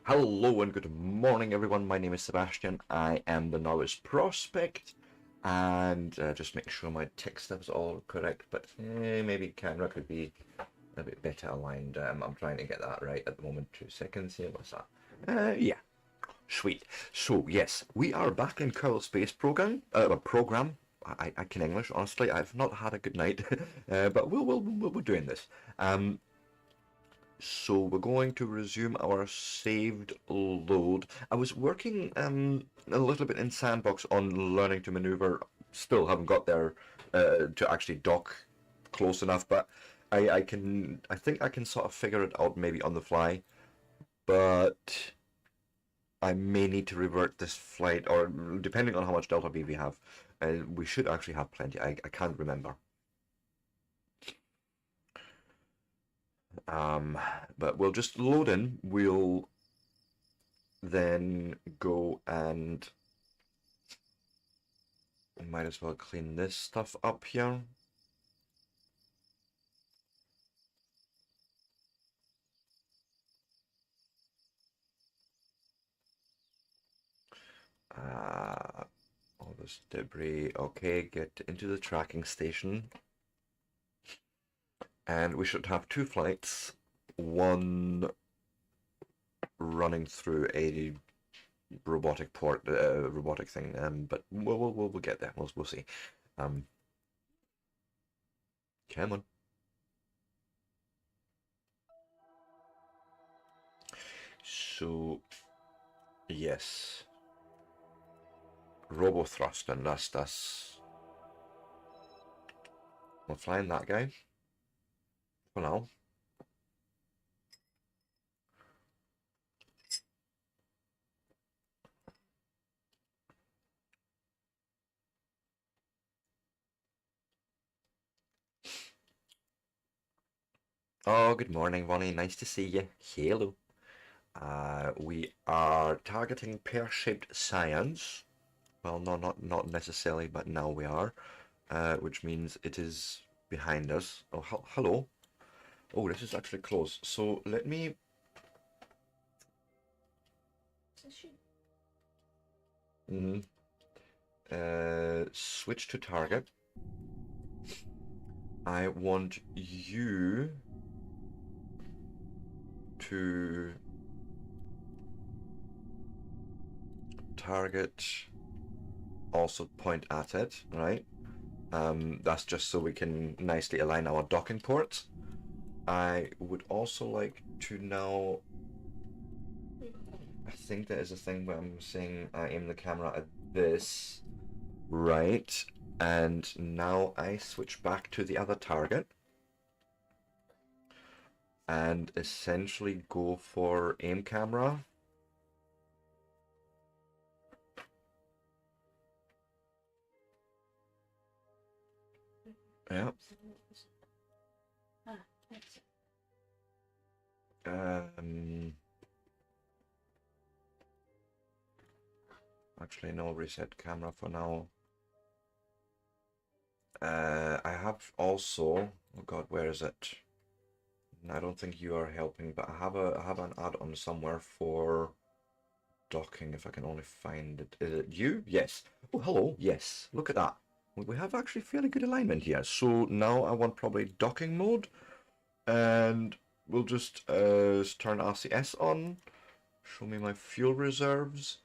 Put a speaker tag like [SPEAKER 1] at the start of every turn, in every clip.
[SPEAKER 1] Hello and good morning, everyone. My name is Sebastian. I am the Novice Prospect, and just make sure my tech stuff is all correct. But maybe camera could be a bit better aligned. I'm trying to get that right at the moment. 2 seconds here. What's that? Yeah, sweet. So yes, we are back in KSP program. I can English, honestly. I've not had a good night, but we're doing this. So we're going to resume our saved load. I was working a little bit in Sandbox on learning to maneuver. Still haven't got there to actually dock close enough, but I think I can sort of figure it out maybe on the fly. But I may need to revert this flight, or depending on how much Delta V we have, we should actually have plenty. I can't remember. But we'll just load in. We'll then go and might as well clean this stuff up here. All this debris. Okay, get into the tracking station. And we should have 2 flights, one running through a robotic port, robotic thing. But we'll get there. We'll see. Come on. So yes, robo thrust, and that's. We're flying that guy for now. Oh, good morning, Ronnie. Nice to see you. Hello. We are targeting pear-shaped science. Well, no, not necessarily, but now we are, which means it is behind us. Oh, hello. Oh, this is actually close. So let me. Switch to target. I want you to target, also point at it, right? That's just so we can nicely align our docking ports. I would also like to now, I think there is a thing where I'm saying I aim the camera at this, right? And now I switch back to the other target and essentially go for aim camera. Yeah. Actually, no, reset camera for now. I have also, oh god, where is it? I don't think you are helping, but I have an add-on somewhere for docking, if I can only find it. Is it you? Yes. Oh, hello. Yes. Look at that. We have actually fairly good alignment here. So now I want probably docking mode, and we'll just turn RCS on. Show me my fuel reserves.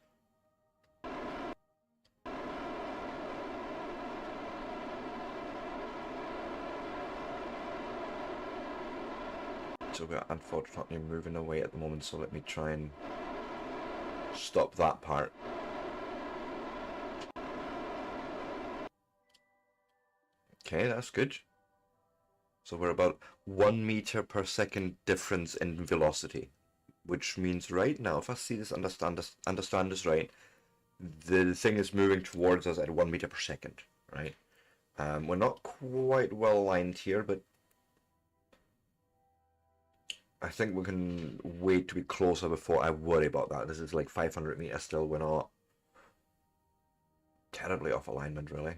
[SPEAKER 1] So we're unfortunately moving away at the moment, so let me try and stop that part. Okay, that's good. So we're about 1 meter per second difference in velocity, which means right now, if I see this, understand this right, the thing is moving towards us at 1 meter per second, right? We're not quite well aligned here, but I think we can wait to be closer before I worry about that. This is like 500 meters still. We're not terribly off alignment, really.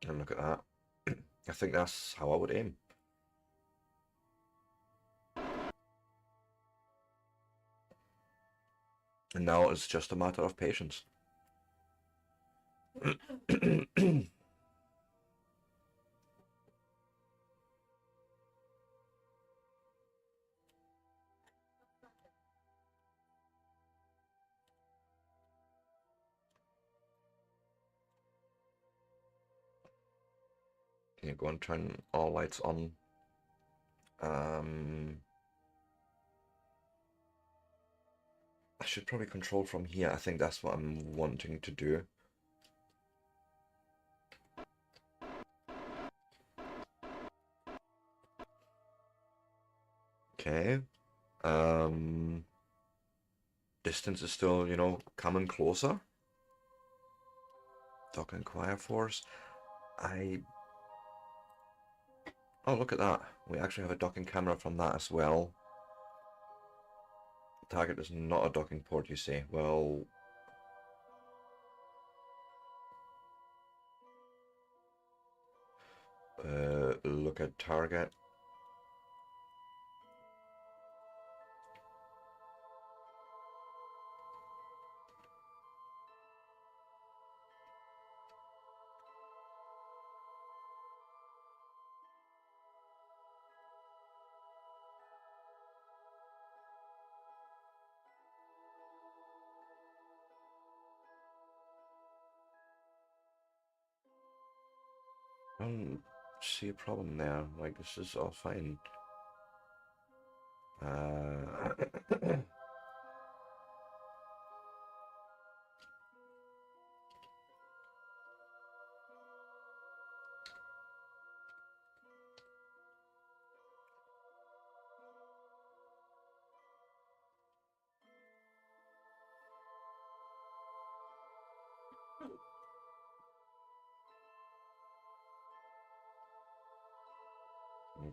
[SPEAKER 1] And look at that. I think that's how I would aim. And now it's just a matter of patience. Can you go and turn all lights on? I should probably control from here. I think that's what I'm wanting to do. Okay. Distance is still, you know, coming closer. Dock Inquire Force. Oh, look at that. We actually have a docking camera from that as well. The target is not a docking port, you see. Well... look at target. I don't see a problem there. Like, this is all fine.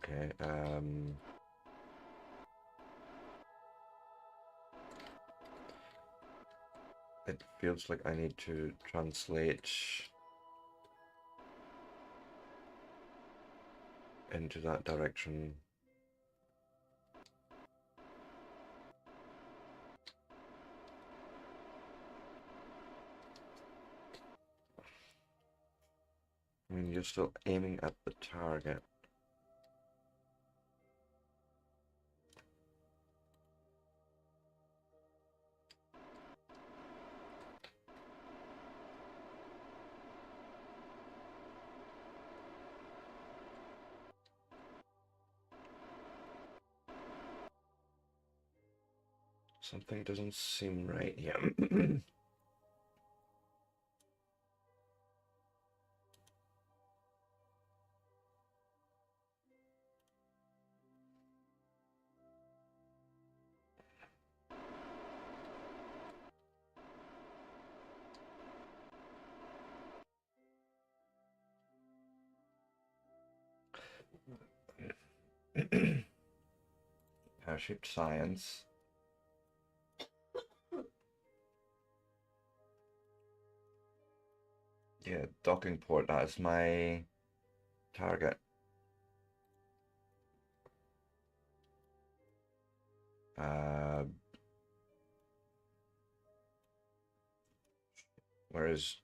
[SPEAKER 1] Okay, it feels like I need to translate into that direction. I mean, you're still aiming at the target. Something doesn't seem right here. Parachute science. Yeah, docking port, that is my target. Whereas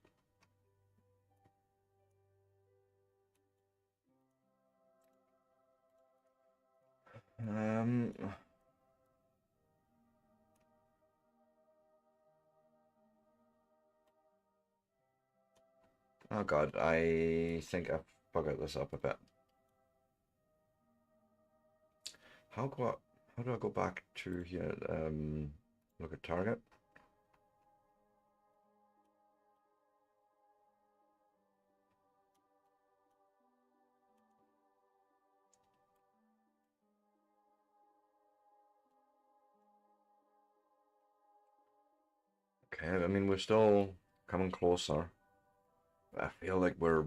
[SPEAKER 1] oh god, I think I've bugged this up a bit. How do I go back to here? Look at target. Okay, I mean we're still coming closer. I feel like we're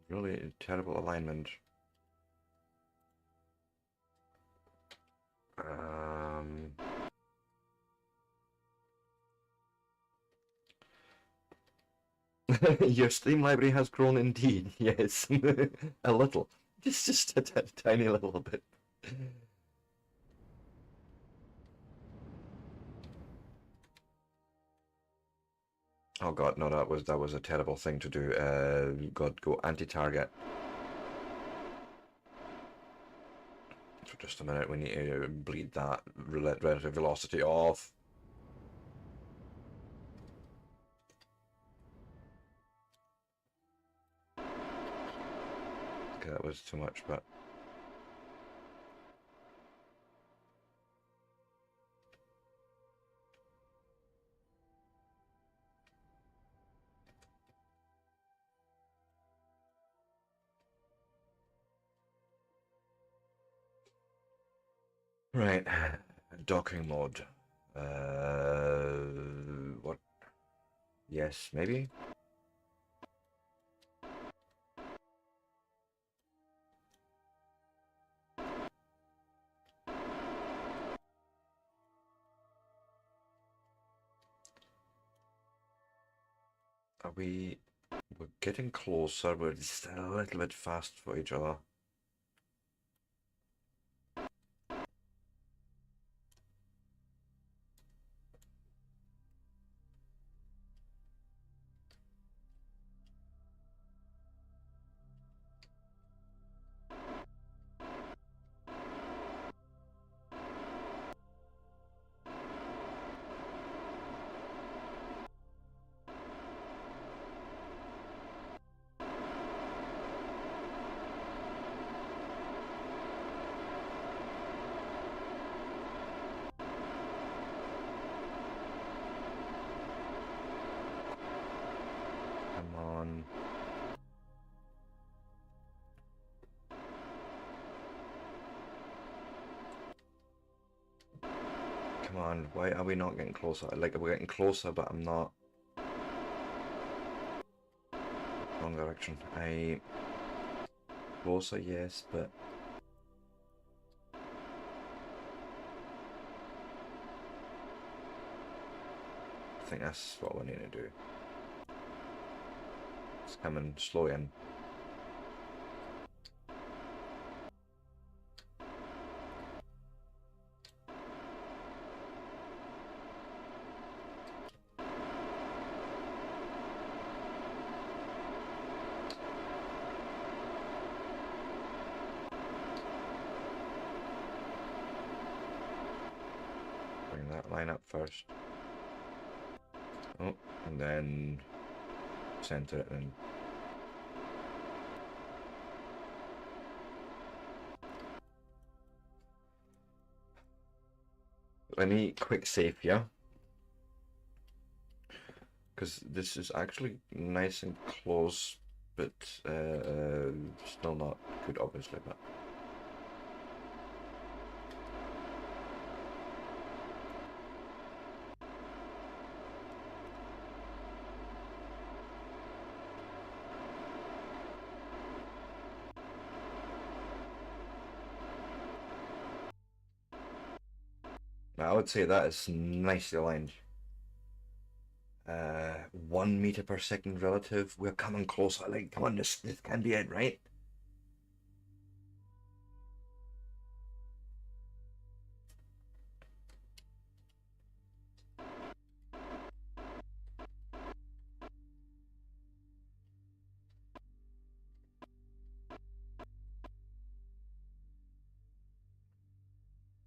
[SPEAKER 1] really in terrible alignment. Um, Your Steam library has grown indeed, yes. A little. Just a tiny little bit. Oh god, no, that was a terrible thing to do. God, go anti-target. For just a minute, we need to bleed that relative velocity off. Okay, that was too much, but... Right, docking mode. What? Yes, maybe? We're getting closer, but it's still a little bit fast for each other. Come on. Come on, why are we not getting closer? Like, we're getting closer, but I'm not. Wrong direction. Closer, yes, but... I think that's what we need to do. It's coming slow in. Bring that line up first. Oh, and then center it in. Let me quick save here. Because this is actually nice and close, but still not good, obviously. But I would say that is nicely aligned. 1 meter per second relative. We're coming closer. Like, come on, this can be it, right?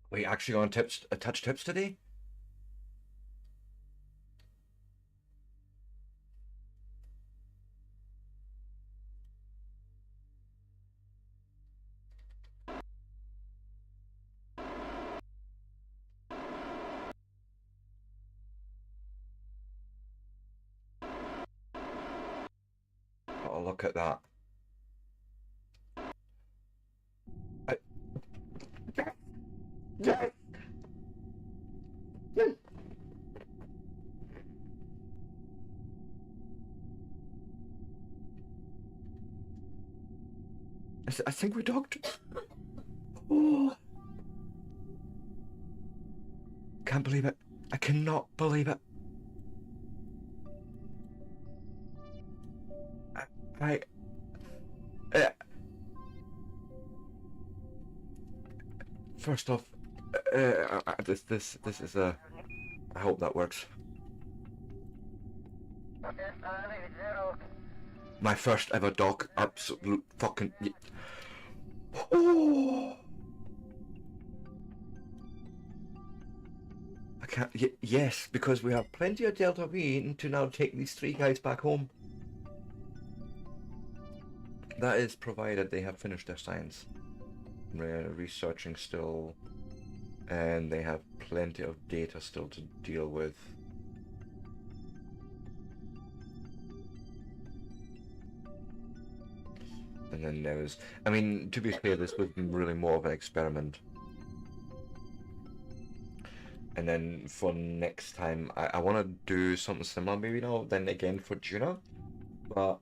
[SPEAKER 1] We actually on tips, touch tips today? Oh, look at that. I... Yes! Yes! I think we docked. Oh, can't believe it. I cannot believe it. I uh, first off, this is a. I hope that works. My first ever dog, absolute fucking. Oh, I can't. Yes, because we have plenty of Delta V to now take these 3 guys back home. That is provided they have finished their science. Researching still, and they have plenty of data still to deal with. And then there was, I mean, to be fair, this was really more of an experiment. And then for next time, I want to do something similar maybe now, then again for Juna. But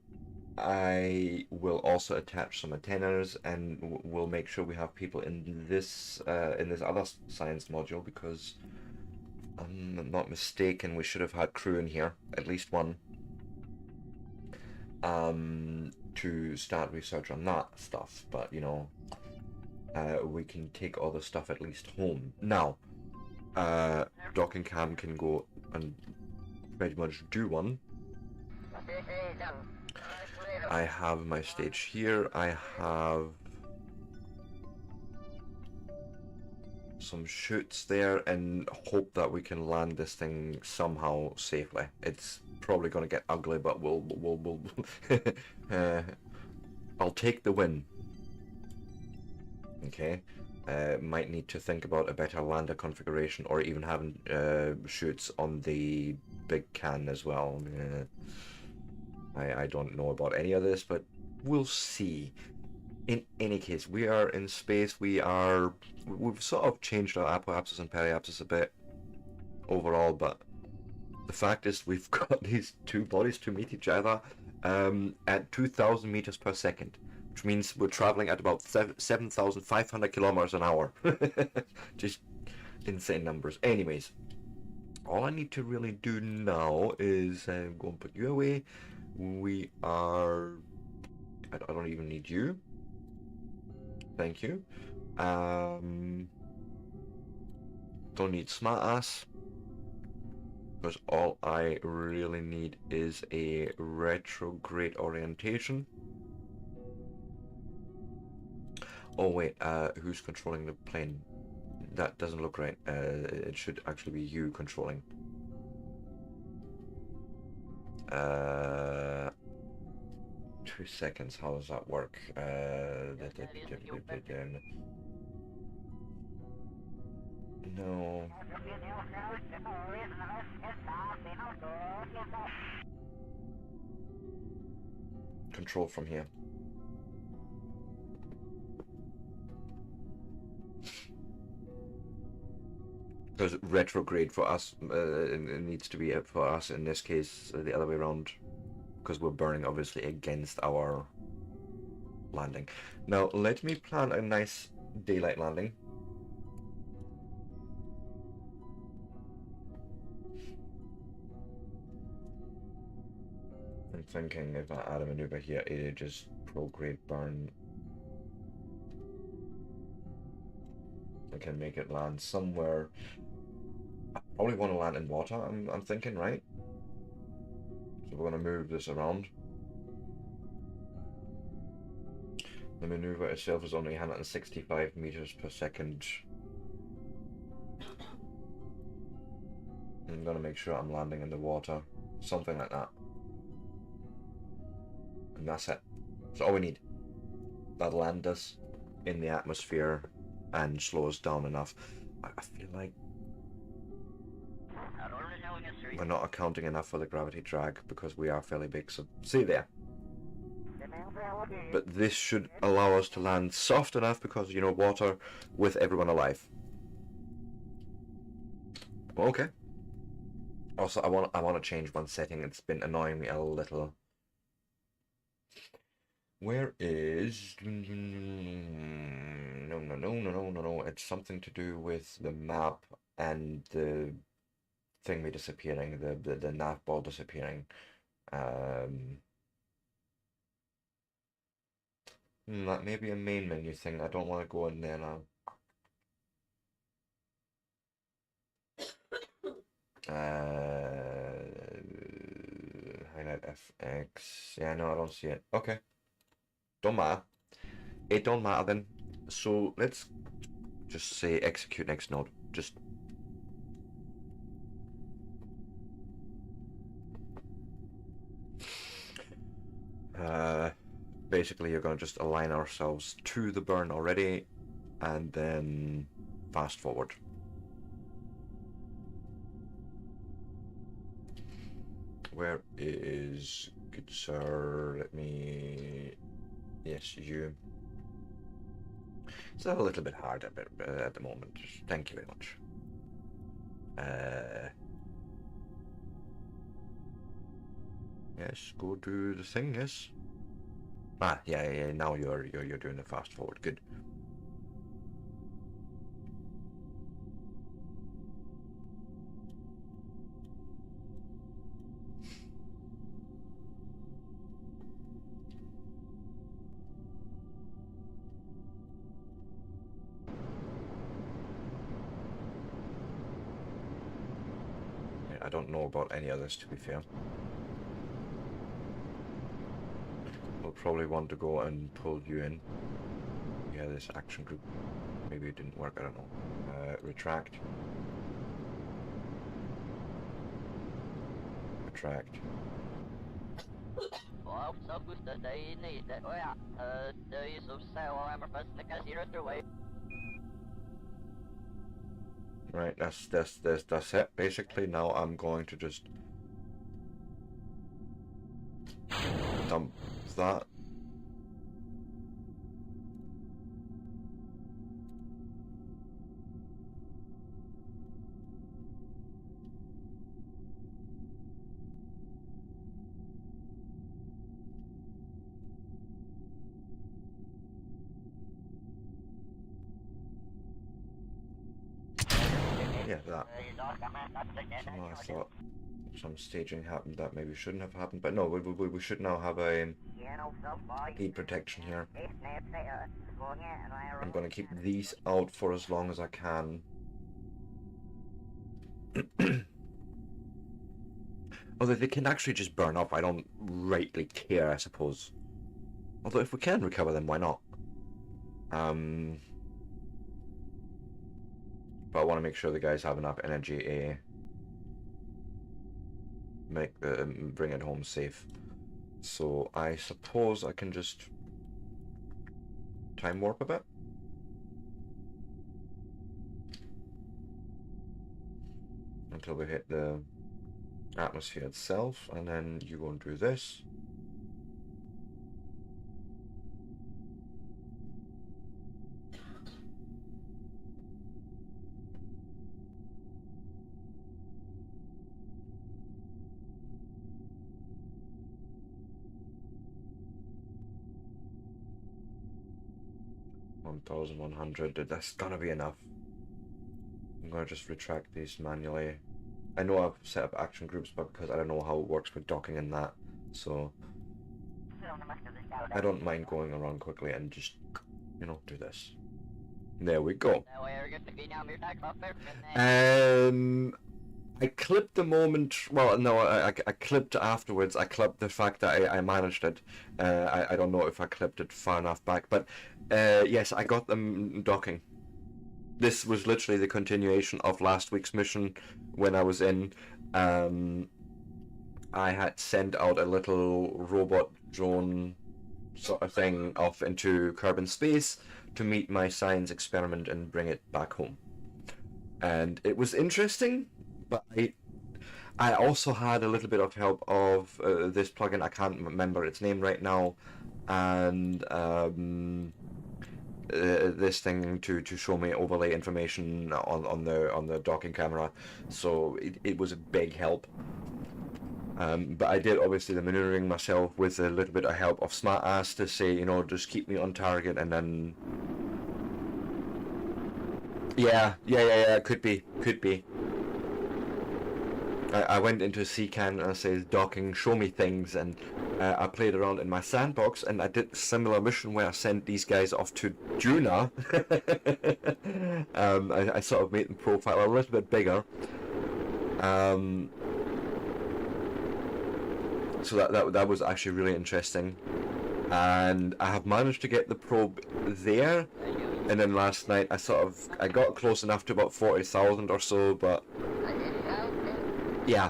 [SPEAKER 1] I will also attach some antennas, and we'll make sure we have people in this other science module, because I'm not mistaken, we should have had crew in here, at least one, to start research on that stuff. But you know, we can take all the stuff at least home now. Doc and Cam can go and pretty much do one. I have my stage here. I have some chutes there, and hope that we can land this thing somehow safely. It's probably going to get ugly, but we'll I'll take the win. Okay. Might need to think about a better lander configuration, or even having chutes on the big can as well. I don't know about any of this, but we'll see. In any case, we are in space. We've sort of changed our apoapsis and periapsis a bit overall, but the fact is we've got these 2 bodies to meet each other at 2,000 meters per second, which means we're traveling at about 7,500 kilometers an hour. Just insane numbers. Anyways, all I need to really do now is go and put you away. We are... I don't even need you. Thank you. Don't need smartass, because all I really need is a retrograde orientation. Oh wait, who's controlling the plane? That doesn't look right. It should actually be you controlling. 2 seconds, how does that work? No. Control from here. Because retrograde for us, it needs to be for us in this case the other way around, because we're burning obviously against our landing. Now let me plan a nice daylight landing. I'm thinking if I add a maneuver here, it'll just prograde burn. I can make it land somewhere. I probably want to land in water, I'm thinking, right? So we're going to move this around. The maneuver itself is only 165 meters per second. I'm going to make sure I'm landing in the water. Something like that. And that's it. That's all we need. That'll land us in the atmosphere and slow us down enough. I feel like we're not accounting enough for the gravity drag because we are fairly big, so see there. But this should allow us to land soft enough because, you know, water with everyone alive. Okay. Also, I want to change one setting. It's been annoying me a little. Where is... No. It's something to do with the map and the thingy disappearing, the nav ball disappearing. That may be a main menu thing. I don't want to go in there now. Highlight FX. Yeah, no, I don't see it. Okay. Don't matter. It don't matter then. So let's just say execute next node. Just basically you're going to just align ourselves to the burn already and then fast forward. Where is good sir? Let me. Yes, you. It's a little bit hard at the moment. Thank you very much. Yes, go do the thing. Yes. Ah, yeah. Now you're doing the fast forward. Good. I don't know about any others, to be fair. We'll probably want to go and pull you in. Yeah, this action group. Maybe it didn't work, I don't know. Retract. Retract. Right, that's it. Basically, now I'm going to just dump that. Yeah, that. Somehow I thought some staging happened that maybe shouldn't have happened, but no, we should now have a heat protection here. I'm going to keep these out for as long as I can. Although they can actually just burn up, I don't rightly care, I suppose. Although if we can recover them, why not? But I want to make sure the guys have enough energy to bring it home safe. So I suppose I can just time warp a bit. Until we hit the atmosphere itself, and then you go and do this. $1,100. That's gonna be enough. I'm gonna just retract these manually. I know I've set up action groups, but because I don't know how it works with docking and that, so I don't mind going around quickly and just, you know, do this. There we go. I clipped the moment. Well, no, I clipped afterwards. I clipped the fact that I managed it. I don't know if I clipped it far enough back, but yes, I got them docking. This was literally the continuation of last week's mission when I was in. I had sent out a little robot drone sort of thing off into Kerbin space to meet my science experiment and bring it back home. And it was interesting, but I also had a little bit of help of this plugin. I can't remember its name right now, and this thing to show me overlay information on the docking camera. So it was a big help. But I did obviously the maneuvering myself with a little bit of help of Smartass to say, you know, just keep me on target, and then yeah, could be. I went into CCAN and I says docking, show me things, and I played around in my sandbox, and I did a similar mission where I sent these guys off to Juna. I sort of made the profile a little bit bigger. So that was actually really interesting, and I have managed to get the probe there. And then last night I got close enough to about 40,000 or so, but yeah,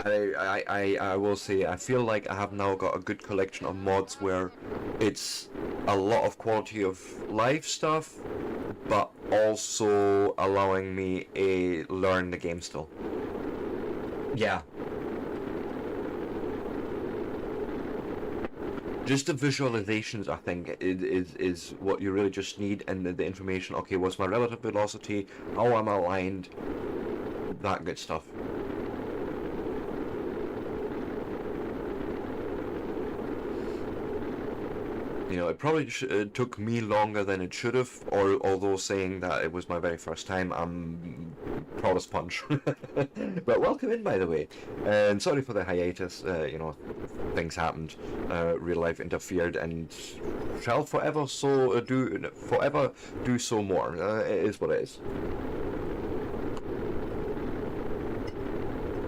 [SPEAKER 1] I will say I feel like I have now got a good collection of mods where it's a lot of quality of life stuff, but also allowing me to learn the game still. Yeah. Just the visualizations, I think, is what you really just need, and the information. Okay, what's my relative velocity? How am I aligned? That good stuff. You know, it probably took me longer than it should have, or although saying that it was my very first time, I'm proud as punch. But welcome in, by the way. And sorry for the hiatus, you know, things happened, real life interfered, and shall forever do so more. It is what it is.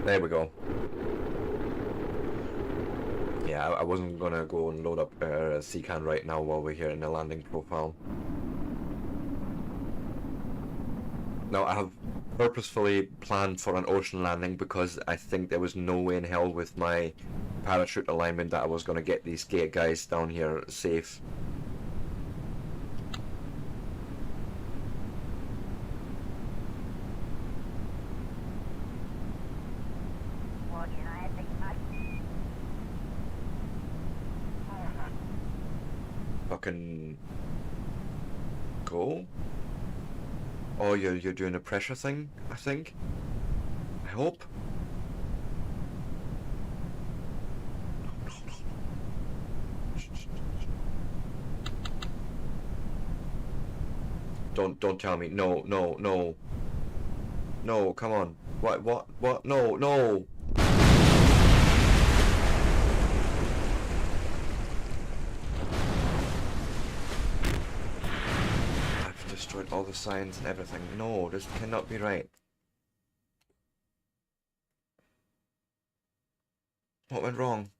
[SPEAKER 1] There we go. Yeah, I wasn't gonna go and load up CCAN right now while we're here in the landing profile. Now, I have purposefully planned for an ocean landing because I think there was no way in hell with my parachute alignment that I was gonna get these guys down here safe. Fucking go. Oh, you're doing a pressure thing, I think. I hope. Don't tell me. No, no, no. No, come on. What? No, no. I've destroyed all the signs and everything. No, this cannot be right. What went wrong?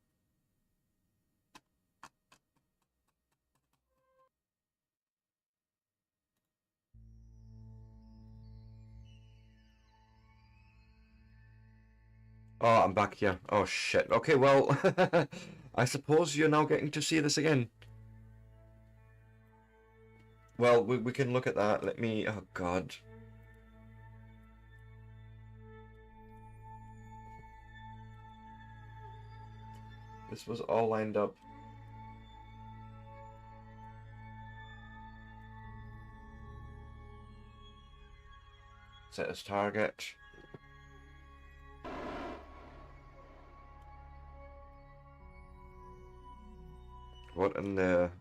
[SPEAKER 1] Oh, I'm back here. Oh shit. Okay, well, I suppose you're now getting to see this again. Well, we can look at that. Let me... Oh, God. This was all lined up. Set as target. What in the...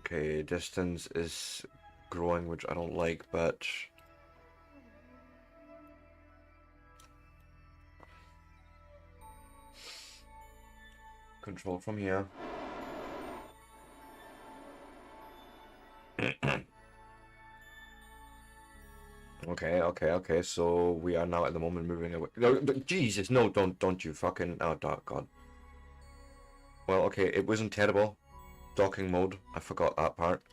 [SPEAKER 1] Okay, distance is growing, which I don't like, but... Control from here. Okay, so we are now at the moment moving away. No, Jesus, no, don't you fucking... Oh, God. Well, okay, it wasn't terrible. Docking mode, I forgot that part.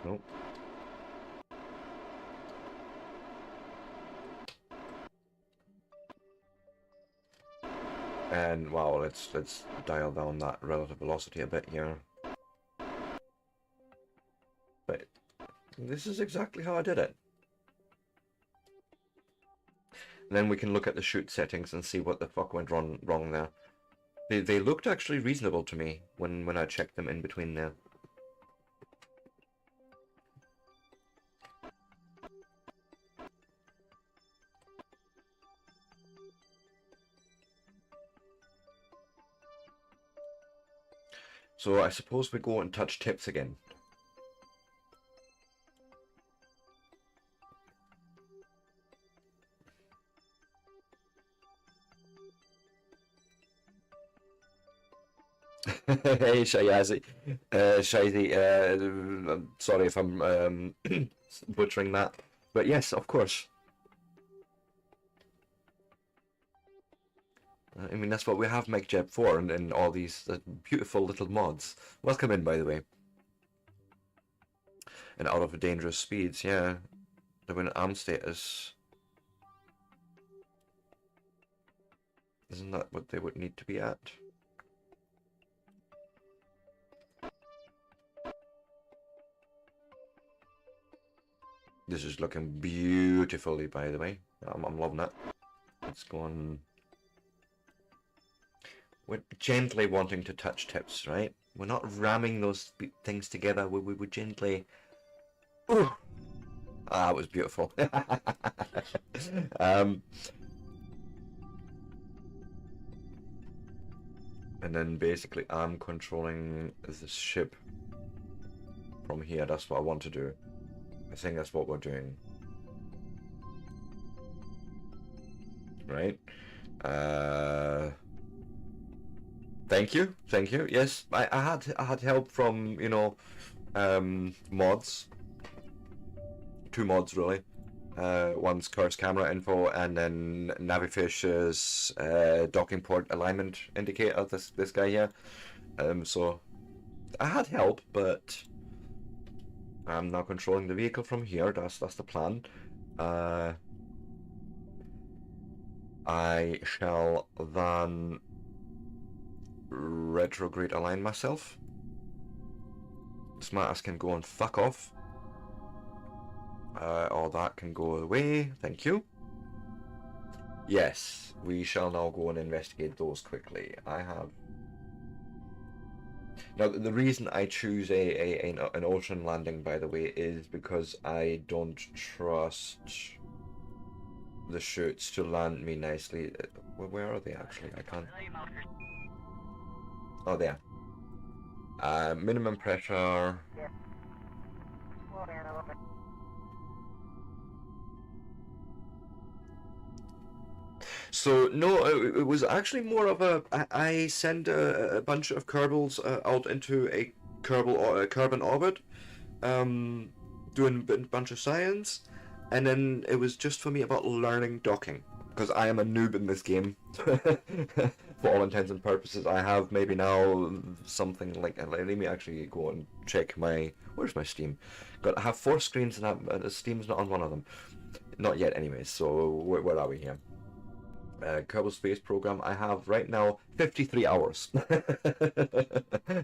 [SPEAKER 1] Nope. And wow, let's dial down that relative velocity a bit here. But this is exactly how I did it. And then we can look at the shoot settings and see what the fuck went wrong there. They looked actually reasonable to me when I checked them in between there. So I suppose we go and touch tips again. Hey, Shayazi. I'm sorry if I'm butchering that. But yes, of course. I mean, that's what we have MechJeb for, and all these beautiful little mods. Welcome in, by the way. And out of dangerous speeds, yeah. They win arm status. Isn't that what they would need to be at? This is looking beautifully, by the way. I'm loving it. Let's go on. We're gently wanting to touch tips, right? We're not ramming those things together. We gently... Ooh. Ah, it was beautiful. And then basically I'm controlling the ship from here. That's what I want to do. I think that's what we're doing. Right? Thank you. Yes, I had help from, you know, mods. 2 mods really. One's Curse Camera Info, and then Navifish's docking port alignment indicator. This guy here. So I had help, but I'm now controlling the vehicle from here. That's the plan. I shall then retrograde align myself. Smartass can go and fuck off. All that can go away. Thank you. Yes, we shall now go and investigate those quickly. I have... Now, the reason I choose an ocean landing, by the way, is because I don't trust the chutes to land me nicely. Where are they actually? I can't... Oh, there. Minimum pressure. So no, it was actually more of a... I send a bunch of Kerbals out into a Kerbal orbit, doing a bunch of science, and then it was just for me about learning docking, because I am a noob in this game. For all intents and purposes, I have maybe now something like... Let me actually go and check my... Where's my Steam? I have 4 screens and Steam's not on one of them. Not yet anyways, so where are we here? Kerbal Space Program, I have right now 53 hours.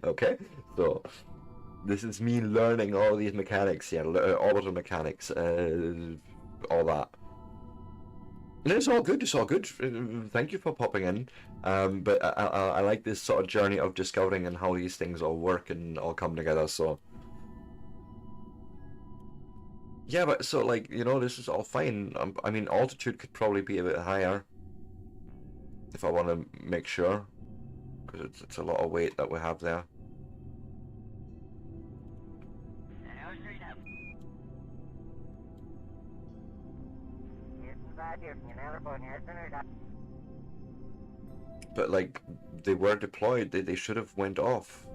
[SPEAKER 1] Okay, so this is me learning all these mechanics here, orbital mechanics, all that. And it's all good, it's all good. Thank you for popping in. But I like this sort of journey of discovering and how these things all work and all come together, so... Yeah, but so, like, you know, this is all fine. I mean, altitude could probably be a bit higher if I want to make sure, because it's a lot of weight that we have there. But like, they were deployed, they should have went off.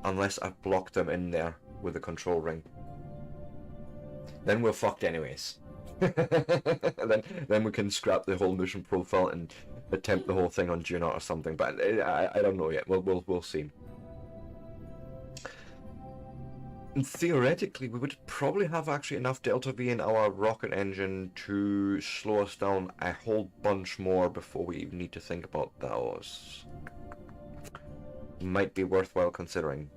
[SPEAKER 1] Unless I've blocked them in there with a control ring. Then we're fucked anyways. then we can scrap the whole mission profile and attempt the whole thing on Juno or something, but I don't know yet. We'll see. And theoretically, we would probably have actually enough delta V in our rocket engine to slow us down a whole bunch more before we even need to think about those. Might be worthwhile considering.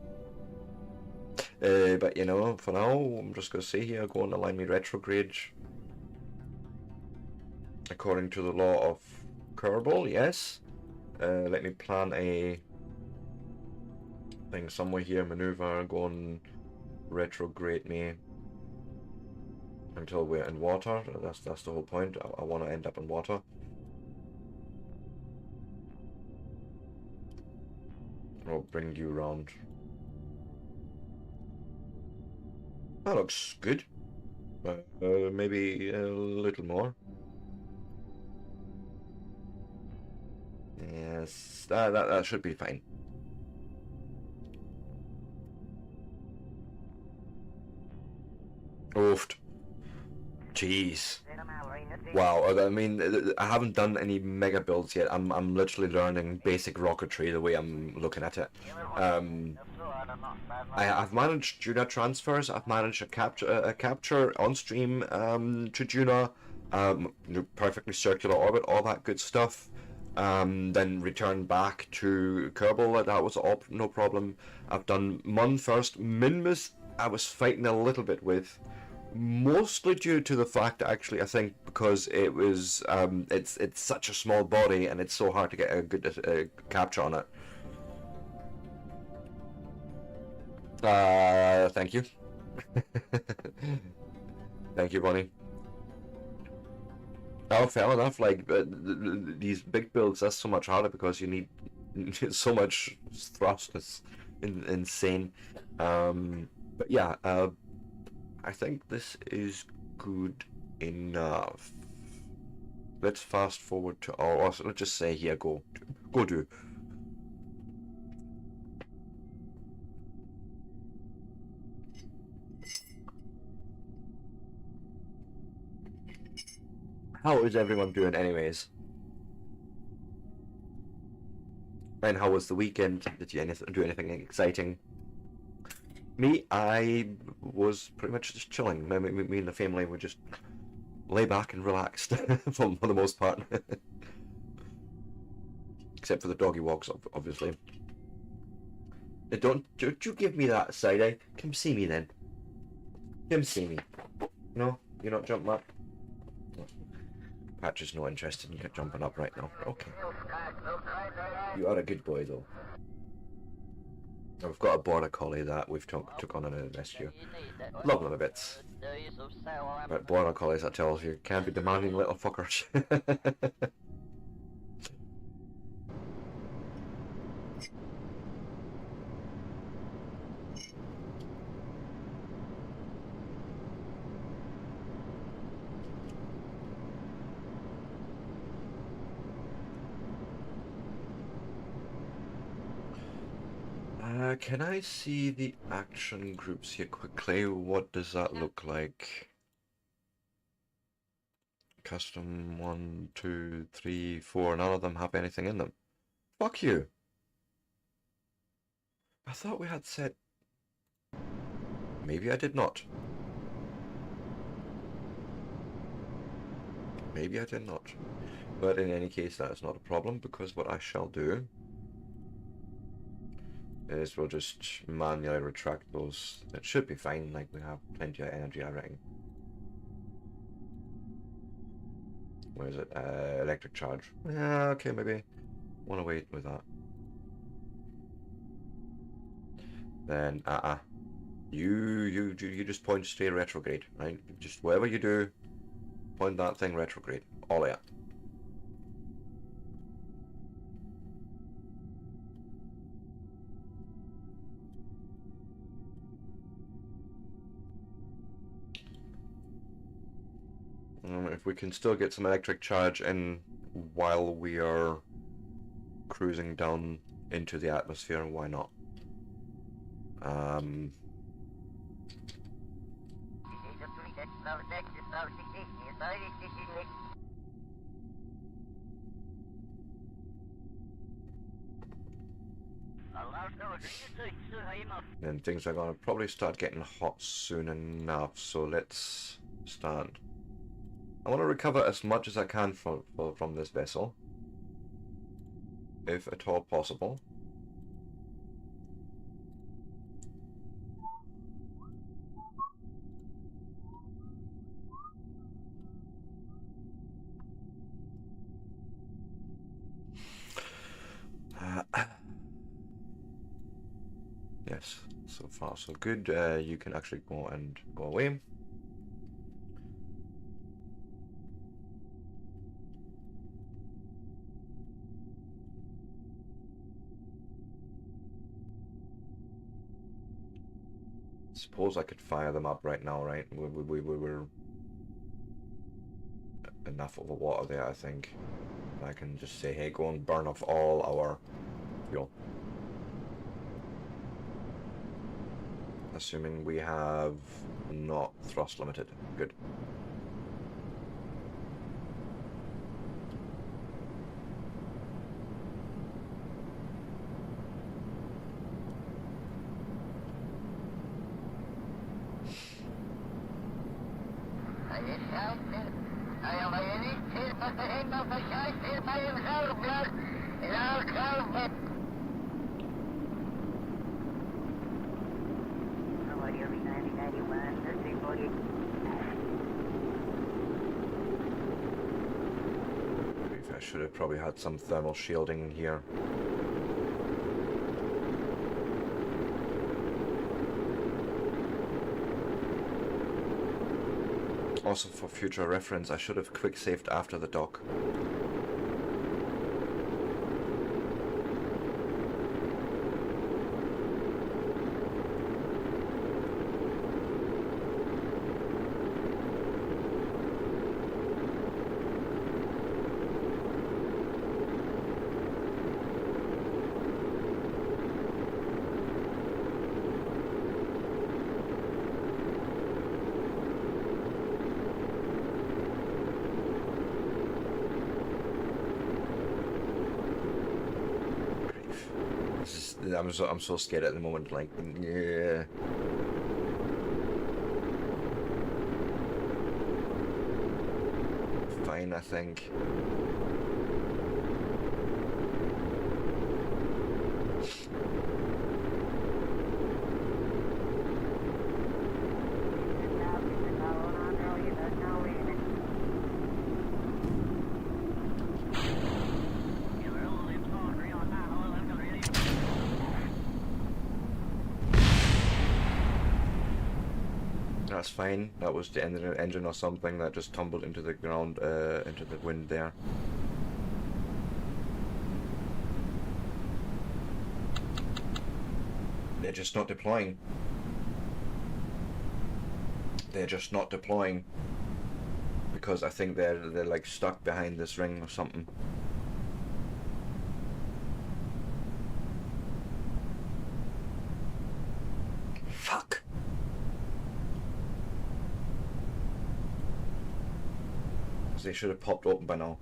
[SPEAKER 1] But you know, for now, I'm just gonna stay here, go and align me retrograde. according to the law of Kerbal, yes. Let me plan a thing somewhere here, maneuver, go and retrograde me until we're in water. That's the whole point. I want to end up in water. I'll bring you around. That looks good. Maybe a little more. Yes, that should be fine. Oofed. Jeez. Wow, I mean, I haven't done any mega builds yet. I'm literally learning basic rocketry the way I'm looking at it. I've managed Juna transfers. I've managed a capture on stream to Juna, perfectly circular orbit, all that good stuff. Then return back to Kerbal. That was all no problem. I've done Mun first. Minmus, I was fighting a little bit with. Mostly due to the fact that actually I think because it was it's such a small body and it's so hard to get a good capture on it. Thank you. Thank you, Bonnie. Oh, fair enough. Like these big builds, that's so much harder because you need so much thrust. It's insane. But yeah. I think this is good enough. Let's fast forward to our. Let's just say here, go do. How is everyone doing, anyways? And how was the weekend? Did you do anything exciting? Me, I was pretty much just chilling. Me and the family were just lay back and relaxed for the most part. Except for the doggy walks, obviously. Don't you give me that side eye. Come see me then. Come see me. No? You're not jumping up? Patch is not interested in jumping up right now. Okay. You are a good boy, though. We've got a border collie that we've took on a rescue. Love them a bit. But border collies, that tells you, can be demanding little fuckers. Can I see the action groups here quickly? What does that look like? Custom 1, 2, 3, 4. None of them have anything in them. Fuck you. I thought we had said. Maybe I did not. Maybe I did not. But in any case, that is not a problem because what I shall do is we'll just manually retract those. It should be fine, like we have plenty of energy, I reckon. Where is it? Electric charge. Yeah, okay, maybe. Want to wait with that. Then, you just point stay retrograde, right? Just whatever you do, point that thing retrograde. All out. If we can still get some electric charge in while we are cruising down into the atmosphere, why not? And things are gonna probably start getting hot soon enough, so let's start. I want to recover as much as I can from this vessel, if at all possible. Yes, so far so good. You can actually go and go away. Suppose I could fire them up right now, right? We were enough of a water there, I think. I can just say, hey, go and burn off all our fuel. Assuming we have not thrust limited. Good. I should have probably had some thermal shielding here. Also, for future reference, I should have quick saved after the dock. I'm so scared at the moment, like, yeah. Fine, I think. That's fine. That was the engine or something that just tumbled into the ground, into the wind there. They're just not deploying. They're just not deploying. Because I think they're like stuck behind this ring or something. Fuck. They should have popped open by now.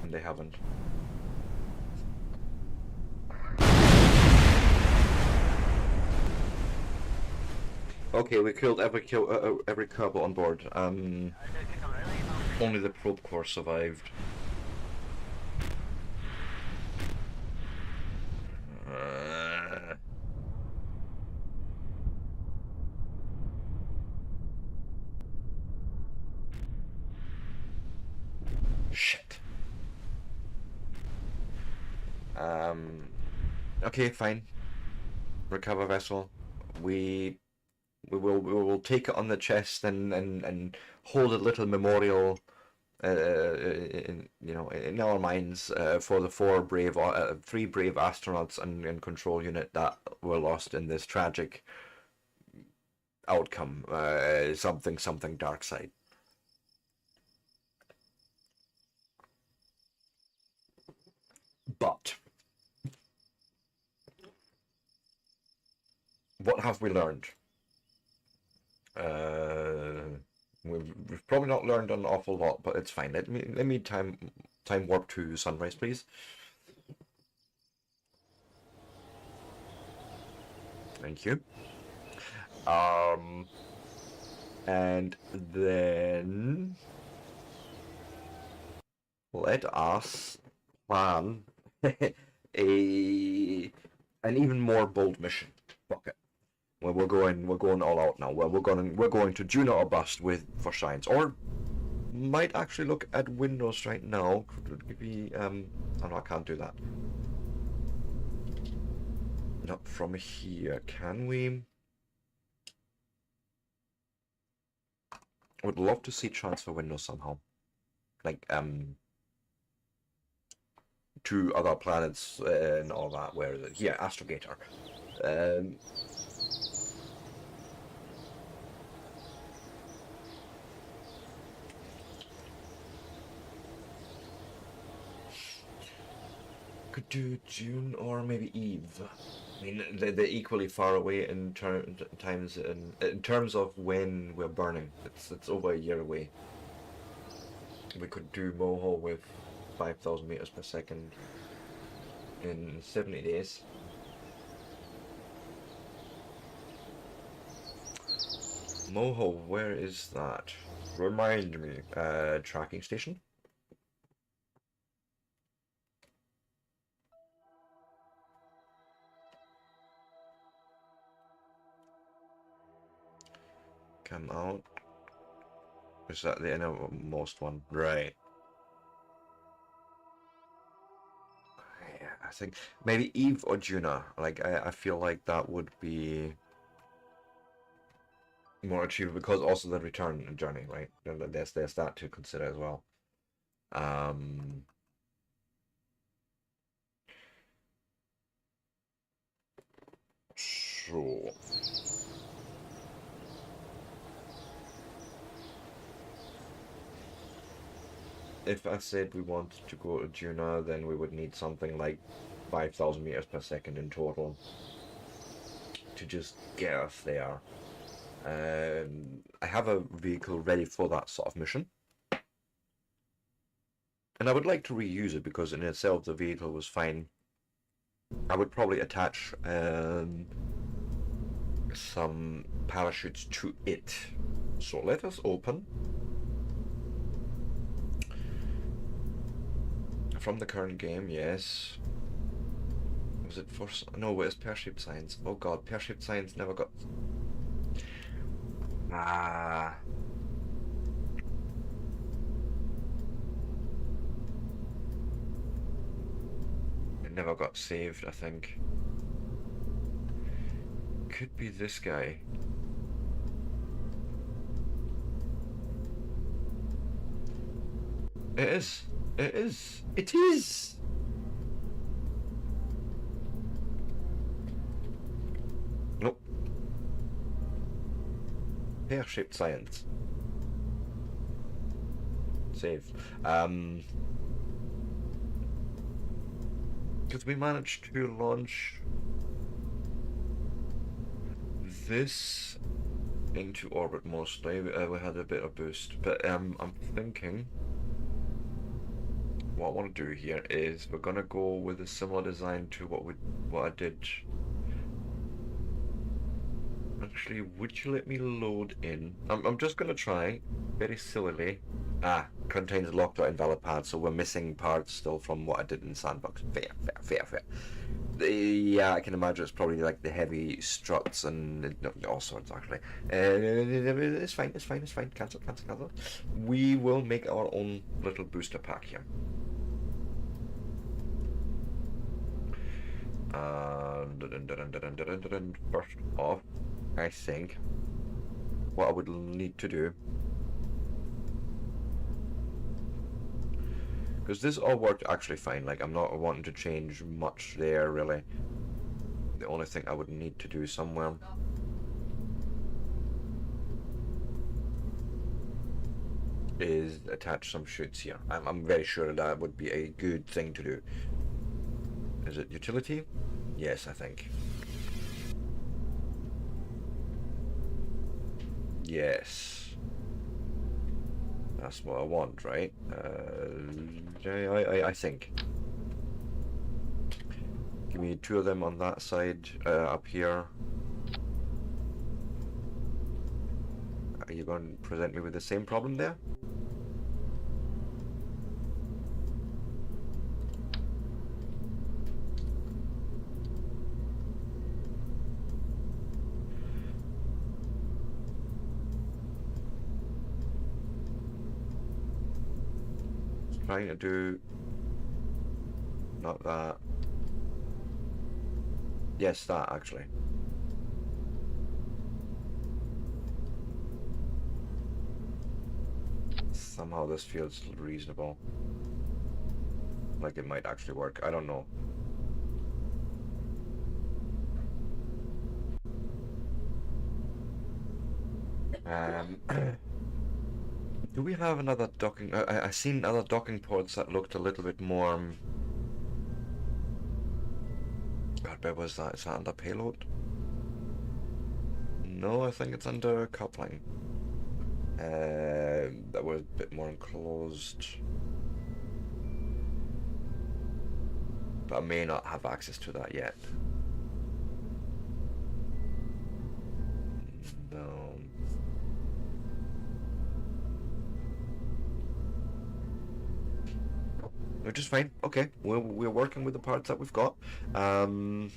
[SPEAKER 1] And they haven't. Okay, we killed every Kerbal on board. Only the probe core survived. Shit. Okay, fine. Recover vessel. We will take it on the chest and hold a little memorial, in our minds, for the three brave astronauts and control unit that were lost in this tragic outcome. Something dark side. But what have we learned? We've probably not learned an awful lot, but it's fine. Let me time warp to sunrise, please. Thank you. And then let us plan an even more bold mission. Fuck it. Well, we're going all out now. Well, we're going to Juno or bust for science, or might actually look at windows right now. Could it be, oh no, I can't do that. Not from here, can we? I would love to see transfer windows somehow. Like, to other planets and all that. Where is it? Yeah, Astrogator. Could do June or maybe Eve. I mean, they're equally far away in terms of when we're burning. It's over a year away. We could do Moho with 5,000 meters per second in 70 days. Moho, where is that? Remind me. Tracking station? Come out. Is that the innermost one? Right. Yeah, I think maybe Eve or Juna. Like, I feel like that would be more achievable because also the return journey, right? There's that to consider as well. So if I said we wanted to go to Juna, then we would need something like 5,000 meters per second in total to just get us there. I have a vehicle ready for that sort of mission. And I would like to reuse it because in itself the vehicle was fine. I would probably attach some parachutes to it. So let us open. From the current game, yes. Was it for... No, it's pear-shaped signs. Oh god, pear-shaped signs never got... Ah... It never got saved, I think. Could be this guy. It is. It is. It is! Nope. Pear-shaped science. Save. Because we managed to launch this into orbit mostly. We had a bit of boost, but I'm thinking what I want to do here is we're gonna go with a similar design to what I did. Actually, would you let me load in? I'm just gonna try very sillily. Contains locked out invalid pads, so we're missing parts still from what I did in Sandbox. Fair. Yeah, I can imagine it's probably like the heavy struts and all sorts actually. It's fine. Cancel. We will make our own little booster pack here. First off, I think what I would need to do, because this all worked actually fine, like I'm not wanting to change much there really. The only thing I would need to do somewhere is attach some chutes here. I'm very sure that would be a good thing to do. Is it utility? Yes, I think. Yes. That's what I want, right? I think. Give me 2 of them on that side, up here. Are you going to present me with the same problem there? trying to do... Not that. Yes, that actually. Somehow this feels reasonable. Like it might actually work. I don't know. Do we have another docking? I seen other docking ports that looked a little bit more. God, where was that? Is that under payload? No, I think it's under coupling. That was a bit more enclosed. But I may not have access to that yet. No. Which is fine. Okay, we're working with the parts that we've got. And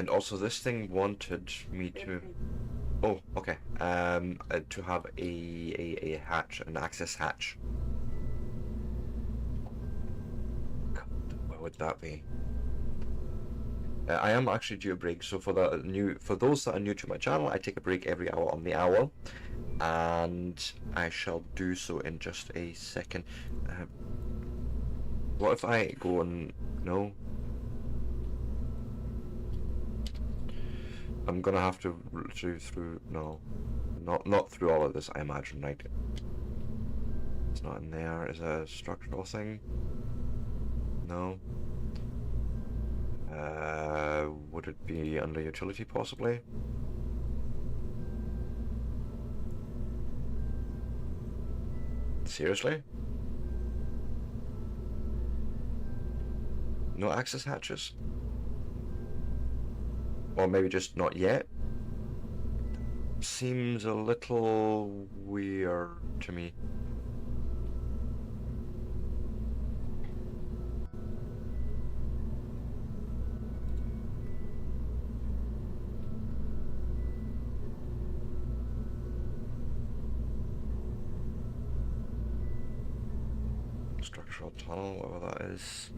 [SPEAKER 1] also this thing wanted me to... Oh, okay. To have a hatch, an access hatch. God, where would that be? I am actually due a break, so for those that are new to my channel, I take a break every hour on the hour, and I shall do so in just a second. What if I go and... No? I'm gonna have to through... No. Not through all of this, I imagine, right? It's not in there. Is a structural thing? No. Would it be under utility, possibly? Seriously? No access hatches? Or maybe just not yet? Seems a little weird to me. Structural tunnel, whatever that is.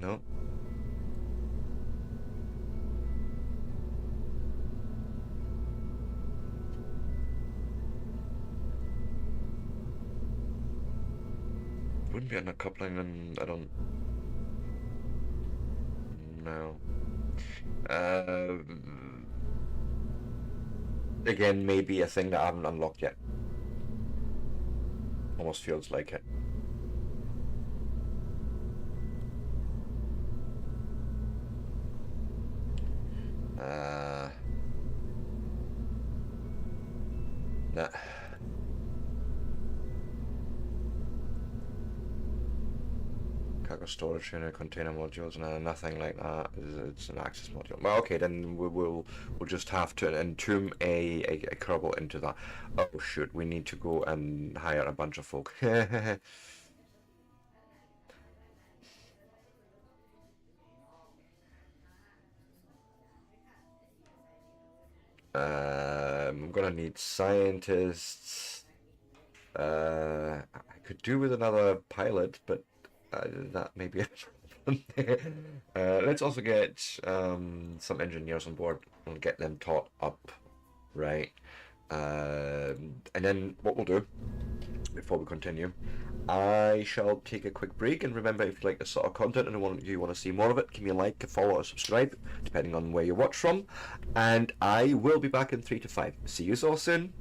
[SPEAKER 1] No. Wouldn't be under coupling, and I don't know. Again, maybe a thing that I haven't unlocked yet. Almost feels like it. Nah. Cargo storage unit, container modules, no, nothing like that. It's an access module. Well, okay, then we'll just have to entomb a Kerbal into that. Oh shoot, we need to go and hire a bunch of folk. I'm gonna need scientists. I could do with another pilot, but that may be a problem. Let's also get some engineers on board and get them taught up, right? And then what we'll do, before we continue, I shall take a quick break, and remember, if you like this sort of content and you want to see more of it, give me a like, a follow, or subscribe, depending on where you watch from, and I will be back in 3 to 5. See you all soon.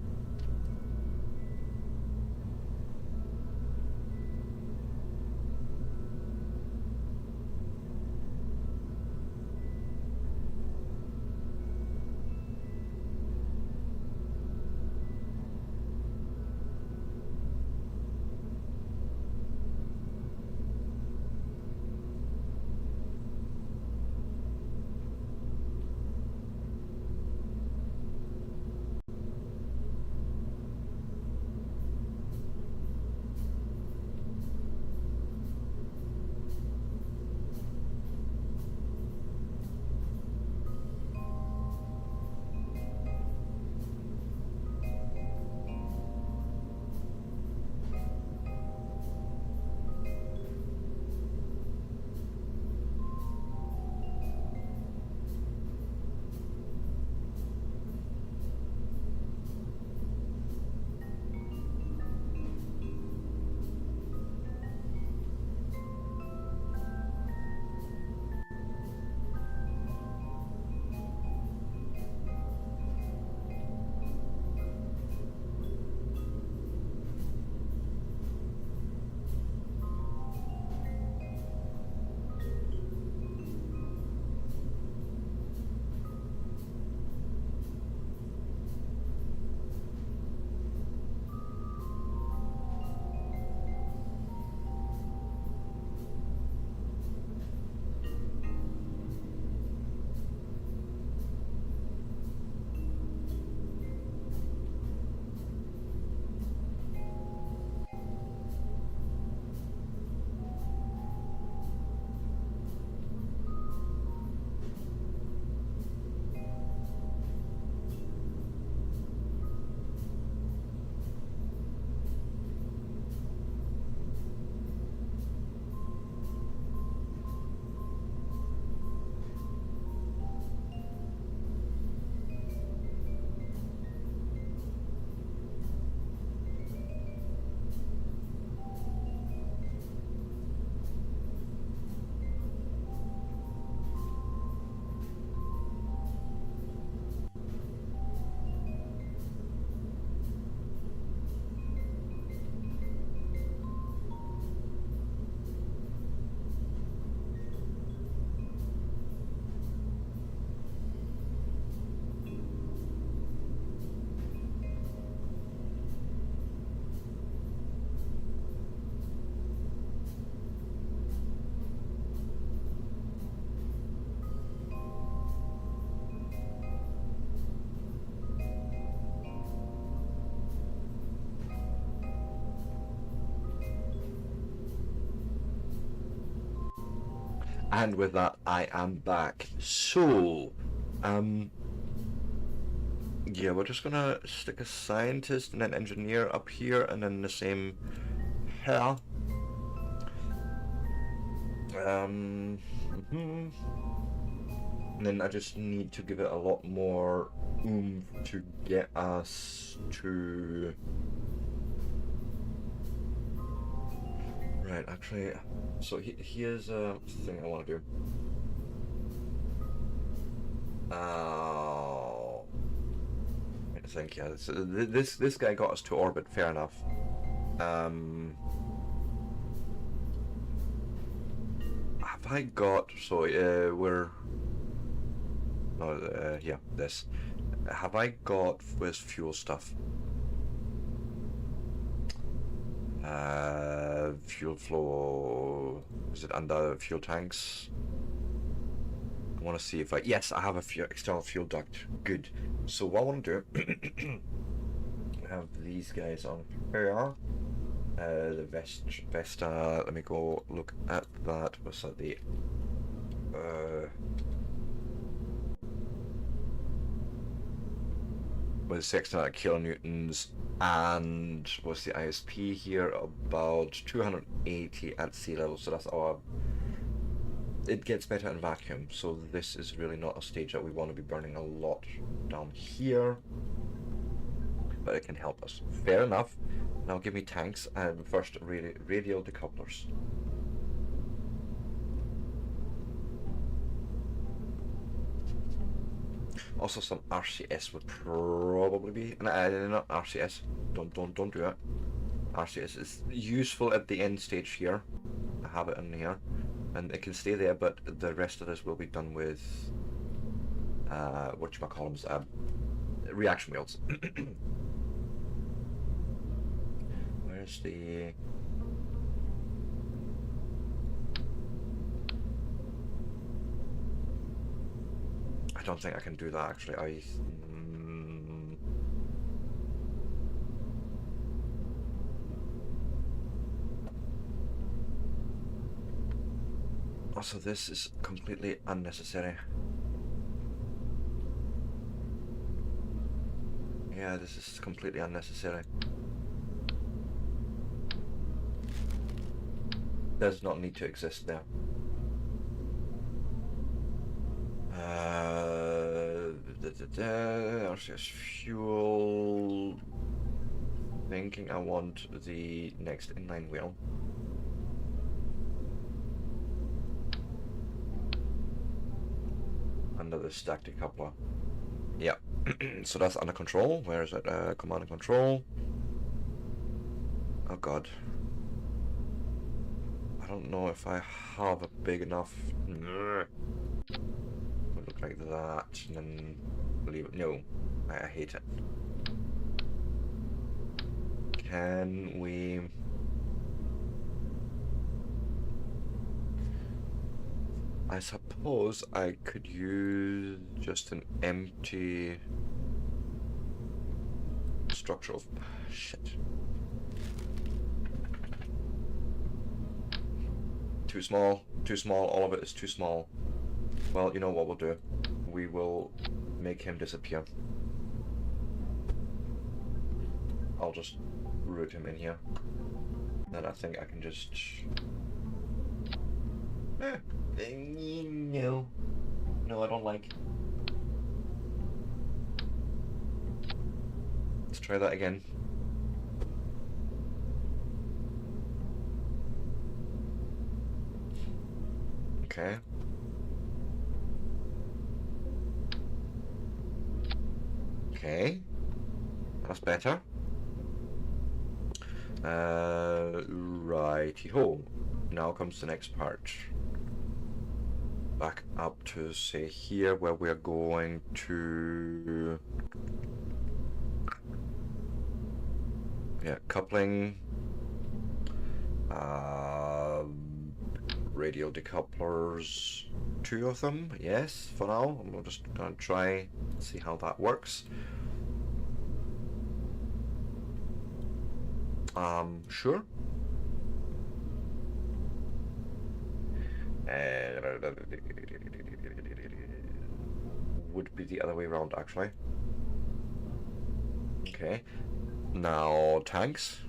[SPEAKER 1] And with that, I am back. So, yeah, we're just gonna stick a scientist and an engineer up here, and then the same here. And then I just need to give it a lot more oomph to get us to... Right, actually, so here's a thing I want to do. I think, yeah, this guy got us to orbit, fair enough. Have I got, so we're, no, yeah, this. Have I got with fuel stuff? Fuel flow, is it under fuel tanks? I want to see if yes, I have a external fuel duct. Good. So what I want to do, have these guys on here. The Vesta, let me go look at that. What's that, the with 600 kilonewtons, and what's the ISP here? About 280 at sea level, so that's our... It gets better in vacuum, so this is really not a stage that we want to be burning a lot down here, but it can help us. Fair enough. Now give me tanks, and first radial decouplers. Also some RCS would probably be, not RCS, don't do it. RCS is useful at the end stage here. I have it in here, and it can stay there, but the rest of this will be done with, whatchamacallums, reaction wheels. Where's the... I don't think I can do that actually. Also, this is completely unnecessary. Yeah, this is completely unnecessary. Does not need to exist there. RCS fuel. Thinking I want the next inline wheel. Under the stack decoupler. Yeah. So that's under control. Where is it? Command and control. Oh god. I don't know if I have a big enough... Would look like that, and then leave it. No, I hate it. Can we... I suppose I could use just an empty structural... Shit. Too small, all of it is too small. Well, you know what we'll do? We will make him disappear. I'll just route him in here. Then I think I can just... No. No, I don't like. Let's try that again. Okay. Okay. That's better. Righty-ho. Now comes the next part. Back up to, say, here, where we're going to... Yeah, coupling. Radial decouplers. 2 of them, yes, for now. I'm just gonna try see how that works. Sure. Would be the other way around, actually. Okay. Now, tanks.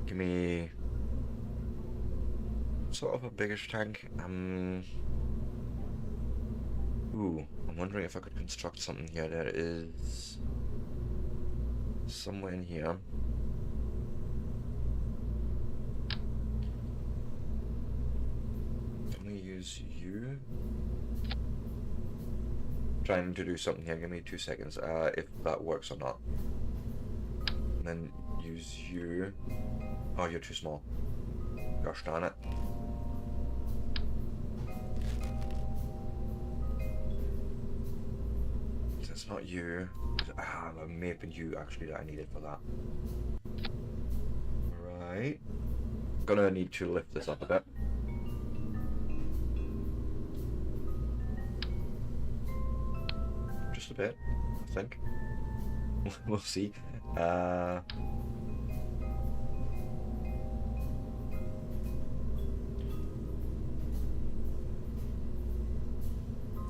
[SPEAKER 1] Give me sort of a biggish tank. Ooh, I'm wondering if I could construct something here. There is somewhere in here. Can we use you? Trying to do something here. Give me 2 seconds. If that works or not. And then use you. Oh, you're too small. Gosh darn it. It's not you. It may have been you actually that I needed for that. Right. Gonna need to lift this up a bit. Just a bit, I think. We'll see.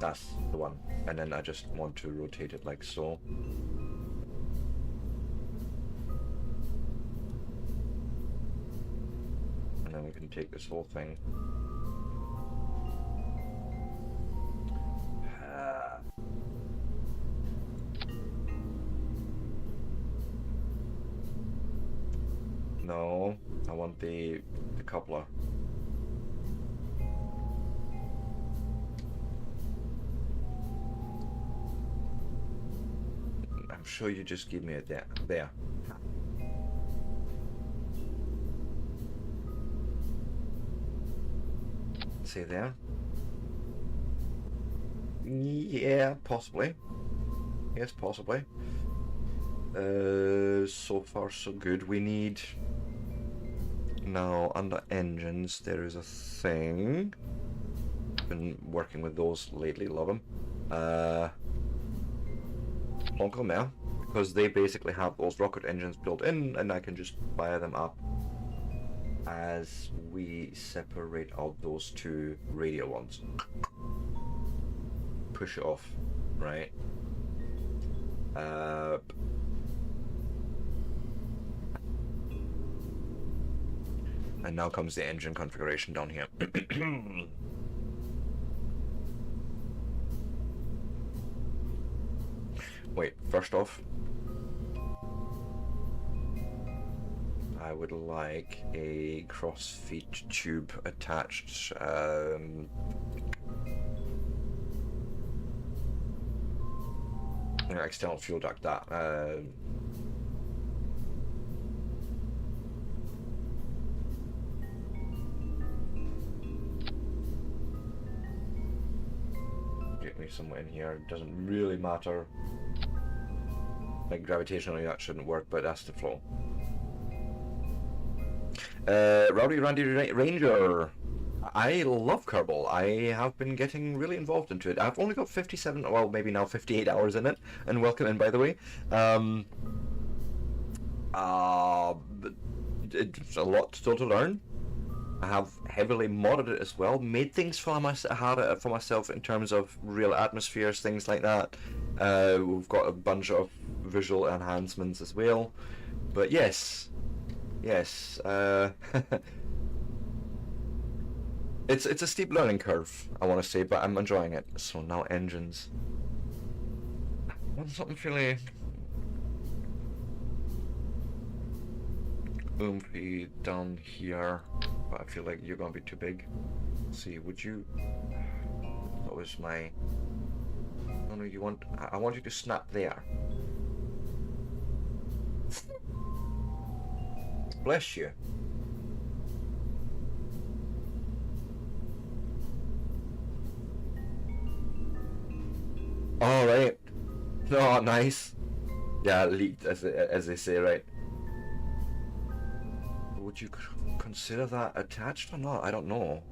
[SPEAKER 1] That's the one. And then I just want to rotate it like so. And then we can take this whole thing. No, I want the coupler. I'm sure you just give me it there. There. See there? Yeah, possibly. Yes, possibly. So far so good. We need... Now, under engines, there is a thing. Been working with those lately, love them. Won't come there, because they basically have those rocket engines built in, and I can just fire them up as we separate out those two radial ones. Push it off, right? And now comes the engine configuration down here. Wait, first off, I would like a cross-feed tube attached. External fuel duct, that. Get me somewhere in here. It doesn't really matter. Like gravitationally, that shouldn't work, but that's the flow. Rowdy Randy Ranger. I love Kerbal. I have been getting really involved into it. I've only got 57, well, maybe now 58 hours in it. And welcome in, by the way. It's a lot still to learn. I have heavily modded it as well. Made things for myself in terms of real atmospheres, things like that. We've got a bunch of visual enhancements as well. But yes. It's a steep learning curve, I want to say, but I'm enjoying it. So now engines. I want something fairly oomphy down here, but I feel like you're gonna be too big. Let's see, would you? What was my? No, you want? I want you to snap there. Bless you. All right. Oh, nice. Yeah, leaked, as they say, right? Would you consider that attached or not? I don't know.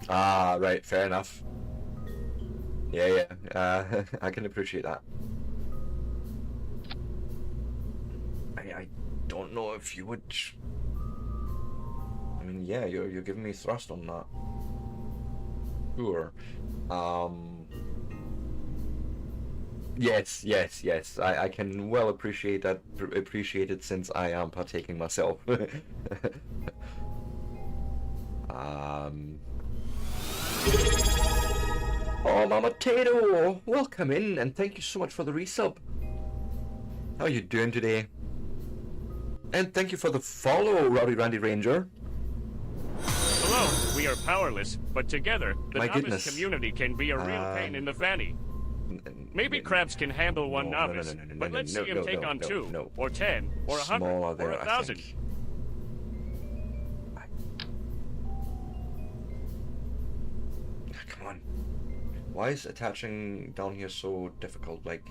[SPEAKER 1] Ah, right. Fair enough. Yeah. I can appreciate that. don't know if you would... I mean, yeah, you're giving me thrust on that. Sure. Yes. I can well appreciate that. Appreciate it since I am partaking myself. Oh, Mama Tato, welcome in, and thank you so much for the resub. How are you doing today? And thank you for the follow, Rowdy Randy Ranger.
[SPEAKER 2] Hello, we are powerless, but together, the
[SPEAKER 1] My
[SPEAKER 2] novice
[SPEAKER 1] goodness.
[SPEAKER 2] community can be a real pain in the fanny. Maybe Krabs can handle one novice, but let's see him take on 2, or 10, or 100, or 1,000.
[SPEAKER 1] Come on. Why is attaching down here so difficult, like...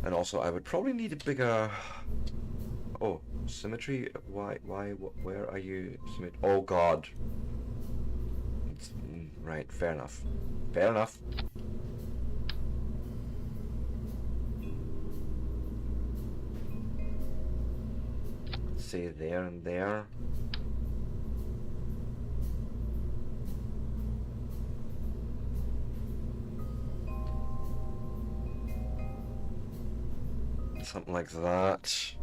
[SPEAKER 1] And also, I would probably need a bigger... Oh, symmetry? Why, where are you? Oh god. Right, fair enough. Fair enough. Say there and there. Something like that.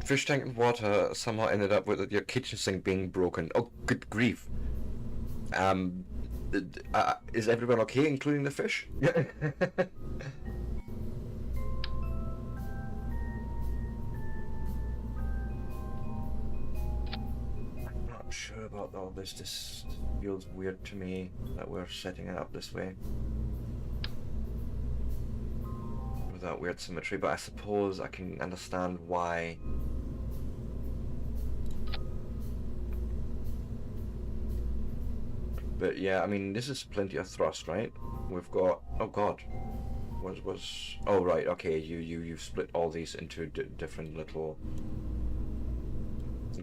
[SPEAKER 1] Fish tank and water somehow ended up with your kitchen sink being broken. Oh, good grief. Is everyone okay, including the fish? I'm not sure about all this. This feels weird to me that we're setting it up this way. Without weird symmetry, but I suppose I can understand why. But yeah, I mean, this is plenty of thrust, right? We've got... Oh god. Oh right, okay, you've split all these into different little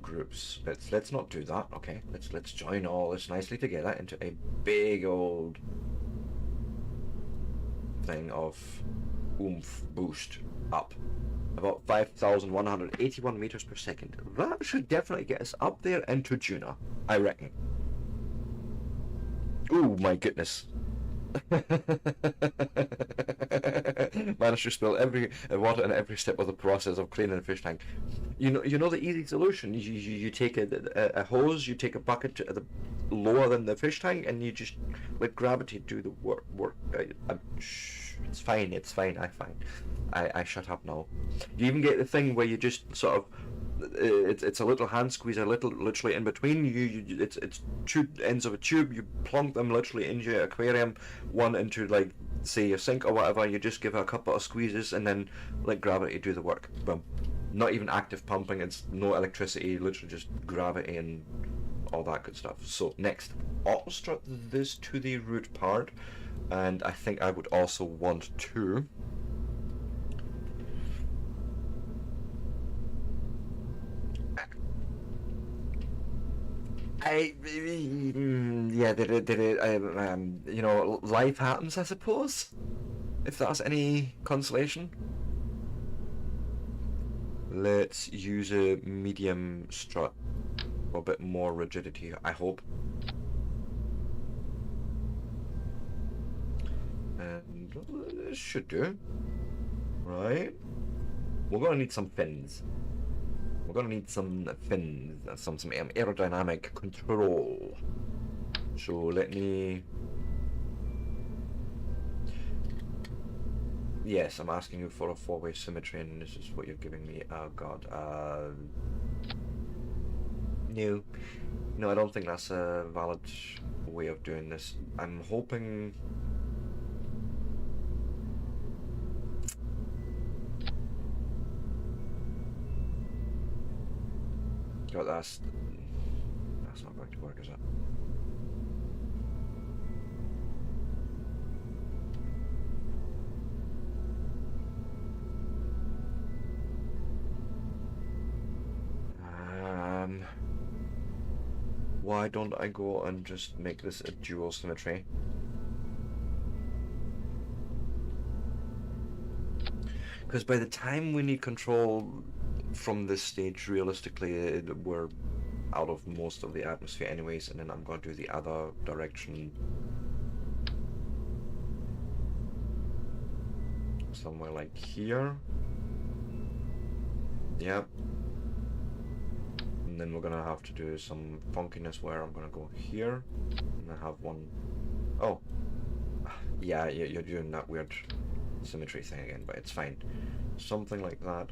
[SPEAKER 1] groups. Let's not do that, okay? Let's join all this nicely together into a big old thing of oomph boost up. About 5,181 meters per second. That should definitely get us up there into Juna, I reckon. Ooh, my goodness. Managed to spill every water in every step of the process of cleaning a fish tank. You know the easy solution. You take a hose, you take a bucket to the lower than the fish tank, and you just let gravity do the work. It's fine. I shut up now. You even get the thing where you just sort of. It's a little hand squeeze, literally in between. It's tube ends of a tube. You plonk them literally into your aquarium, one into like say a sink or whatever. You just give it a couple of squeezes and then let gravity do the work. Boom. Not even active pumping. It's no electricity. Literally just gravity and all that good stuff. So next, auto strut this to the root part, and I think I would also want to. You know, life happens, I suppose, if that's any consolation. Let's use a medium strut, a bit more rigidity, I hope. And this should do. Right. We're gonna need some fins. We're gonna need some fins, some aerodynamic control. So let me... Yes, I'm asking you for a four-way symmetry, and this is what you're giving me. Oh god. No, I don't think that's a valid way of doing this. I'm hoping... God, that's not going to work, is it? why don't I go and just make this a dual symmetry? Because by the time we need control from this stage, realistically, we're out of most of the atmosphere anyways, and then I'm going to do the other direction somewhere like here. Yep. And then we're gonna have to do some funkiness where I'm gonna go here, and I have one. Oh, yeah, you're doing that weird symmetry thing again, but it's fine. Something like that.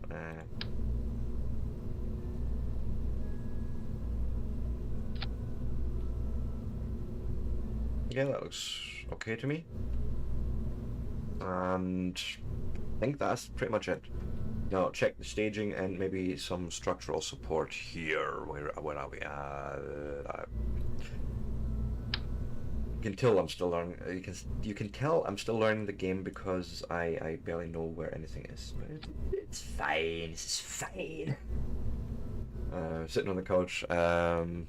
[SPEAKER 1] Yeah, that looks okay to me. And I think that's pretty much it. Now check the staging and maybe some structural support here. Where are we? You can tell I'm still learning. You can tell I'm still learning the game because I barely know where anything is. But it's fine. This is fine. Sitting on the couch. The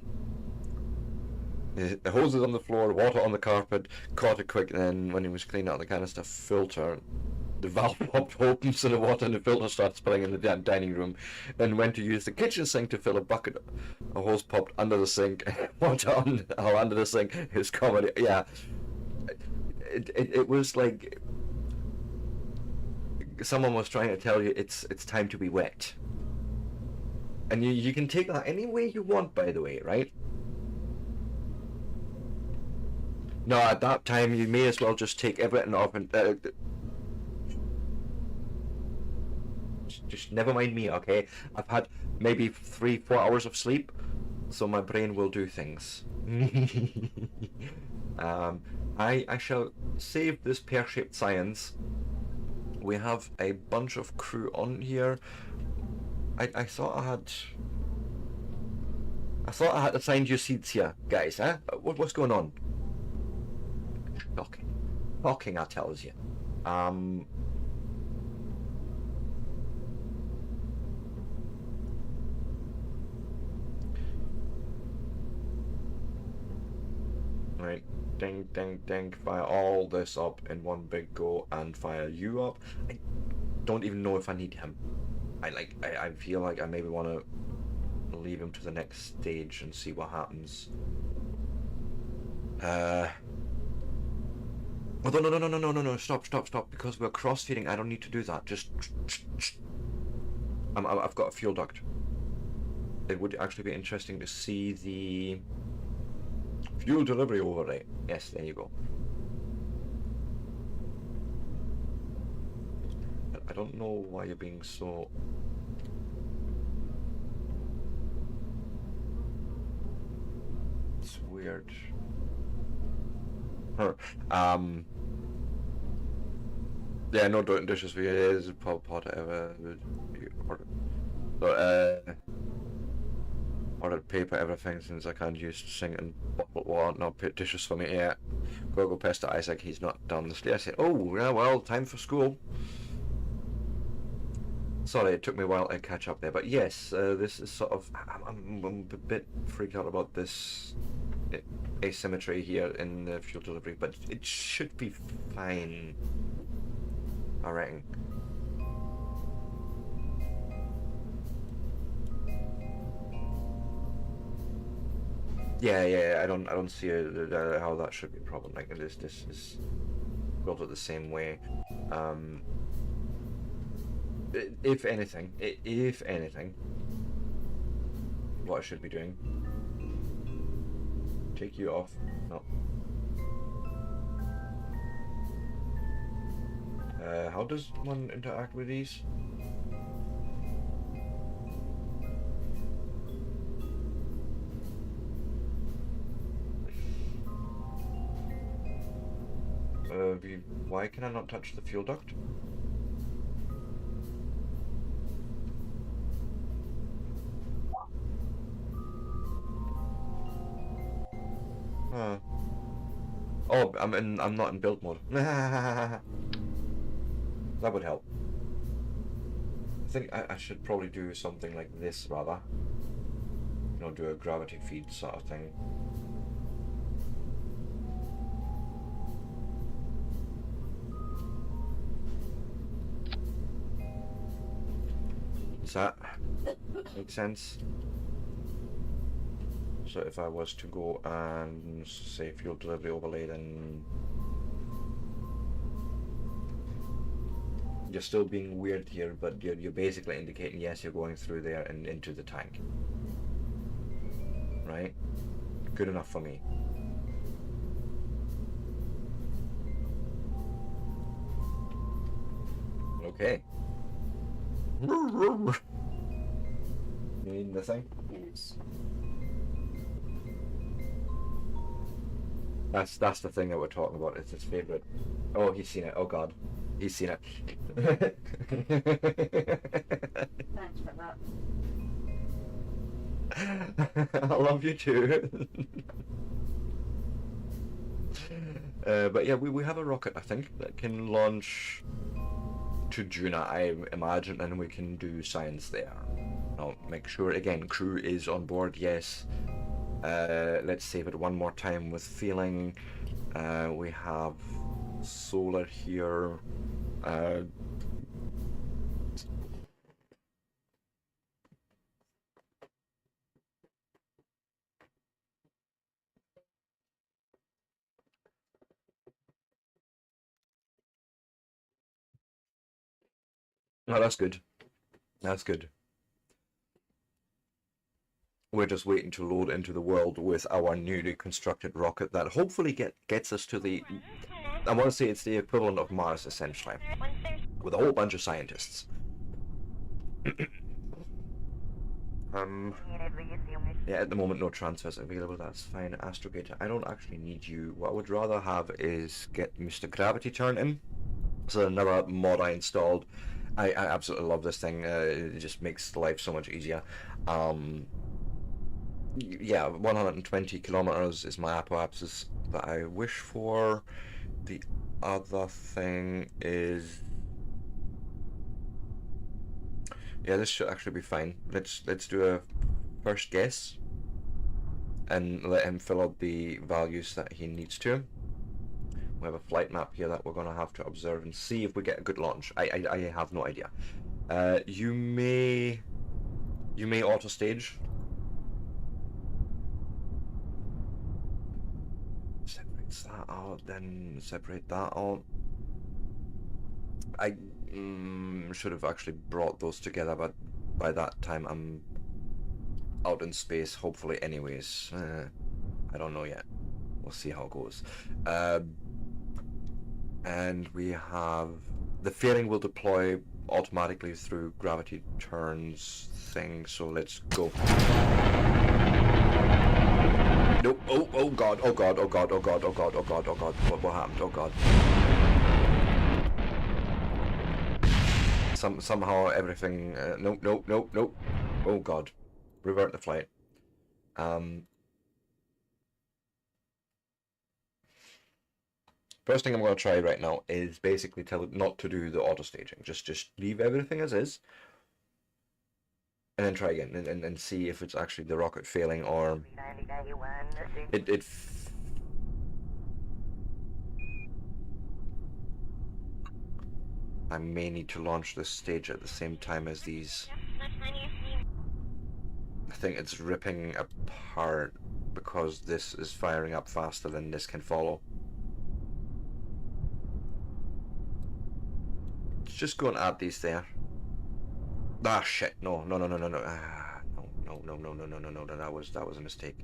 [SPEAKER 1] hoses on the floor, water on the carpet. Caught it quick. Then when he was cleaning out the canister filter, the valve popped open, so the water in the filter started spilling in the dining room. Then went to use the kitchen sink to fill a bucket. A hose popped under the sink. Water under the sink. His comedy. Yeah. It was like someone was trying to tell you it's time to be wet. And you can take that any way you want, by the way, right? No, at that time you may as well just take everything off and just never mind me, okay? I've had maybe 3-4 hours of sleep, so my brain will do things. I shall save this pear-shaped science. We have a bunch of crew on here. I thought I had assigned you seats here, guys, huh? What's going on? Talking, I tells you. Right, ding, ding, ding, fire all this up in one big go and fire you up. I don't even know if I need him. I feel like I maybe want to leave him to the next stage and see what happens. Oh, no, stop, because we're cross-feeding, I don't need to do that, just... I've got a fuel duct. It would actually be interesting to see the fuel delivery overlay. Yes, there you go. I don't know why you're being so... It's weird. Yeah, no doing dishes for you. It is pot ever. Ordered paper, everything, since I can't use sink and bottled water. No dishes for me yet. Go pester Isaac. He's not done this. I said, oh yeah, well, time for school. Sorry, it took me a while to catch up there, but yes, this is sort of. I'm a bit freaked out about this asymmetry here in the fuel delivery, but it should be fine, I reckon. Yeah, I don't see how that should be a problem. Like this is built it the same way. If anything, what I should be doing. Take you off. No. How does one interact with these? Why can I not touch the fuel duct? Oh, I'm not in build mode. That would help. I think I should probably do something like this rather. you know, do a gravity feed sort of thing. Does that make sense? So if I was to go and say fuel delivery overlay, then you're still being weird here, but you're basically indicating yes, you're going through there and into the tank. Right? Good enough for me. Okay. You need the thing?
[SPEAKER 3] Yes.
[SPEAKER 1] That's the thing that we're talking about. It's his favorite. Oh, he's seen it. Oh God, he's seen it.
[SPEAKER 3] Thanks for that.
[SPEAKER 1] I love you too. But yeah, we have a rocket, I think, that can launch to Juna, I imagine, and we can do science there. I'll make sure, again, crew is on board, yes. Let's save it one more time with feeling. We have solar here. Oh, that's good. That's good. We're just waiting to load into the world with our newly constructed rocket that hopefully gets us to the... I want to say it's the equivalent of Mars, essentially, with a whole bunch of scientists. Yeah, at the moment, no transfers available. That's fine. Astrogator, I don't actually need you. What I would rather have is get Mr. Gravity turned in. So another mod I installed. I absolutely love this thing. It just makes life so much easier. Yeah, 120 kilometers is my apoapsis that I wish for. The other thing is, yeah, this should actually be fine. Let's do a first guess and let him fill out the values that he needs to. We have a flight map here that we're going to have to observe and see if we get a good launch. I have no idea. You may auto stage. Separates that out, then separate that out. I should have actually brought those together, but by that time I'm out in space, hopefully anyways. I don't know yet. We'll see how it goes. And we have... The fairing will deploy automatically through gravity turns thing, so let's go. Nope. Oh God, oh God, oh God, oh God, oh God, oh God, oh God. What happened? Oh God. Somehow everything... Nope. Oh God. Revert the flight. First thing I'm going to try right now is basically tell it not to do the auto staging. Just leave everything as is, and then try again and see if it's actually the rocket failing or it. I may need to launch this stage at the same time as these. I think it's ripping apart because this is firing up faster than this can follow. Just go and add these there. Ah shit, no. No, that was a mistake.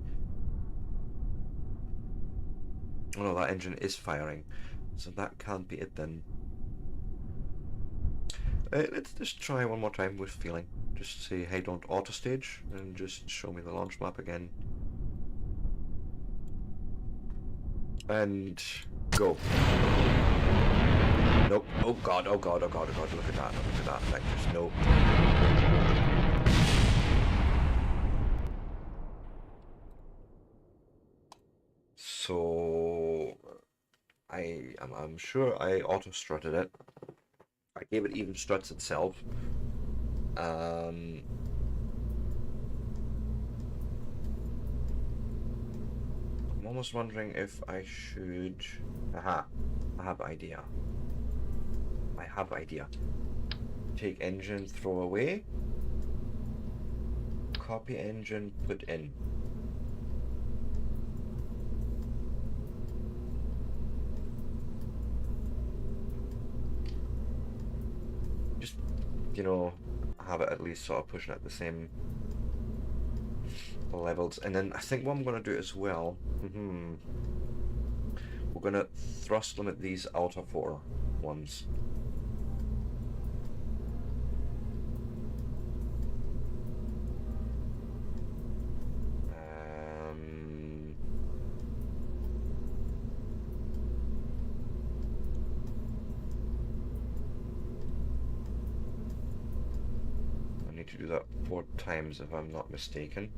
[SPEAKER 1] Oh no, that engine is firing, so that can't be it then. Let's just try one more time with feeling. Just say, hey, don't auto stage, and just show me the launch map again. And go. Nope. Oh God. Look at that. Like, there's no... So... I'm sure I auto-strutted it. I gave it even struts itself. almost wondering if I should... Aha, I have idea. I have idea. Take engine, throw away. Copy engine, put in. Just, you know, have it at least sort of pushing at the same levels. And then I think what I'm going to do as well, we're going to thrust limit these outer 4 ones. I need to do that 4 times if I'm not mistaken.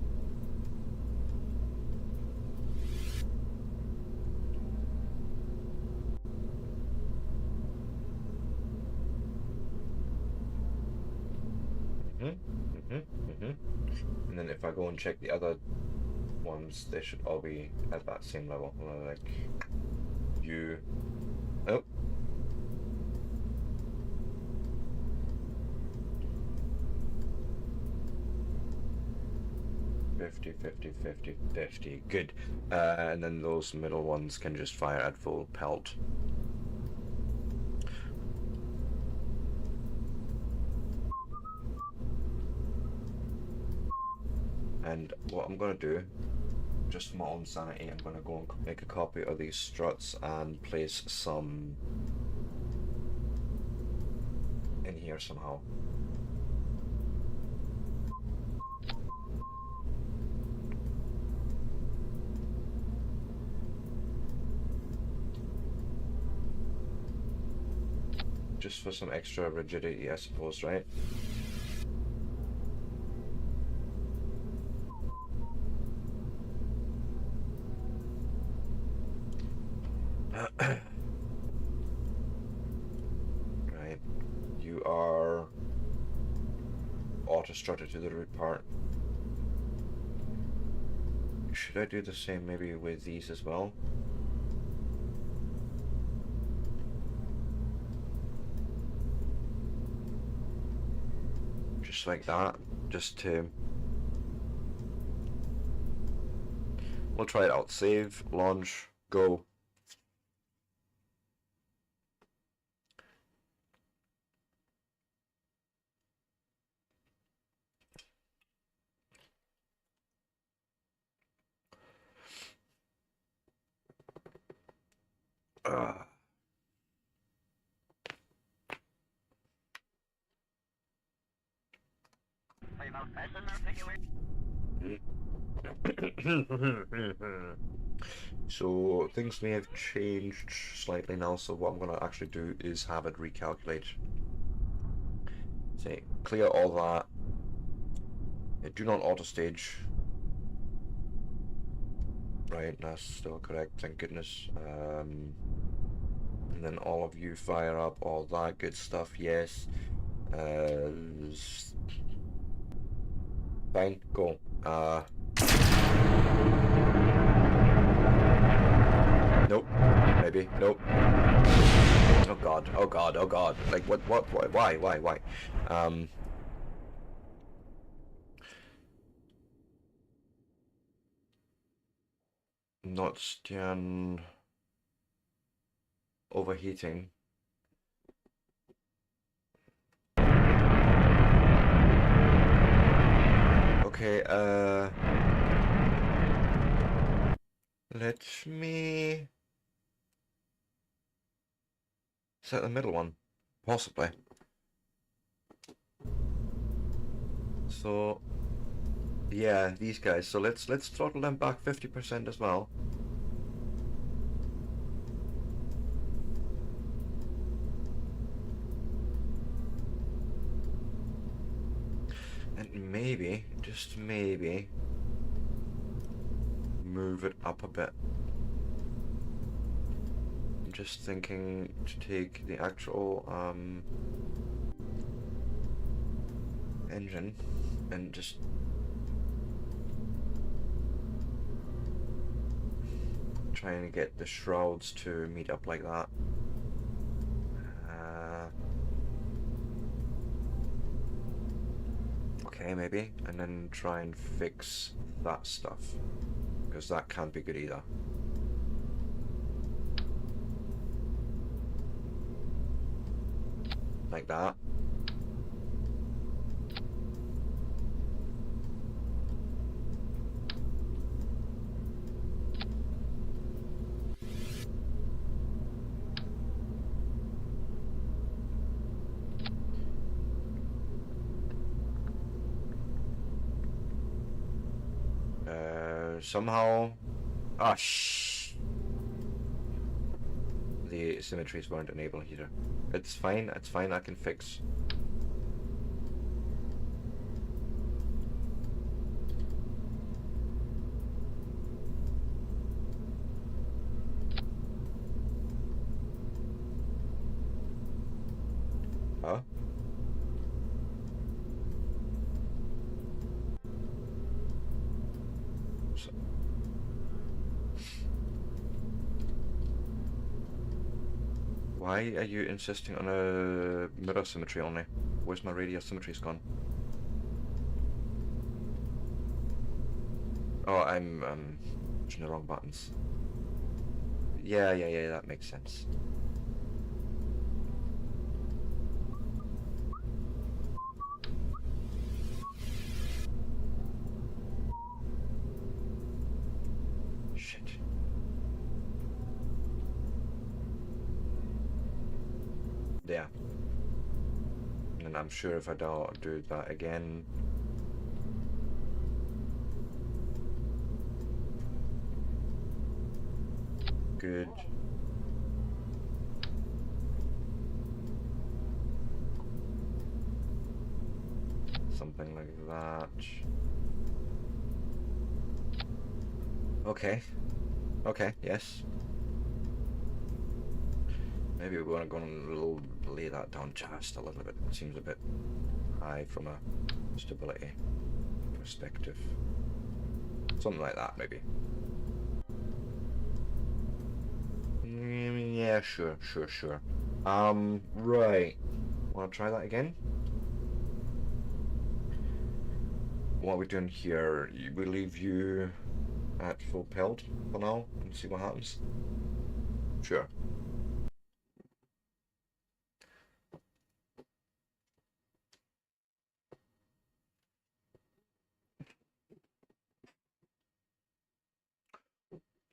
[SPEAKER 1] And then if I go and check the other ones, they should all be at that same level. Like you. Oh. "50, 50, 50, 50. Good. And then those middle ones can just fire at full pelt. And what I'm going to do, just for my own sanity, I'm going to go and make a copy of these struts and place some in here somehow. Just for some extra rigidity, I suppose, right? Right, you are auto-strutted to the root part. Should I do the same maybe with these as well? Just like that, just to... We'll try it out. Save, launch, go. So things may have changed slightly now, so what I'm going to actually do is have it recalculate. Say, clear all that. Do not auto stage. Right, that's still correct, thank goodness. And then all of you fire up all that good stuff, yes. Fine, go. Nope. Maybe. Nope. Oh god. Oh god. Oh god. Like what? Why? Why? Not stern. Overheating. Okay. Let me set the middle one, possibly. So, yeah, these guys. So let's throttle them back 50% as well. And maybe, just maybe, move it up a bit. I'm just thinking to take the actual engine and just trying to get the shrouds to meet up like that. Okay, maybe, and then try and fix that stuff, because that can't be good either. Like that. Somehow... Ah, the symmetries weren't enabled either. It's fine, I can fix. Huh? Why are you insisting on a mirror symmetry only? Where's my radial symmetries gone? Oh, I'm pushing the wrong buttons. Yeah, that makes sense. Shit. Yeah. And I'm sure if I don't do that again... Good. Something like that. Okay. Okay, yes. Maybe we want to go and lay that down just a little bit. It seems a bit high from a stability perspective. Something like that, maybe. Yeah, sure. Right. Want to try that again? What are we doing here? We leave you at full pelt for now and see what happens? Sure.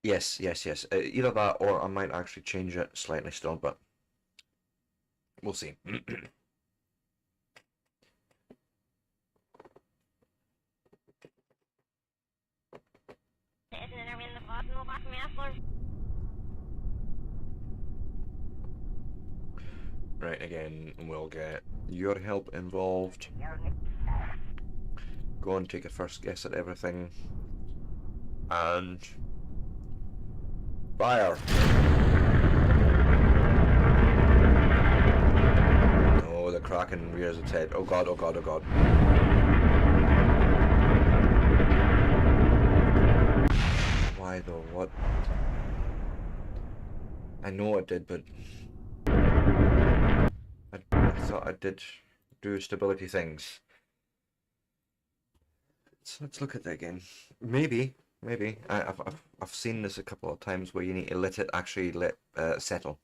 [SPEAKER 1] Yes. Either that or I might actually change it slightly still, but we'll see. Right, again, we'll get your help involved. Go and take a first guess at everything. And... fire! Oh, the Kraken rears its head. Oh god. Why though? What? I know it did, but... I thought I did do stability things. So let's look at that again. Maybe. I've seen this a couple of times where you need to let it actually settle.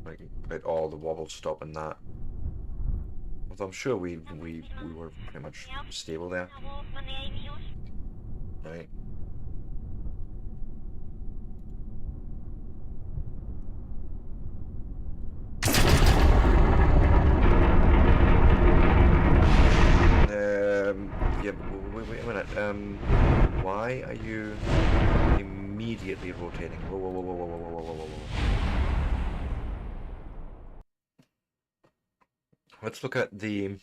[SPEAKER 1] Like, let all the wobbles stop in that. Although I'm sure we were pretty much stable there. Right. Yeah, wait a minute. Why are you immediately rotating? Whoa. Let's look at the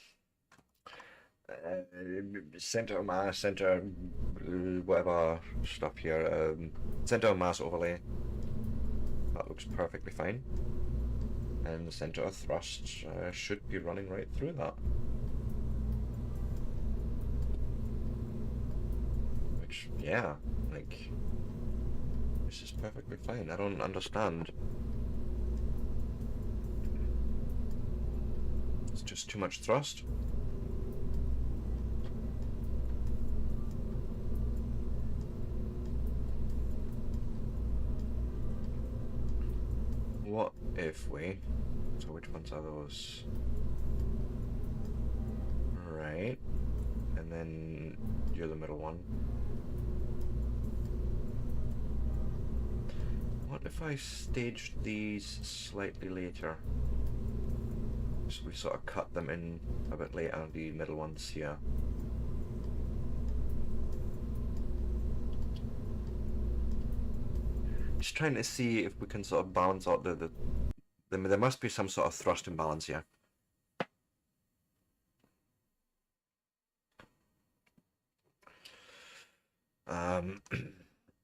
[SPEAKER 1] center of mass, whatever stuff here. Center of mass overlay. that looks perfectly fine. And the center of thrust should be running right through that. Which, yeah, like, this is perfectly fine. I don't understand. It's just too much thrust. What if we... So which ones are those? Right. And then you're the middle one. What if I staged these slightly later? So we sort of cut them in a bit later, the middle ones here. Just trying to see if we can sort of balance out there must be some sort of thrust imbalance here.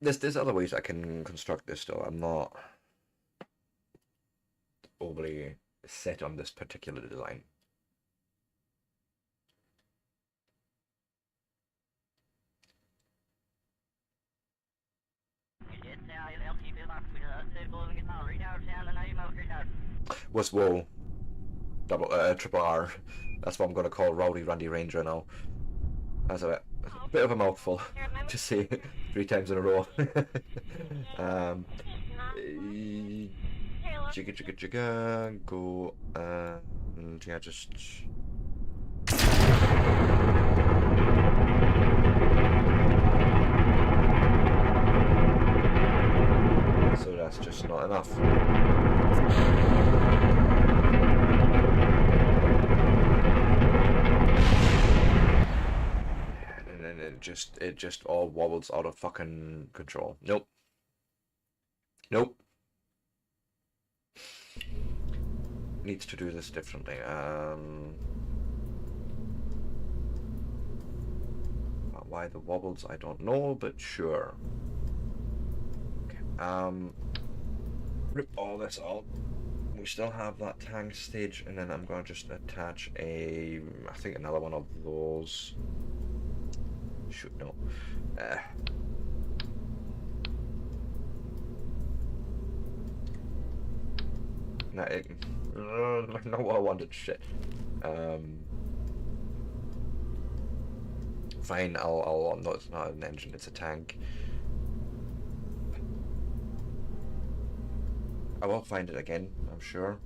[SPEAKER 1] There's other ways I can construct this though. I'm not overly set on this particular design. What's whoa? Triple R. That's what I'm gonna call Rowdy Randy Ranger now. That's a bit of a mouthful to say 3 times in a row. Jigga, go, and yeah, just... So that's just not enough. And then it just all wobbles out of fucking control. Nope. Nope. Needs to do this differently. Why the wobbles, I don't know, but sure. Okay. Rip all this out. We still have that tank stage, and then I'm going to just attach I think another one of those. Shoot, no. No, not what I wanted. Shit. Fine. No, it's not an engine. It's a tank. I will find it again, I'm sure.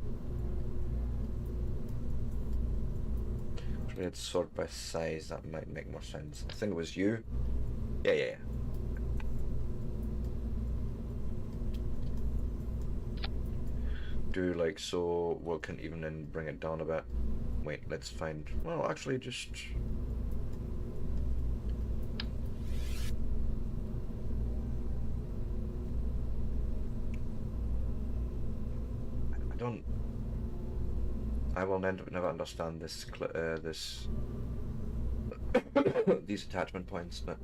[SPEAKER 1] If we had sort by size, that might make more sense. I think it was you. Yeah. Do like so, we can even then bring it down a bit. Wait, let's find, well, actually just... I will never understand this these attachment points, but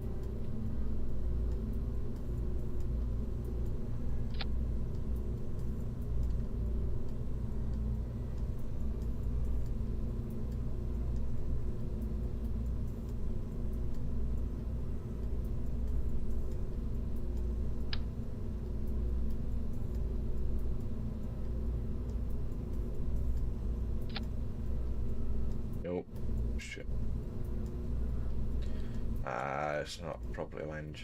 [SPEAKER 1] nope. Shit. It's not properly aligned.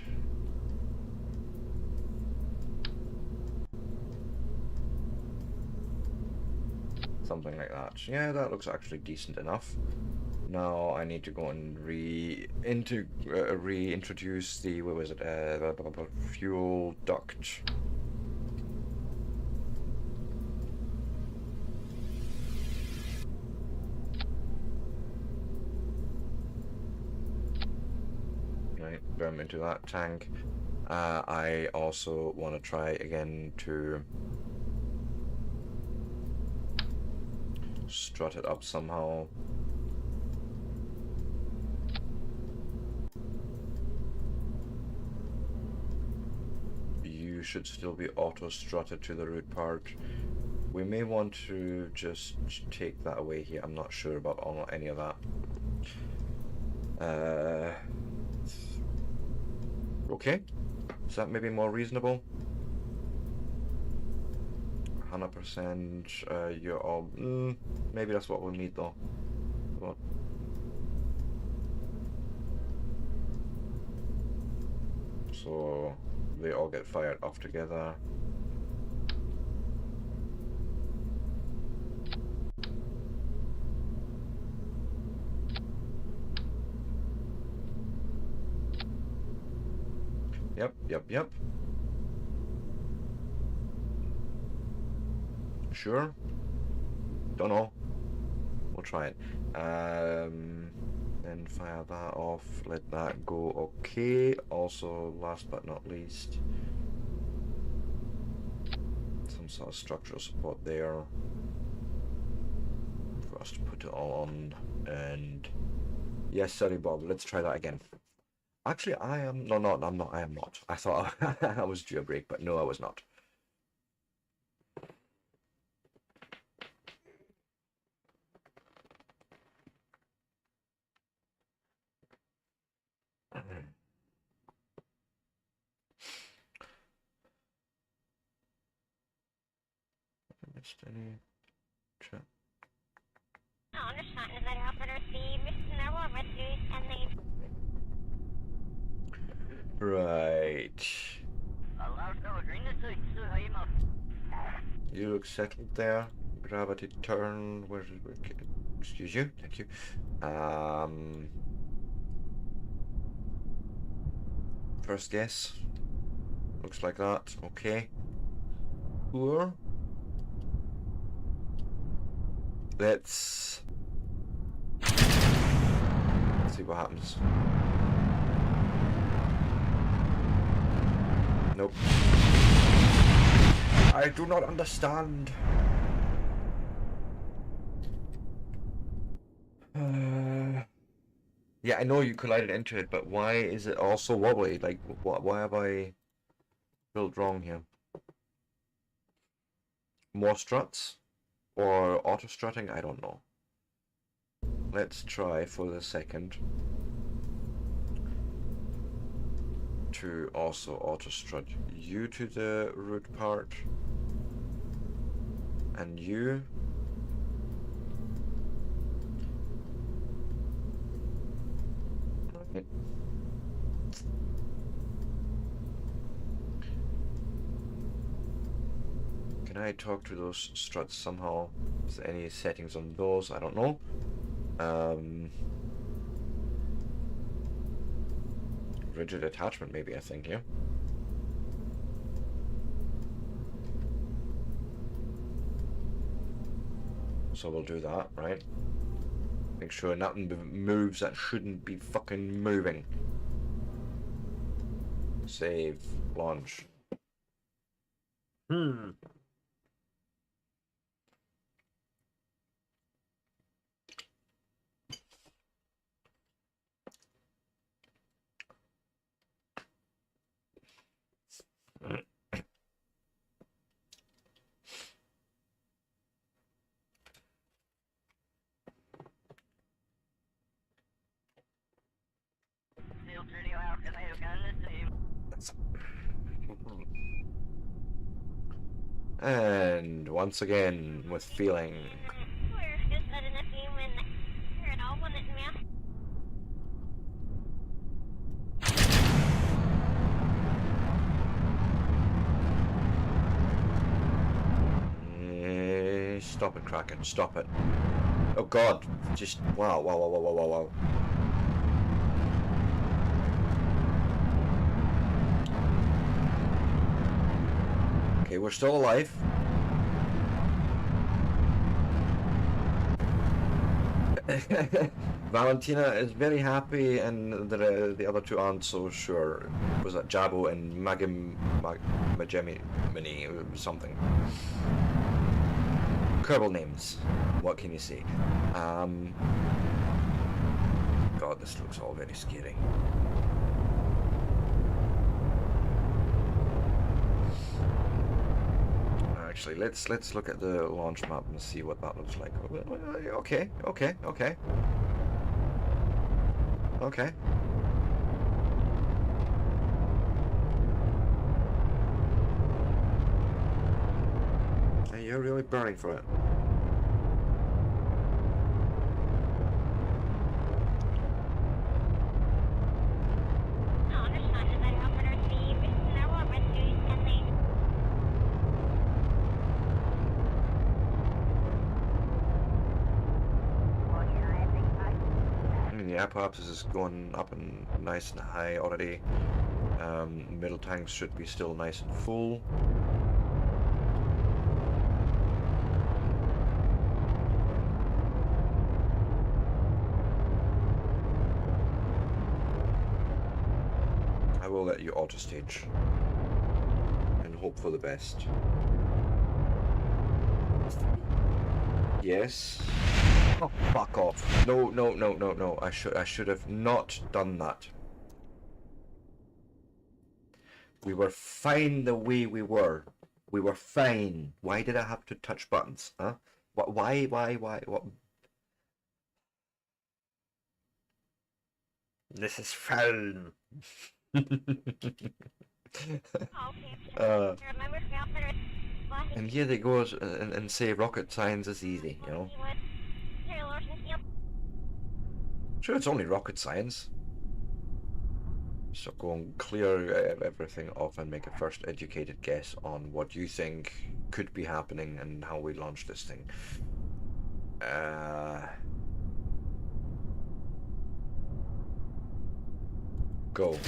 [SPEAKER 1] Something like that. Yeah, that looks actually decent enough. Now I need to go and reintroduce the, what was it, fuel duct. Right, burn into that tank. I also want to try again to strut it up somehow. you should still be auto-strutted to the root part. We may want to just take that away here. I'm not sure about any of that. Okay, is that maybe more reasonable? 100%, you're all... maybe that's what we'll need though. What? So they all get fired off together. Yep. Sure? Don't know. We'll try it. Then fire that off, let that go. Okay. Also, last but not least, some sort of structural support there for us to put it all on. And yes, sorry Bob, let's try that again. Actually, I am... No, I'm not. I am not. I thought I was due a break, but no, I was not. Missed any chat? Right. You look settled there. Gravity turn. Where is it? Excuse you. Thank you. First guess. Looks like that. Okay. Or let's see what happens. Nope. I do not understand. Yeah, I know you collided into it, but why is it all so wobbly? Like, why have I built wrong here? More struts? Or auto-strutting? I don't know. Let's try for the second to also auto-strut you to the root part. And you. Right. Can I talk to those struts somehow? Is there any settings on those? I don't know. Rigid attachment maybe, I think, yeah. So we'll do that, right? Make sure nothing moves that shouldn't be fucking moving. Save. Launch. And once again, with feeling. Stop it, Kraken, stop it. Oh god, just wow. Okay, we're still alive. Valentina is very happy, and the other two aren't so sure. Was that Jabo and Majemi something? Kerbal names. What can you say? God, this looks all very scary. Actually, let's look at the launch map and see what that looks like. Okay. Okay. Hey, you're really burning for it. The apoapsis is going up and nice and high already. Middle tanks should be still nice and full. I will let you auto stage and hope for the best. Yes. Oh, fuck off. No. I should have not done that. We were fine the way we were. We were fine. Why did I have to touch buttons? Huh? What? Why? What? This is fun. And here they go and say rocket science is easy, you know. Sure, it's only rocket science. So go and clear everything off and make a first educated guess on what you think could be happening and how we launch this thing. Go.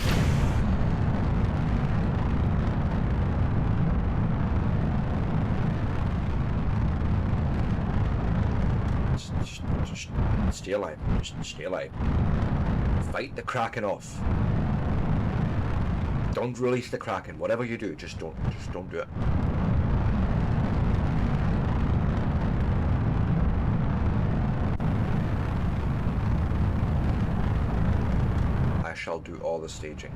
[SPEAKER 1] Just stay alive. Just stay alive. Fight the Kraken off. Don't release the Kraken. Whatever you do, just don't do it. I shall do all the staging.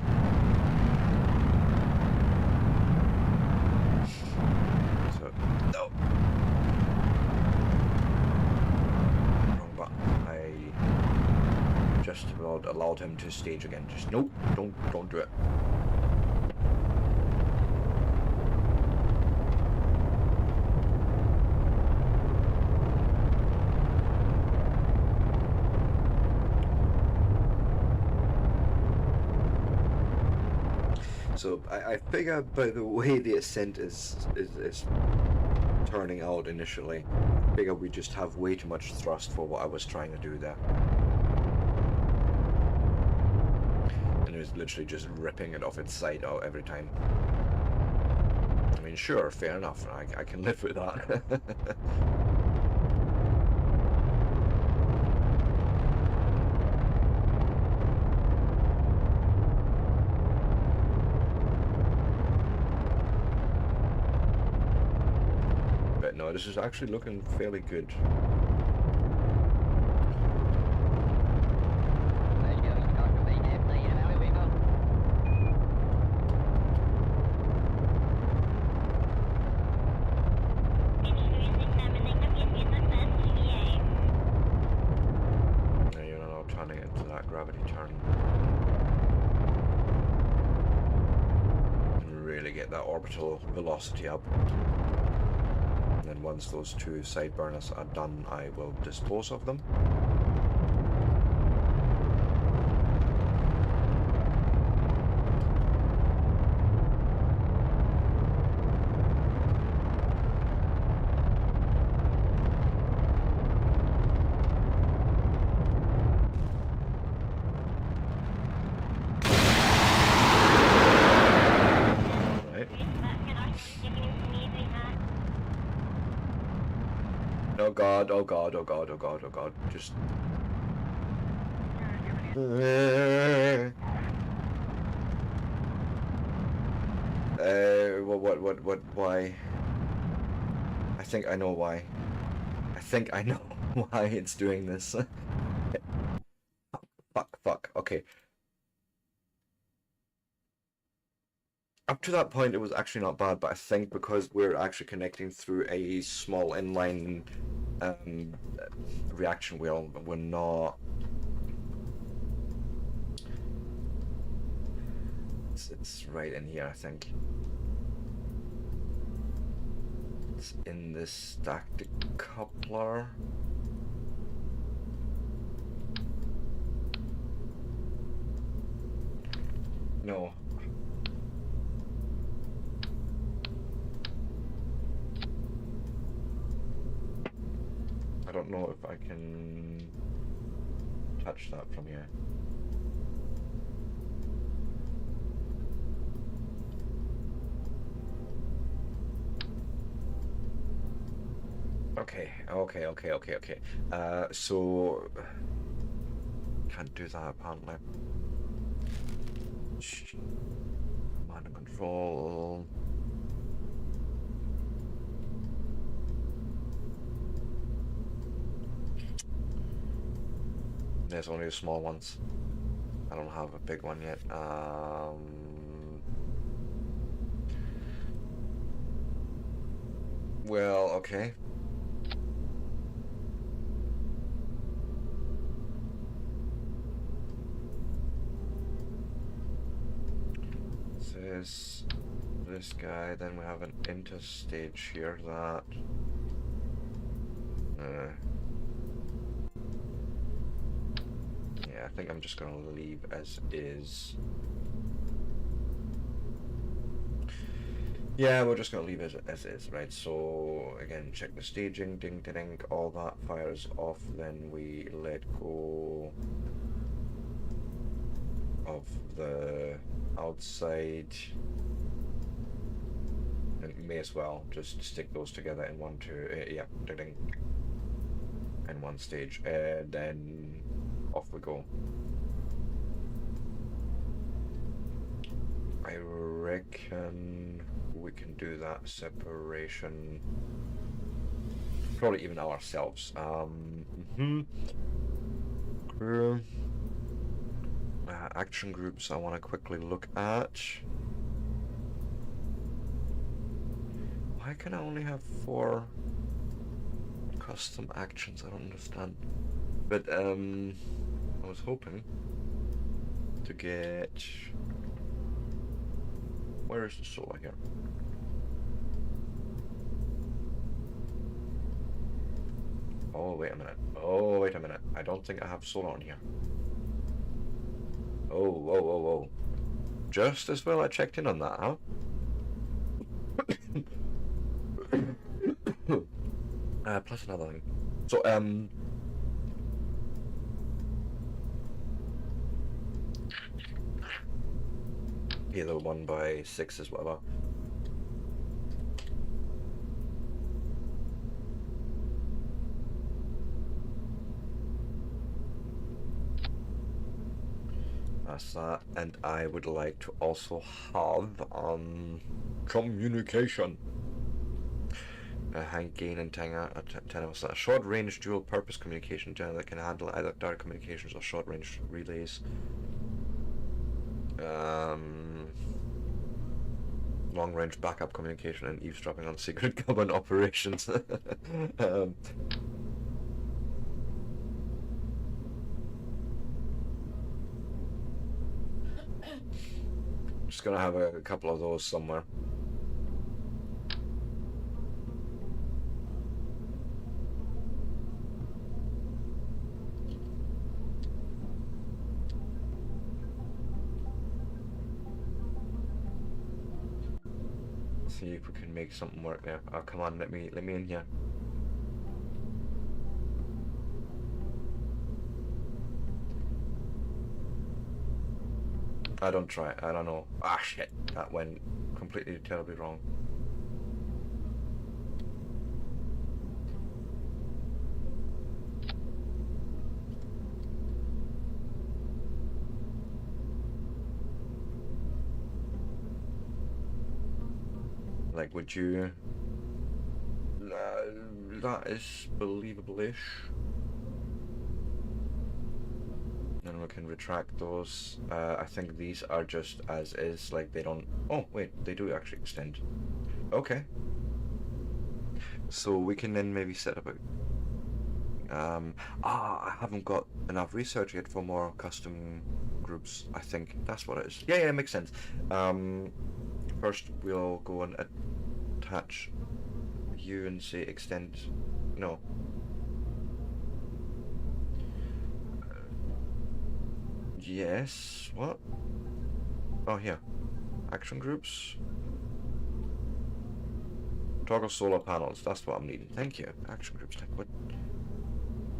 [SPEAKER 1] So, no. Wrong button. I just about allowed him to stage again. Just nope. Don't do it. So I figure by the way the ascent is turning out initially, I figure we just have way too much thrust for what I was trying to do there. And it was literally just ripping it off its side out every time. I mean, sure, fair enough, I can live with that. No, this is actually looking fairly good. Now you're now turning into that gravity turn. And really get that orbital velocity up. And then once those two side burners are done, I will dispose of them. Oh god, just... why? I think I know why. I think I know why it's doing this. Fuck, okay. Up to that point, it was actually not bad, but I think because we're actually connecting through a small inline reaction wheel, we're not. It's right in here, I think. It's in this stacked coupler. No. I don't know if I can touch that from here. Okay. So can't do that apparently. Command and control. There's only small ones. I don't have a big one yet. Well, okay. Says this guy, then we have an interstage here that yeah, I think I'm just gonna leave as is. Yeah, we're just gonna leave it as is, right? So again, check the staging, ding ding ding, all that fires off, then we let go of the outside, and you may as well just stick those together in one, yeah, ding ding, in one stage, and then off we go. I reckon we can do that separation probably even ourselves. Action groups I want to quickly look at. Why can I only have 4 custom actions? I don't understand. But I was hoping to get. Where is the solar here? Oh, wait a minute. Oh, wait a minute. I don't think I have solar on here. Oh, whoa. Just as well I checked in on that, huh? Plus another thing. So, Halo 1x6 is whatever. That's that, and I would like to also have communication. High gain antenna, a short range dual purpose communication antenna that can handle either direct communications or short range relays. Long range backup communication and eavesdropping on secret government operations. Just gonna have a couple of those somewhere. See if we can make something work there. Oh, come on, let me in here. I don't try. I don't know. Ah, shit. That went completely terribly wrong. Like, would you... that is believable-ish. Then we can retract those. I think these are just as is, like they don't... Oh, wait, they do actually extend. Okay. So we can then maybe set up a... I haven't got enough research yet for more custom groups. I think that's what it is. Yeah, it makes sense. First we'll go and attach you and say extend... No. Yes, what? Oh, here. Action groups. Toggle solar panels, that's what I'm needing. Thank you. Action groups, like what?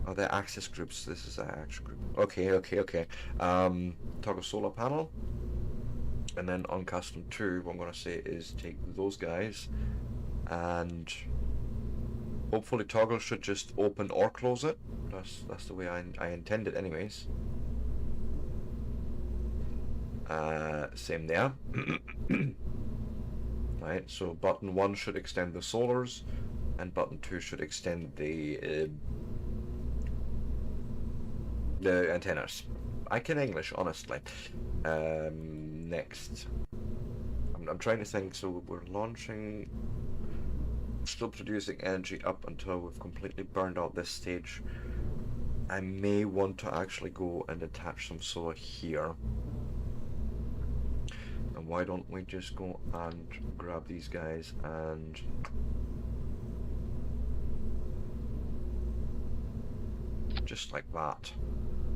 [SPEAKER 1] Oh, they're access groups. This is an action group. Okay. Toggle solar panel. And then on custom 2, what I'm going to say is take those guys and hopefully toggle should just open or close it. That's the way I intend it anyways. Same there. Right, so button 1 should extend the solars and button 2 should extend the antennas. I can English, honestly. Next. I'm trying to think, so we're launching, still producing energy up until we've completely burned out this stage. I may want to actually go and attach some solar here. And why don't we just go and grab these guys and just like that.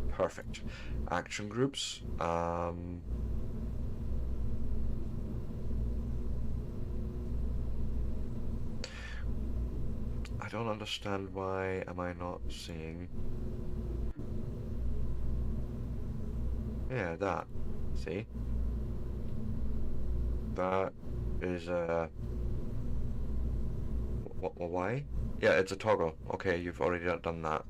[SPEAKER 1] Perfect. Action groups. I don't understand why am I not seeing... Yeah, that. See? That is why? Yeah, it's a toggle. Okay, you've already done that.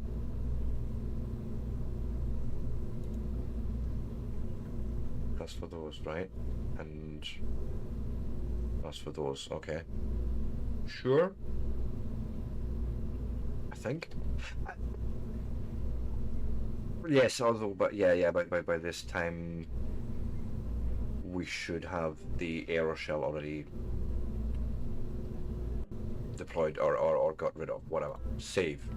[SPEAKER 1] That's for those, right? And that's for those. Okay. Sure. I think. Yes, although, but yeah, by this time we should have the aeroshell already deployed or got rid of, whatever. Save.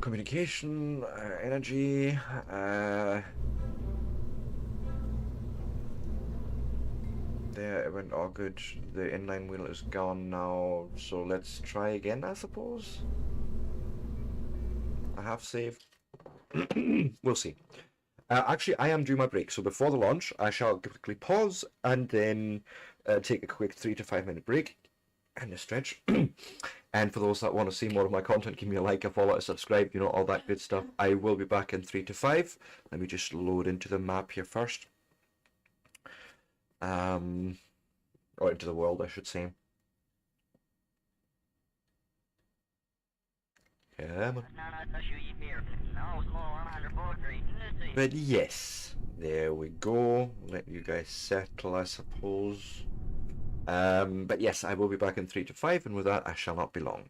[SPEAKER 1] Communication, energy, there, it went all good. The inline wheel is gone now, so let's try again, I suppose. I have saved. We'll see. Actually, I am due my break, so before the launch, I shall quickly pause and then take a quick 3 to 5 minute break and a stretch. And for those that want to see more of my content, give me a like, a follow, a subscribe, you know, all that good stuff. I will be back in 3 to 5. Let me just load into the map here first. Or into the world, I should say. Yeah. But yes, there we go. Let you guys settle, I suppose. But yes, I will be back in 3 to 5, and with that, I shall not be long.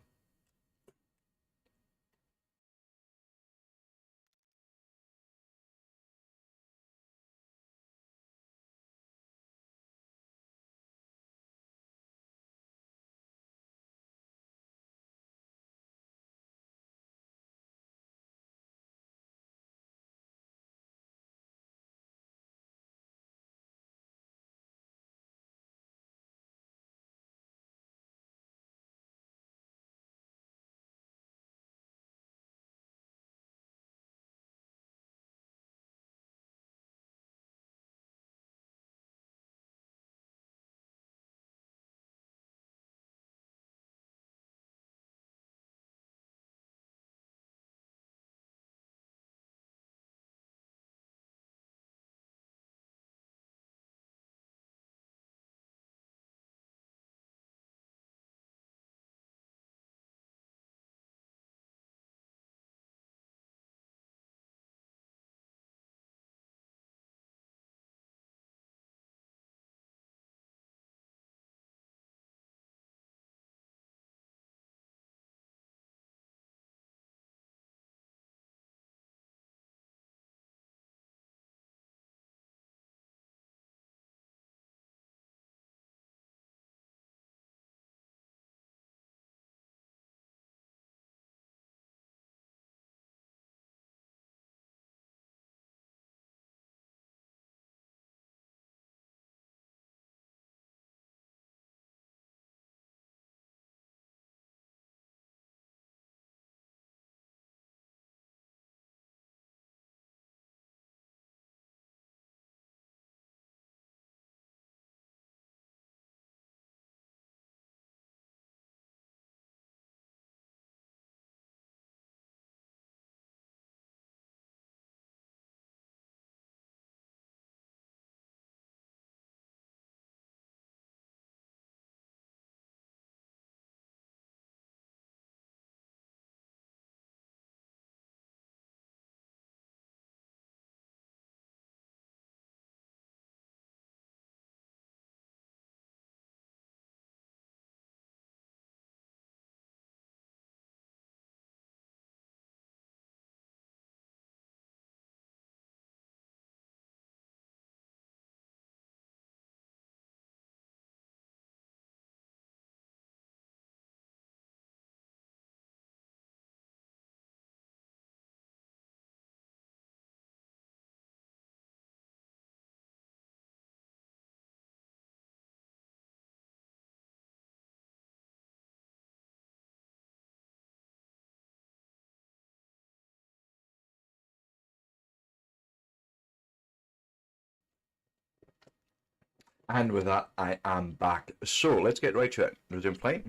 [SPEAKER 1] And with that, I am back. So let's get right to it. Resume flight.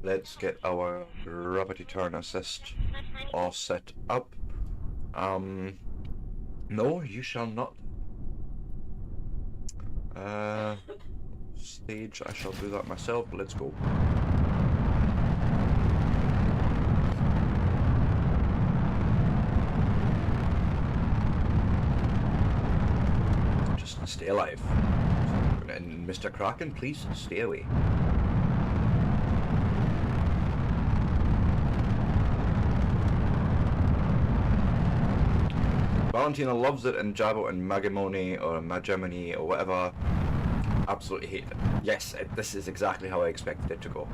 [SPEAKER 1] Let's get our gravity turn assist all set up. No, you shall not. Stage, I shall do that myself. Let's go. Just stay alive. And Mr. Kraken, please stay away. Valentina loves it, and Jabo and Magamoni or Magemini or whatever absolutely hate it. Yes, this is exactly how I expected it to go.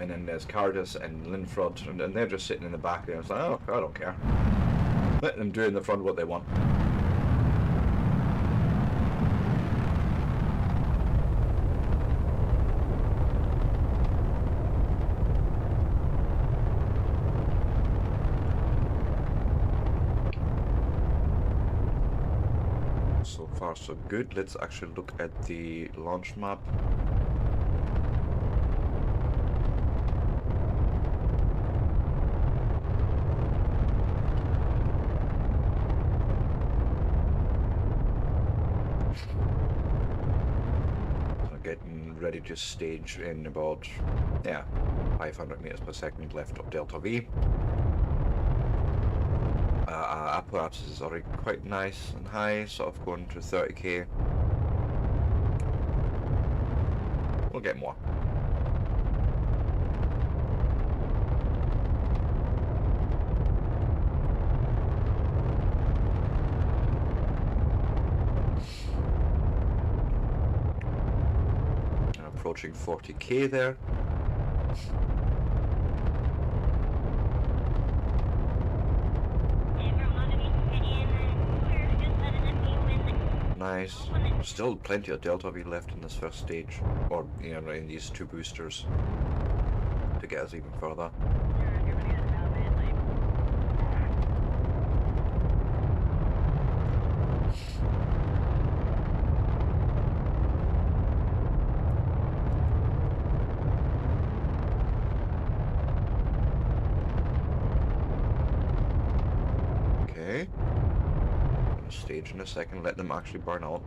[SPEAKER 1] And then there's Cardus and Linfrod, and they're just sitting in the back there. It's like, oh, I don't care. Let them do in the front what they want. So far so good. Let's actually look at the launch map. Getting ready to stage in about 500 meters per second left of Delta V. Apoapsis is already quite nice and high, sort of going to 30k. We'll get more. Approaching 40k there. Nice. Still plenty of Delta V left in this first stage, or in these two boosters to get us even further. Okay. Stage in a second, let them actually burn out.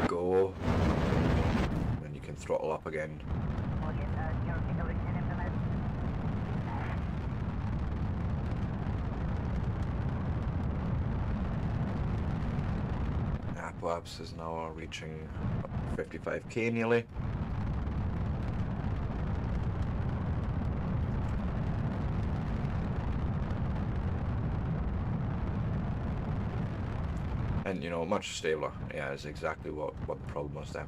[SPEAKER 1] Go. Then you can throttle up again. Apoapsis is now reaching 55k nearly. And much stabler. Yeah, is exactly what the problem was there.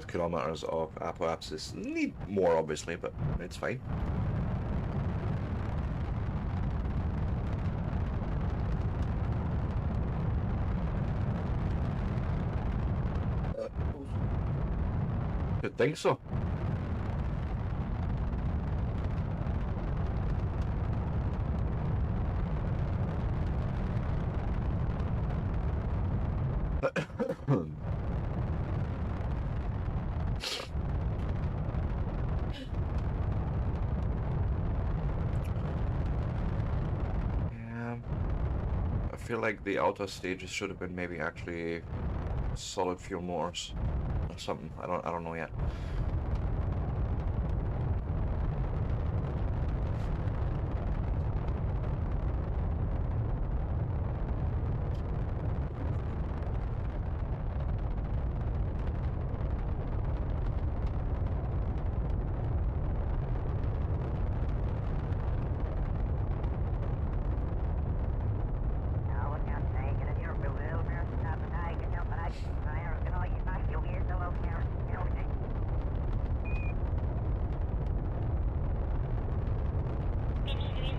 [SPEAKER 1] Kilometers of Apoapsis. Need more, obviously, but it's fine. I think so. I feel like the outer stages should have been maybe actually solid fuel motors or something. I don't know yet.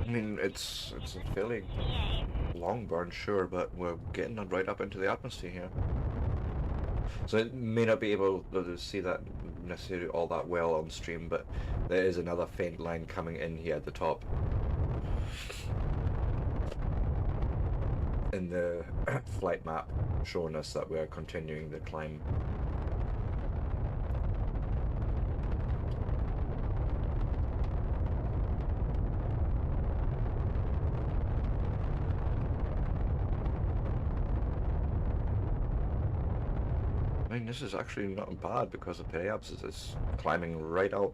[SPEAKER 1] I mean, it's a fairly long burn, sure, but we're getting right up into the atmosphere here. So it may not be able to see that necessarily all that well on stream, but there is another faint line coming in here at the top. In the flight map, showing us that we are continuing the climb. I mean, this is actually not bad because the periapsis is climbing right out.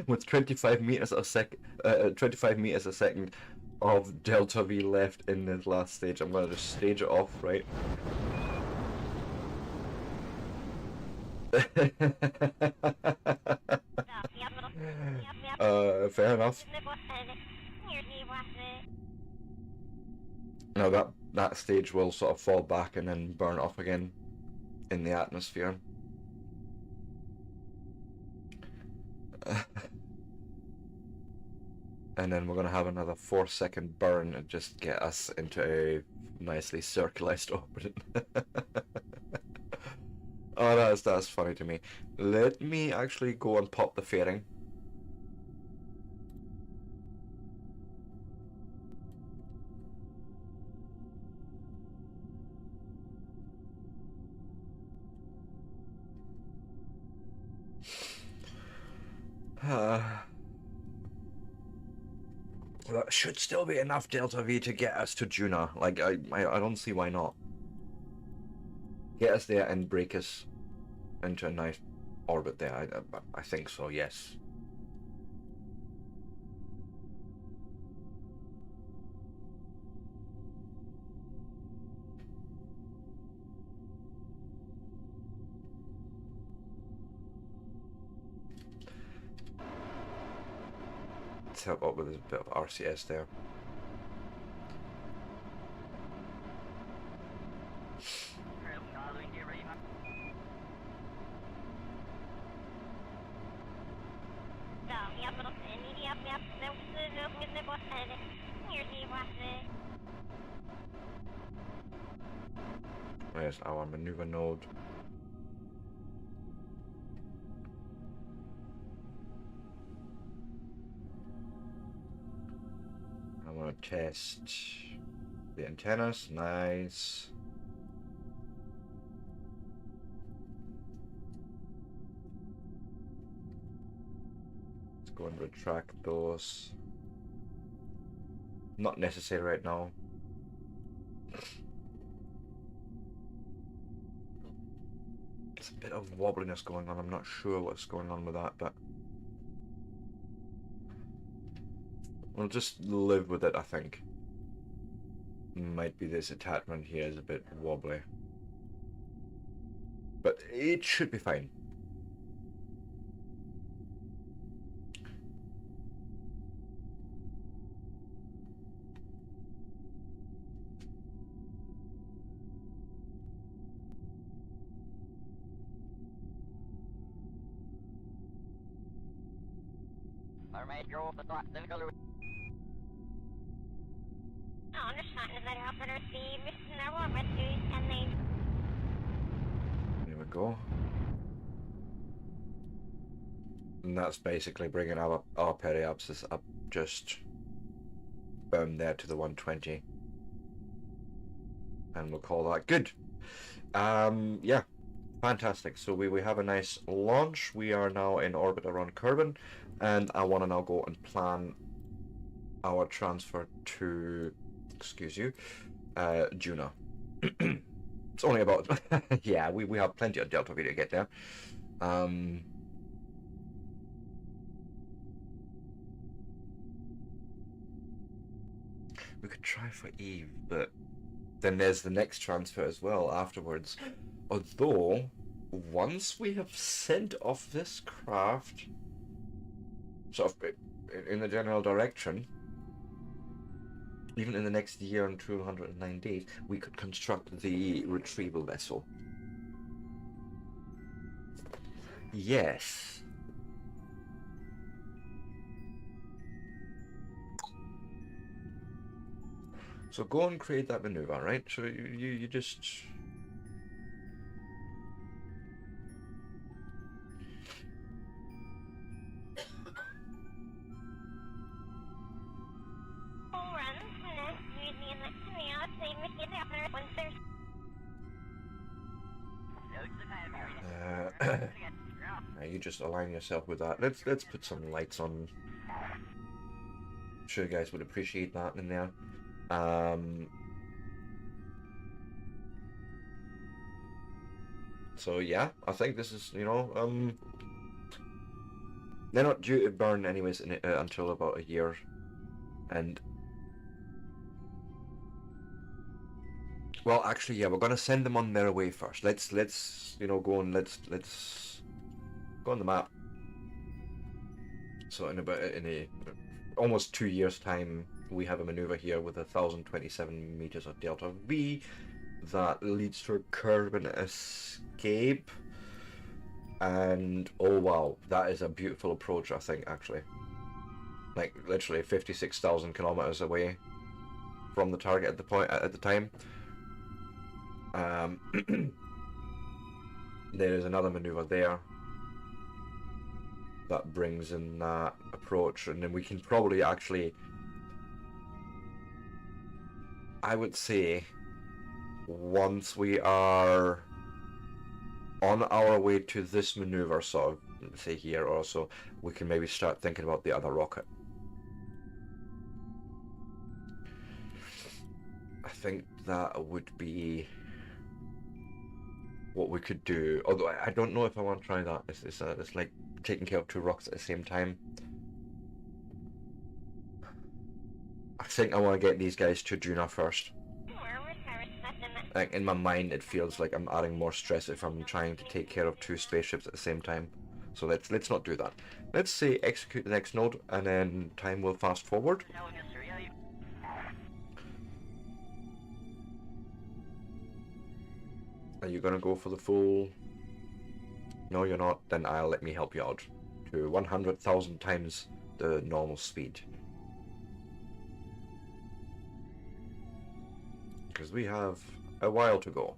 [SPEAKER 1] With 25 meters a second, 25 meters a second of delta V left in this last stage. I'm gonna just stage it off, right? Fair enough. Now that stage will sort of fall back and then burn off again in the atmosphere. And then we're going to have another 4-second burn and just get us into a nicely circularized orbit. Oh, that's funny to me. Let me actually go and pop the fairing. That should still be enough delta V to get us to Juna. Like, I don't see why not. Get us there and break us into a nice orbit there. I think so, yes. Let's help out with a bit of RCS there. Where's our maneuver node? I want to test the antennas. Nice. Let's go and retract those. Not necessary right now. There's a bit of wobbliness going on. I'm not sure what's going on with that, but we'll just live with it, I think. Might be this attachment here is a bit wobbly, but it should be fine. There we go. And that's basically bringing our periapsis up just there to the 120. And we'll call that good. Yeah, fantastic. So we have a nice launch. We are now in orbit around Kerbin, and I want to now go and plan our transfer to, excuse you, Juna. It's only about, yeah, we have plenty of delta V to get there. We could try for Eve, but then there's the next transfer as well afterwards. Although, once we have sent off this craft sort of in the general direction, even in the next year and 209 days, we could construct the retrieval vessel. Yes. So go and create that maneuver, right? So you just... you just align yourself with that. Let's put some lights on. I'm sure you guys would appreciate that in there. So yeah, I think this is, you know, they're not due to burn anyways until about a year, and well, actually, yeah, we're gonna send them on their way first. Let's you know, go and let's go on the map. So in a almost 2 years' time, we have a maneuver here with 1,027 meters of delta V that leads to a curve and escape. And oh wow, that is a beautiful approach, I think, actually. Like literally 56,000 kilometers away from the target at the time. There is another maneuver there that brings in that approach, and then we can probably actually, I would say, once we are on our way to this maneuver, sort of, say here or so, we can maybe start thinking about the other rocket. I think that would be what we could do, although I don't know if I want to try that. It's like taking care of two rockets at the same time. I think I want to get these guys to Juna first. Like, in my mind, it feels like I'm adding more stress if I'm trying to take care of two spaceships at the same time. So let's not do that. Let's say execute the next node, and then time will fast forward. Are you gonna go for the full? No, you're not. Then let me help you out to 100,000 times the normal speed. Because we have a while to go.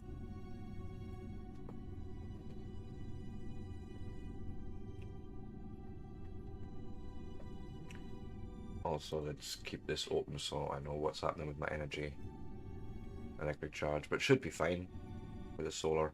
[SPEAKER 1] Also, let's keep this open so I know what's happening with my energy. Electric charge, but it should be fine with the solar.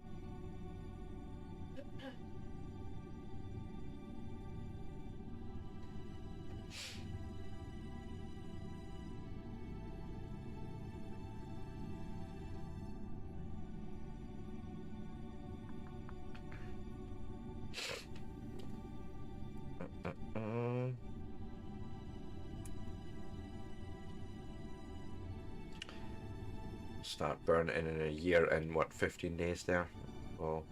[SPEAKER 1] Start burning in a year and what, 15 days there? Well,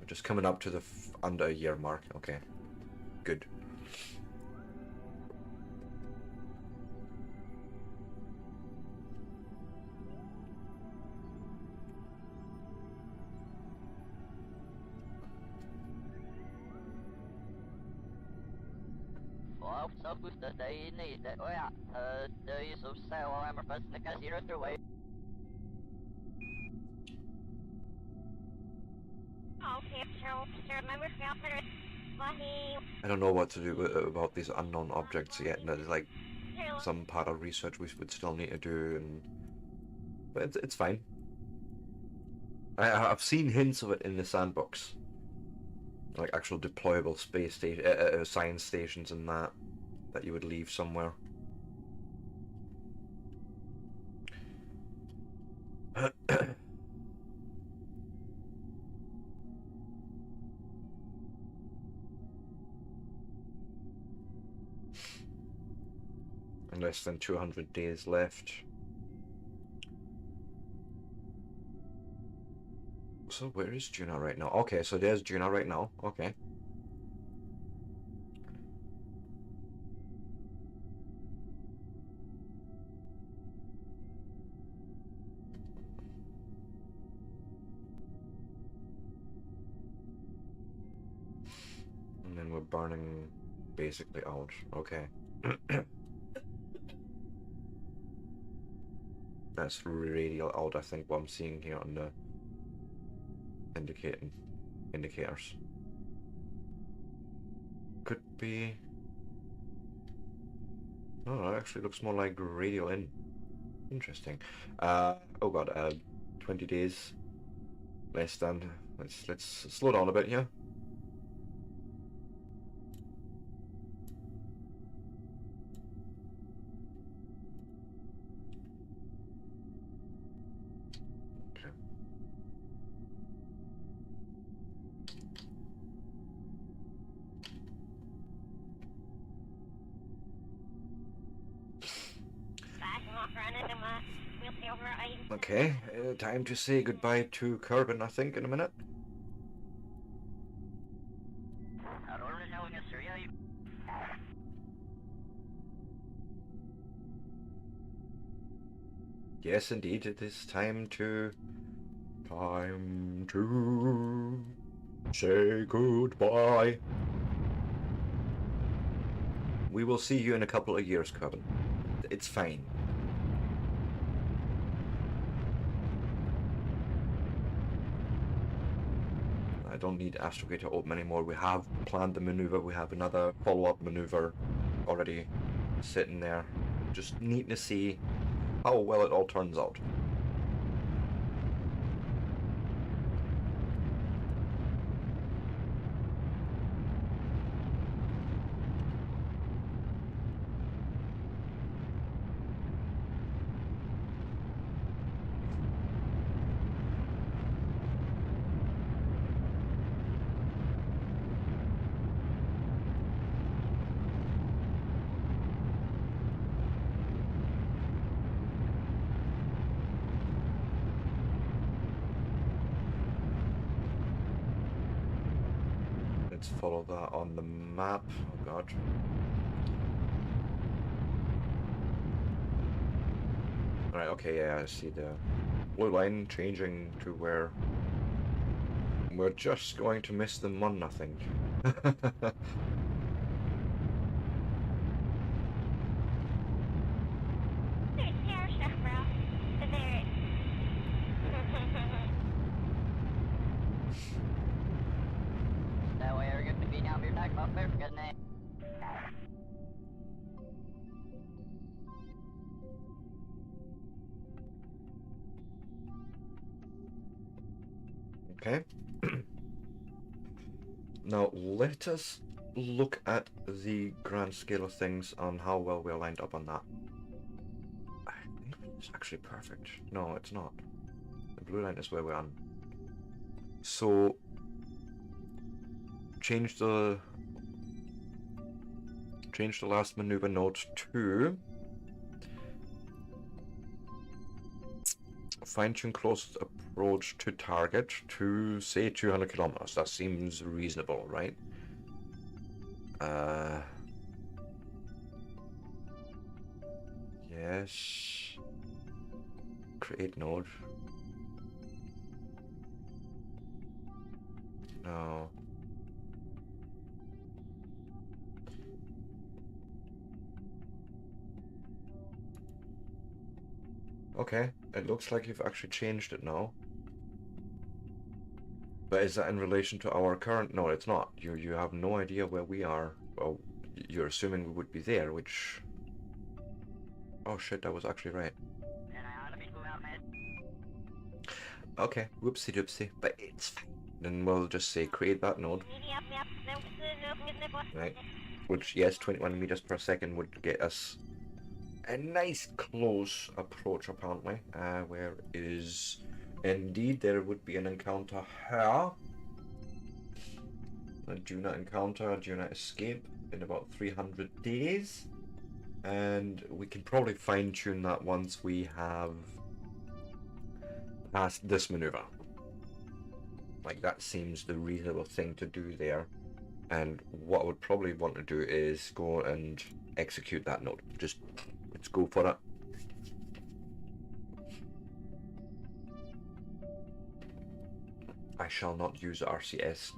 [SPEAKER 1] we're just coming up to the under a year mark. Okay, good. I don't know what to do about these unknown objects yet. And there's like some part of research we would still need to do, but it's fine. I've seen hints of it in the sandbox, like actual deployable space station, science stations, and that you would leave somewhere. And less than 200 days left. So where is Juna right now? Okay, so there's Juna right now. Okay. And then we're burning basically out. Okay. That's radial out, I think, what I'm seeing here on the indicators. Could be... Oh, it actually looks more like radial in. Interesting. Oh god, 20 days less than. Let's slow down a bit here. Okay. Okay, time to say goodbye to Kerbin, I think, in a minute. Yes, indeed, it is time to say goodbye. We will see you in a couple of years, Kerbin. It's fine. I don't need Astrogate to open anymore. We have planned the maneuver. We have another follow-up maneuver already sitting there. Just need to see how well it all turns out. Let's follow that on the map. Oh god. Alright, okay, yeah, I see the blue line changing to where we're just going to miss them on nothing. Okay. Now let us look at the grand scale of things on how well we're lined up on that. I think it's actually perfect. No, it's not. The blue line is where we're on. So change the last maneuver note to fine-tune closest approach to target to say 200 kilometers. That seems reasonable, right? Yes. Create node. No. Okay, it looks like you've actually changed it now. But is that in relation to our current? No, it's not. You have no idea where we are. Well, you're assuming we would be there, which... Oh shit, that was actually right. Okay, whoopsie doopsie, but it's fine. Then we'll just say create that node. Right. Which, yes, 21 meters per second would get us a nice close approach, apparently. Where is... Indeed, there would be an encounter here. A Juna encounter, a Juna escape in about 300 days. And we can probably fine-tune that once we have passed this maneuver. Like, that seems the reasonable thing to do there. And what I would probably want to do is go and execute that node. Just, let's go for it. I shall not use RCS.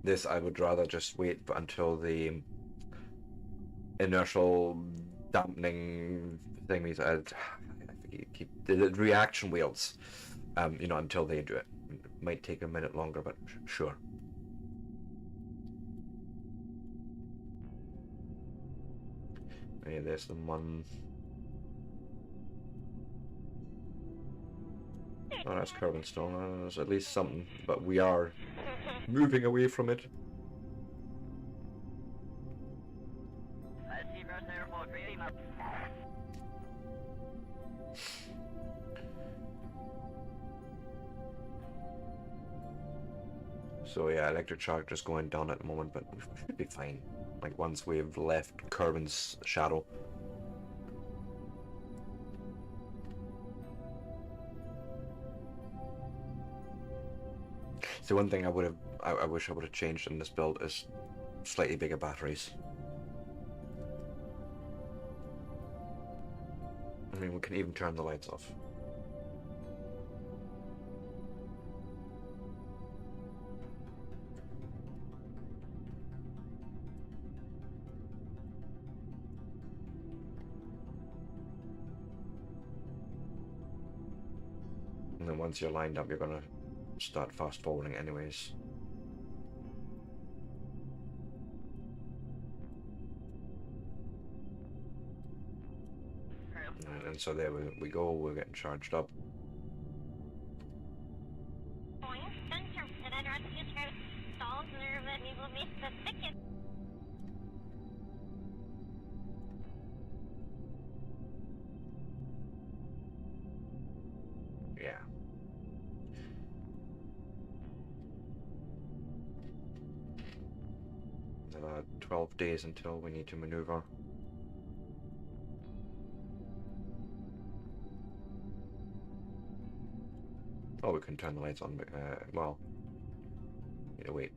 [SPEAKER 1] This I would rather just wait until the inertial dampening thingies, I keep the reaction wheels, you know, until they do it. It might take a minute longer, but sure. Yeah, there's the one. Oh, that's carbon stone. There's at least something, but we are moving away from it. So yeah, electric charge just going down at the moment, but we should be fine. Like, once we've left Kerbin's shadow. So one thing I wish I would have changed in this build is slightly bigger batteries. I mean, we can even turn the lights off. And then once you're lined up, you're gonna start fast forwarding anyways. And so there we go, we're getting charged up. Yeah. 12 days until we need to maneuver. Oh, we can turn the lights on, but, well, need to wait.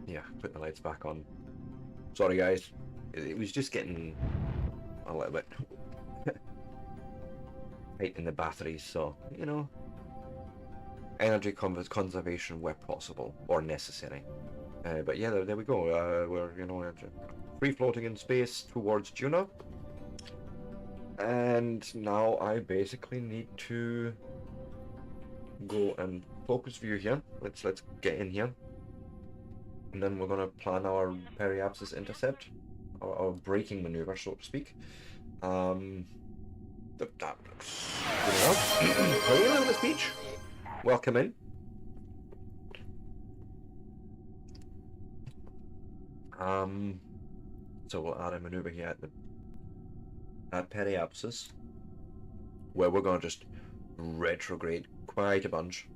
[SPEAKER 1] Yeah, put the lights back on. Sorry guys, it was just getting a little bit tight in the batteries, so, you know, energy conservation where possible or necessary. But yeah, there we go. We're, you know, free floating in space towards Juno, and now I basically need to go and focus view here. Let's get in here, and then we're gonna plan our periapsis intercept, our braking maneuver, so to speak. Hello, Miss Peach. Welcome in. So we'll add a maneuver here at periapsis, where we're gonna just retrograde quite a bunch.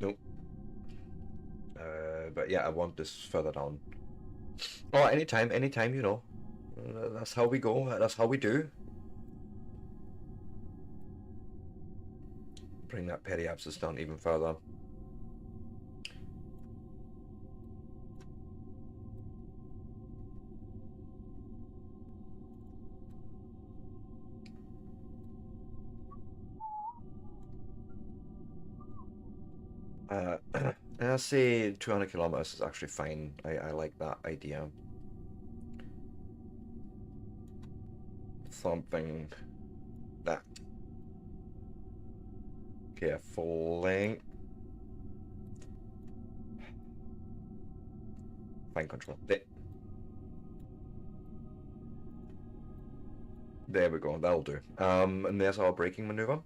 [SPEAKER 1] Nope. But yeah, I want this further down. Oh, anytime, you know. That's how we go. That's how we do. Bring that periapsis down even further. I'll say 200 kilometers is actually fine. I like that idea. Something that. Okay, full length. Fine control. There we go, that'll do. And there's our braking maneuver.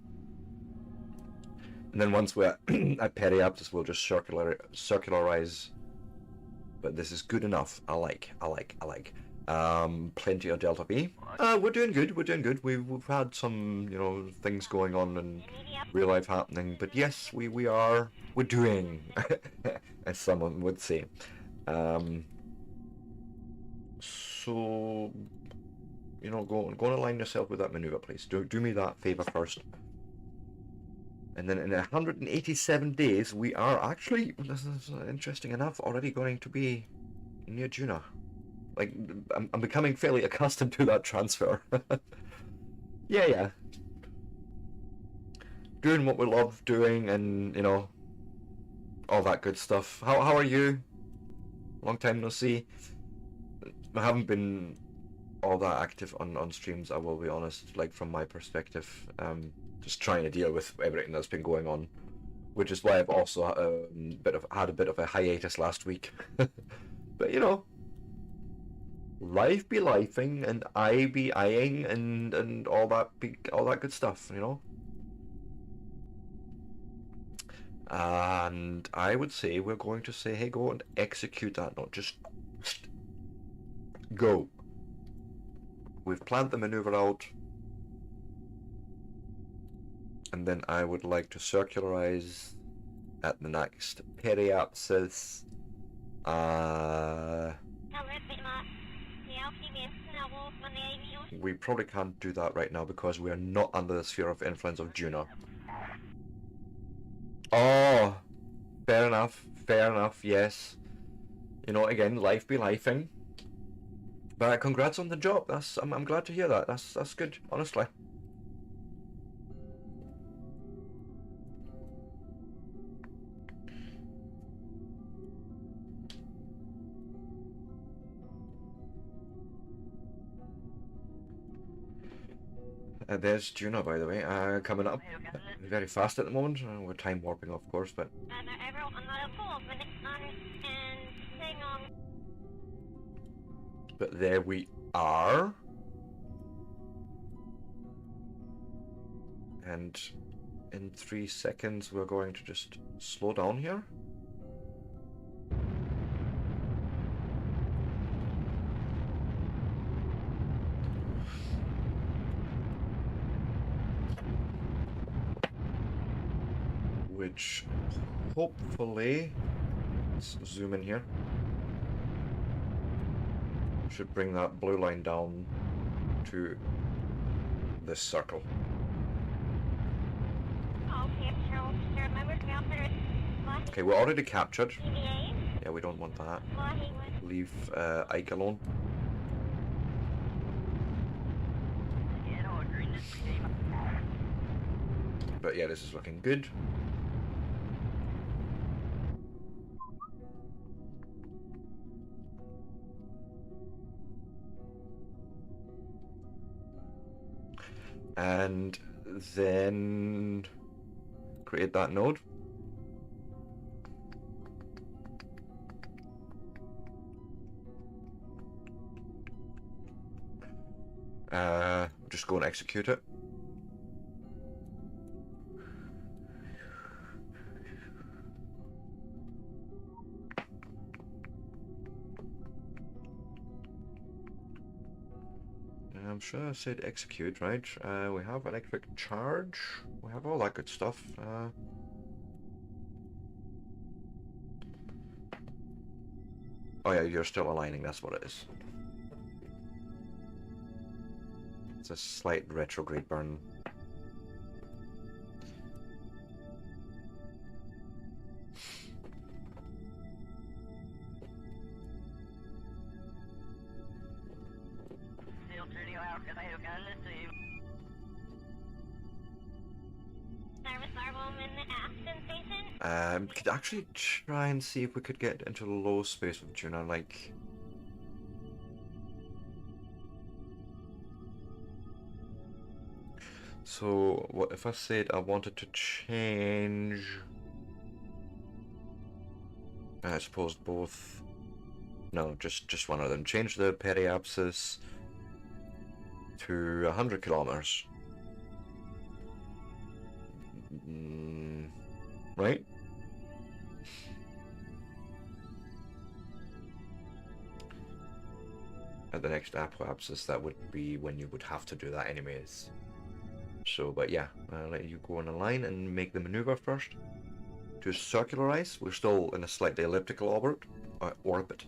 [SPEAKER 1] And then once we're at periapsis, we'll just circularize. But this is good enough. I like. Plenty of Delta V. We're doing good. We're doing good. We've had some, you know, things going on and real life happening, but yes, we're doing, as someone would say. So, you know, go and align yourself with that maneuver, please. Do me that favor first. And then in 187 days, we are actually, this is interesting enough, already going to be near Juna. Like, I'm becoming fairly accustomed to that transfer. Yeah. Doing what we love doing, and, you know, all that good stuff. How are you? Long time no see. I haven't been all that active on streams, I will be honest, like from my perspective. Just trying to deal with everything that's been going on, which is why I've also had a bit of a hiatus last week. But you know, life be lifing, and I be eyeing, and all that good stuff, you know. And I would say we're going to say, hey, go and execute that, not just go. We've planned the maneuver out, and then I would like to circularize at the next periapsis. We probably can't do that right now because we are not under the sphere of influence of Juno. Oh, fair enough, yes. You know, again, life be lifing. But congrats on the job. I'm glad to hear that. That's good, honestly. There's Juno, by the way, coming up very fast at the moment. We're time warping, of course, but there we are. And in 3 seconds, we're going to just slow down here. Which hopefully, let's zoom in here, should bring that blue line down to this circle. Okay, we're already captured. Yeah, we don't want that. Leave Ike alone. But yeah, this is looking good. And then create that node. Just go and execute it. I'm sure I said execute, right? We have electric charge. We have all that good stuff. Oh yeah, you're still aligning, that's what it is. It's a slight retrograde burn. Could actually try and see if we could get into low space with Juno, like... So, what if I said I wanted to change... I suppose both... No, just one of them. Change the periapsis to 100 kilometers. Right? at the next apoapsis, that would be when you would have to do that anyways. So, but yeah, I'll let you go on a line and make the maneuver first. To circularize, we're still in a slightly elliptical orbit.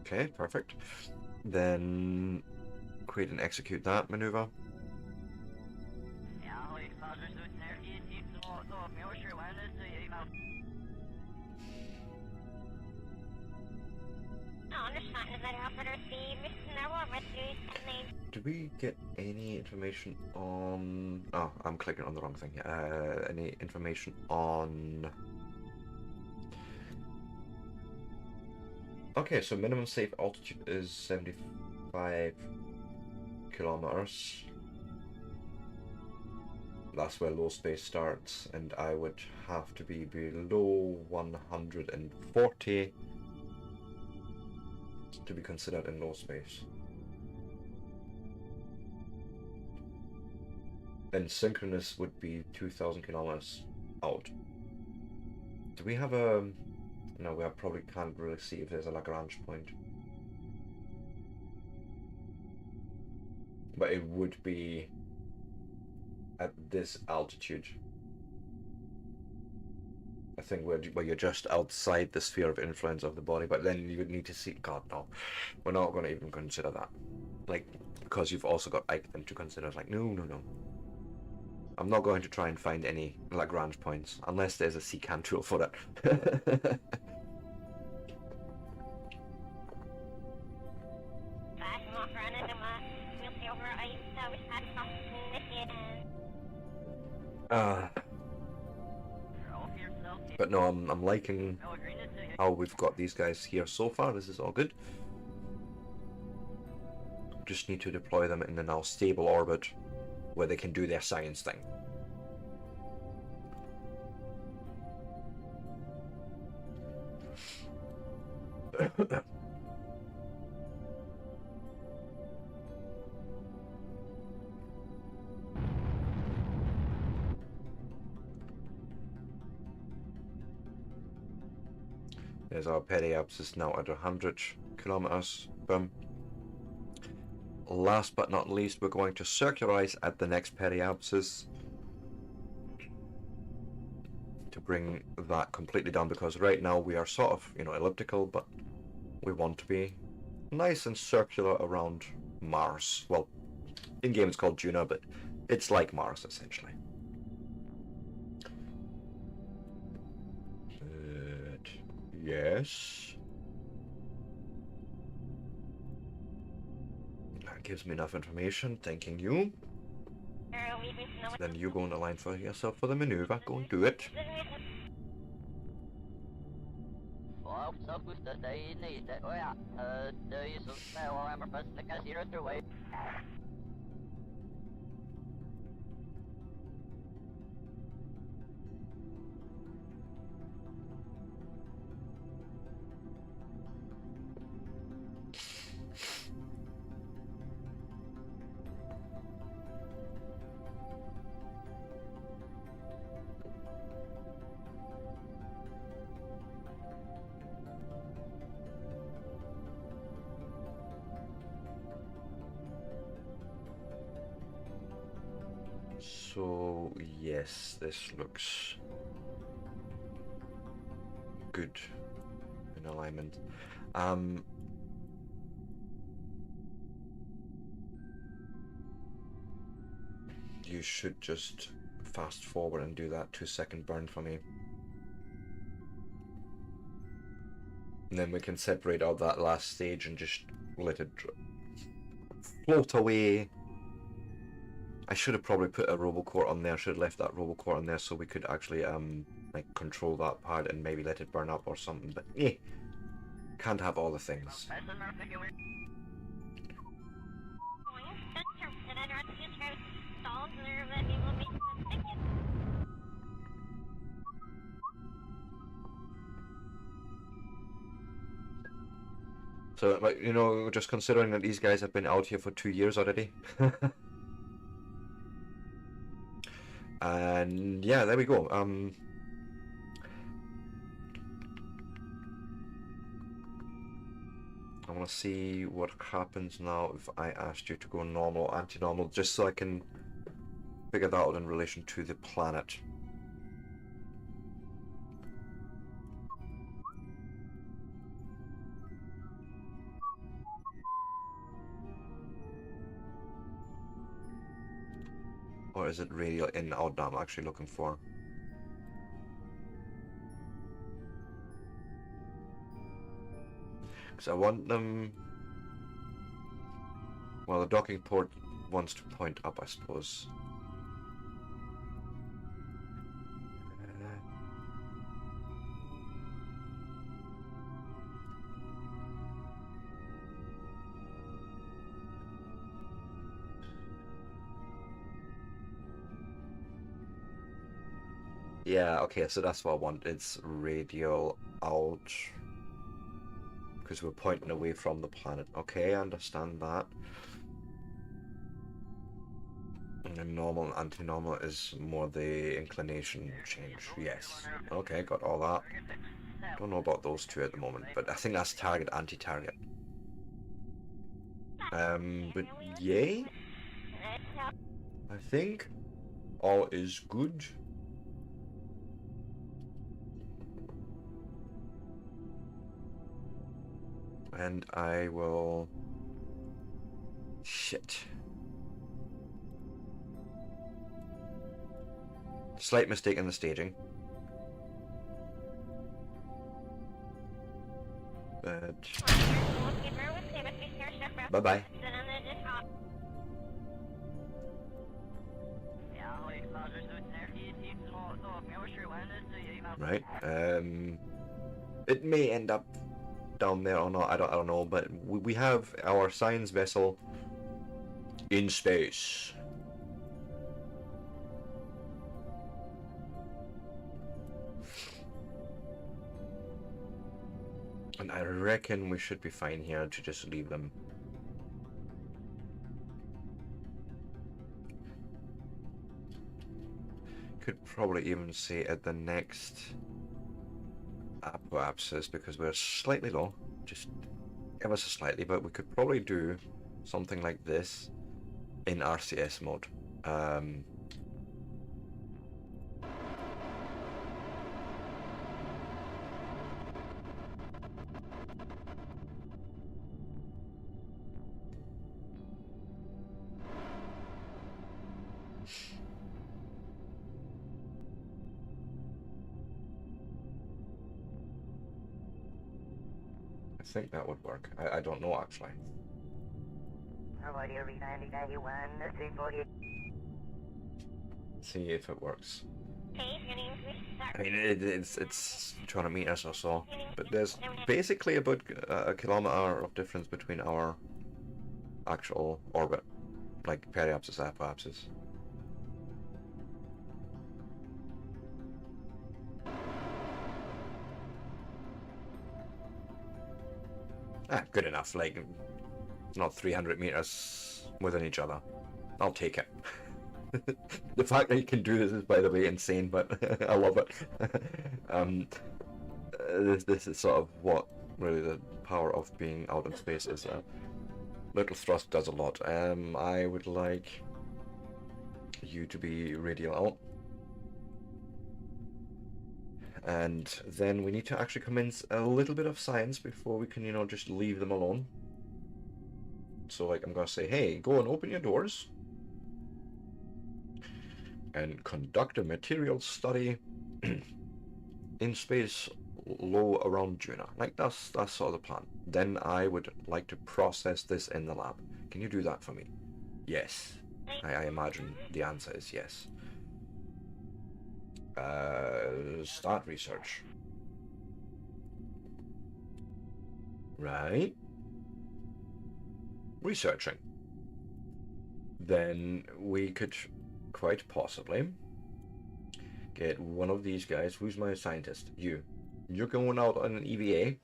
[SPEAKER 1] Okay, perfect. Then create and execute that maneuver. Did we get any information on... Oh, I'm clicking on the wrong thing. Any information on... Okay, so minimum safe altitude is 75 kilometers. That's where low space starts, and I would have to be below 140 to be considered in low space. And synchronous would be 2,000 kilometers out. Do we have a... No, we probably can't really see if there's a Lagrange point. But it would be at this altitude. I think where you're just outside the sphere of influence of the body, but then you would need to see... God, no. We're not going to even consider that. Like, because you've also got Eichmann to consider. Like, no, no, no. I'm not going to try and find any Lagrange points, unless there's a secant tool for that. But no, I'm liking how we've got these guys here so far. This is all good. Just need to deploy them in a now stable orbit where they can do their science thing. There's our periapsis now at 100 kilometers. Boom. Last but not least, we're going to circularize at the next periapsis to bring that completely down, because right now we are sort of, you know, elliptical, but we want to be nice and circular around Mars. Well, in game it's called Juno, but it's like Mars essentially. Yes. That gives me enough information, thanking you. Then you go on the line for yourself for the maneuver. Go and do it. So, yes, this looks good in alignment. You should just fast forward and do that 2-second burn for me. And then we can separate out that last stage and just let it float away. I should have probably put a robocore on there. I should have left that robocore on there so we could actually like control that part and maybe let it burn up or something. But can't have all the things. So, like, you know, just considering that these guys have been out here for 2 years already. And yeah, there we go. I want to see what happens now if I asked you to go normal, anti-normal, just so I can figure that out in relation to the planet. Or is it radial in out that I'm actually looking for? Because I want them... Well, the docking port wants to point up, I suppose. Yeah, okay, so that's what I want. It's radial out. Because we're pointing away from the planet. Okay, I understand that. And normal and anti-normal is more the inclination change. Yes. Okay, got all that. Don't know about those two at the moment, but I think that's target, anti-target. But yay. I think all is good. And I will... Shit. Slight mistake in the staging. But... Bye-bye. Right. It may end up down there or not. I don't know. But we have our science vessel in space. And I reckon we should be fine here to just leave them. Could probably even say at the next apoapsis, because we're slightly low, just ever so slightly, but we could probably do something like this in RCS mode. I think that would work. I don't know actually. See if it works. I mean, it's 200 meters or so, but there's basically about a kilometer of difference between our actual orbit, like periapsis, apoapsis. Good enough. Like, not 300 meters within each other. I'll take it. The fact that you can do this is, by the way, insane, but I love it. This is sort of what really the power of being out in space is. Little thrust does a lot. I would like you to be radial out. And then we need to actually commence a little bit of science before we can, you know, just leave them alone. So, like, I'm gonna say, hey, go and open your doors and conduct a material study in space low around Juna. Like, that's sort of the plan. Then I would like to process this in the lab. Can you do that for me? Yes. I imagine the answer is yes. Start research. Right. Researching. Then we could quite possibly get one of these guys. Who's my scientist? You. You're going out on an EVA.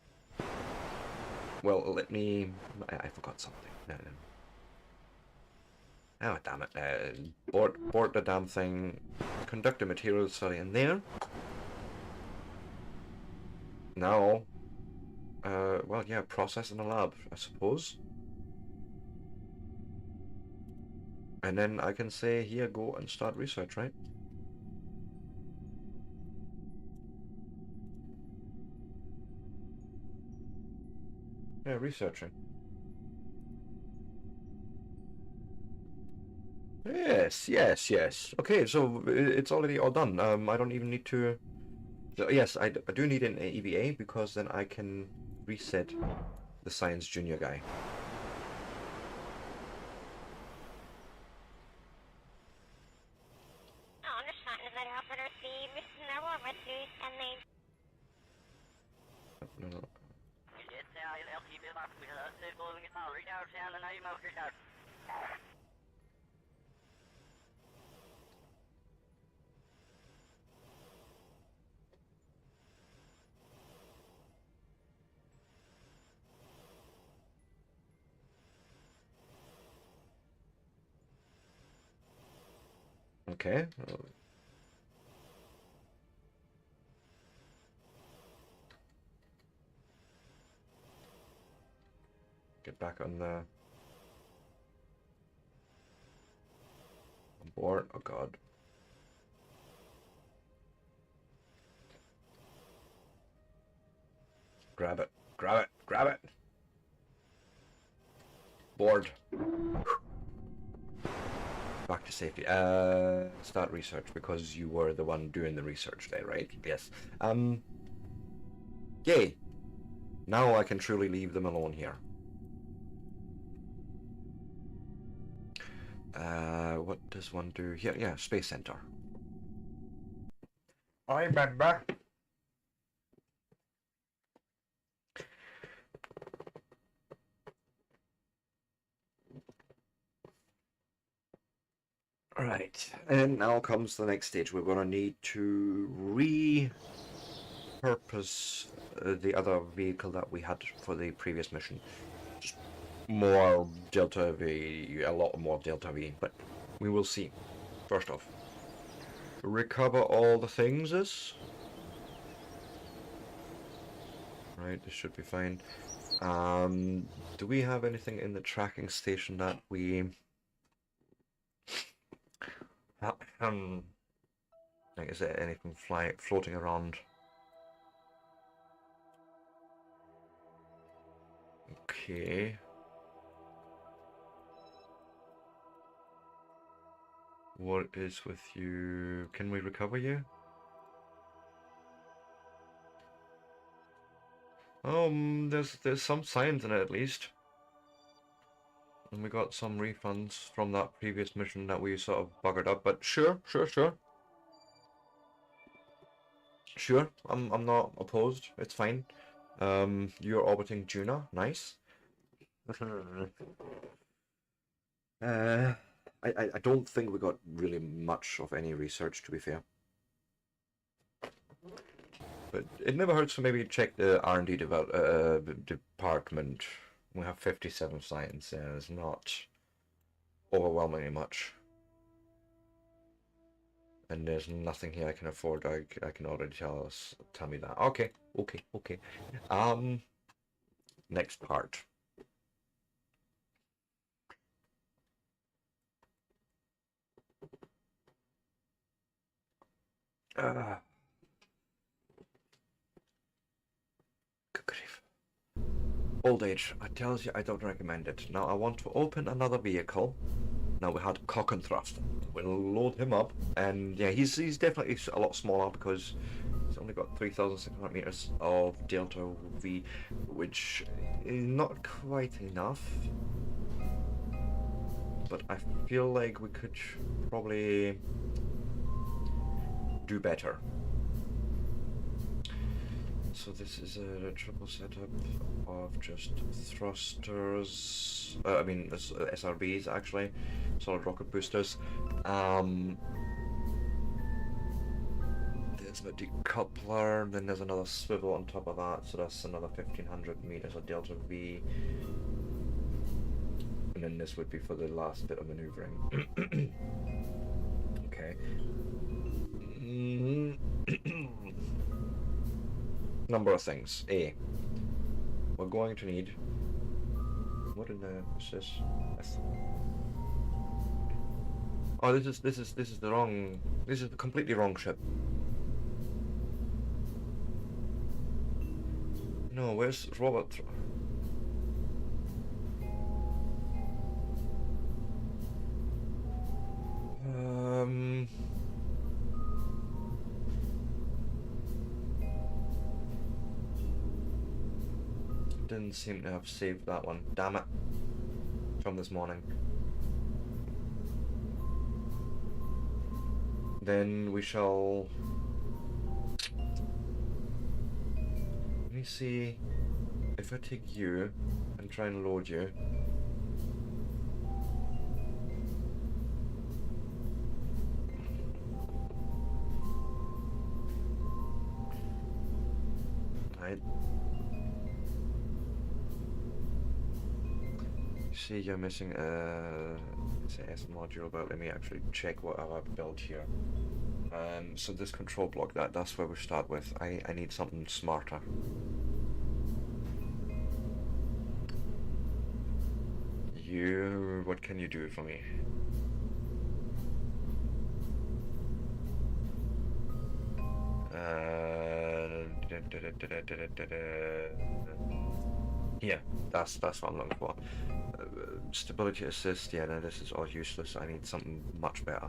[SPEAKER 1] well, let me... I forgot something. Oh, damn it. Board the damn thing. Conductor materials are in there. Now, well, yeah, process in the lab, I suppose. And then I can say, here, go and start research, right? Yeah, researching. Yes, yes, yes. Okay, so it's already all done. I don't even need to... So, yes, I do need an EVA, because then I can reset the Science Junior guy. No, no. Okay. Get back on board. Oh god. Grab it. Grab it. Grab it. Board. Back to safety. Start research, because you were the one doing the research there, right? Yes. Yay. Now I can truly leave them alone here. What does one do here? Yeah, Space Center. I remember. Right, and now comes the next stage. We're gonna need to repurpose the other vehicle that we had for the previous mission. Just more Delta V, a lot more Delta V, but we will see. First off, recover all the things. Right, this should be fine. Do we have anything in the tracking station that we... like, is there anything floating around? Okay. What is with you? Can we recover you? There's some signs in it at least. And we got some refunds from that previous mission that we sort of buggered up, but sure. Sure, I'm not opposed. It's fine. You're orbiting Juna, nice. I don't think we got really much of any research, to be fair. But it never hurts to maybe check the R&D department. We have 57 science, and it's not overwhelmingly much. And there's nothing here I can afford. I can already tell me that. Okay. Next part. Good grief. Old age. I tells you, I don't recommend it. Now I want to open another vehicle. Now we had Cock and Thrust. We'll load him up, and yeah, he's definitely a lot smaller because he's only got 3,600 meters of Delta V, which is not quite enough. But I feel like we could probably do better. So this is a triple setup of just thrusters, SRBs actually, solid rocket boosters. It's a decoupler, then there's another swivel on top of that, so that's another 1500 meters of delta V. And then this would be for the last bit of maneuvering. Okay. Number of things. A. We're going to need. What in the what's this? Oh, this is the wrong. This is the completely wrong ship. No, where's Robert? Didn't seem to have saved that one. Damn it. From this morning. Then we shall... Let me see if I take you and try and load you. Right. See, you're missing it's an S module, but let me actually check what I've built here. So this control block, that's where we start with. I need something smarter. What can you do for me? Yeah, that's what I'm looking for. Stability assist, yeah, no, this is all useless. I need something much better.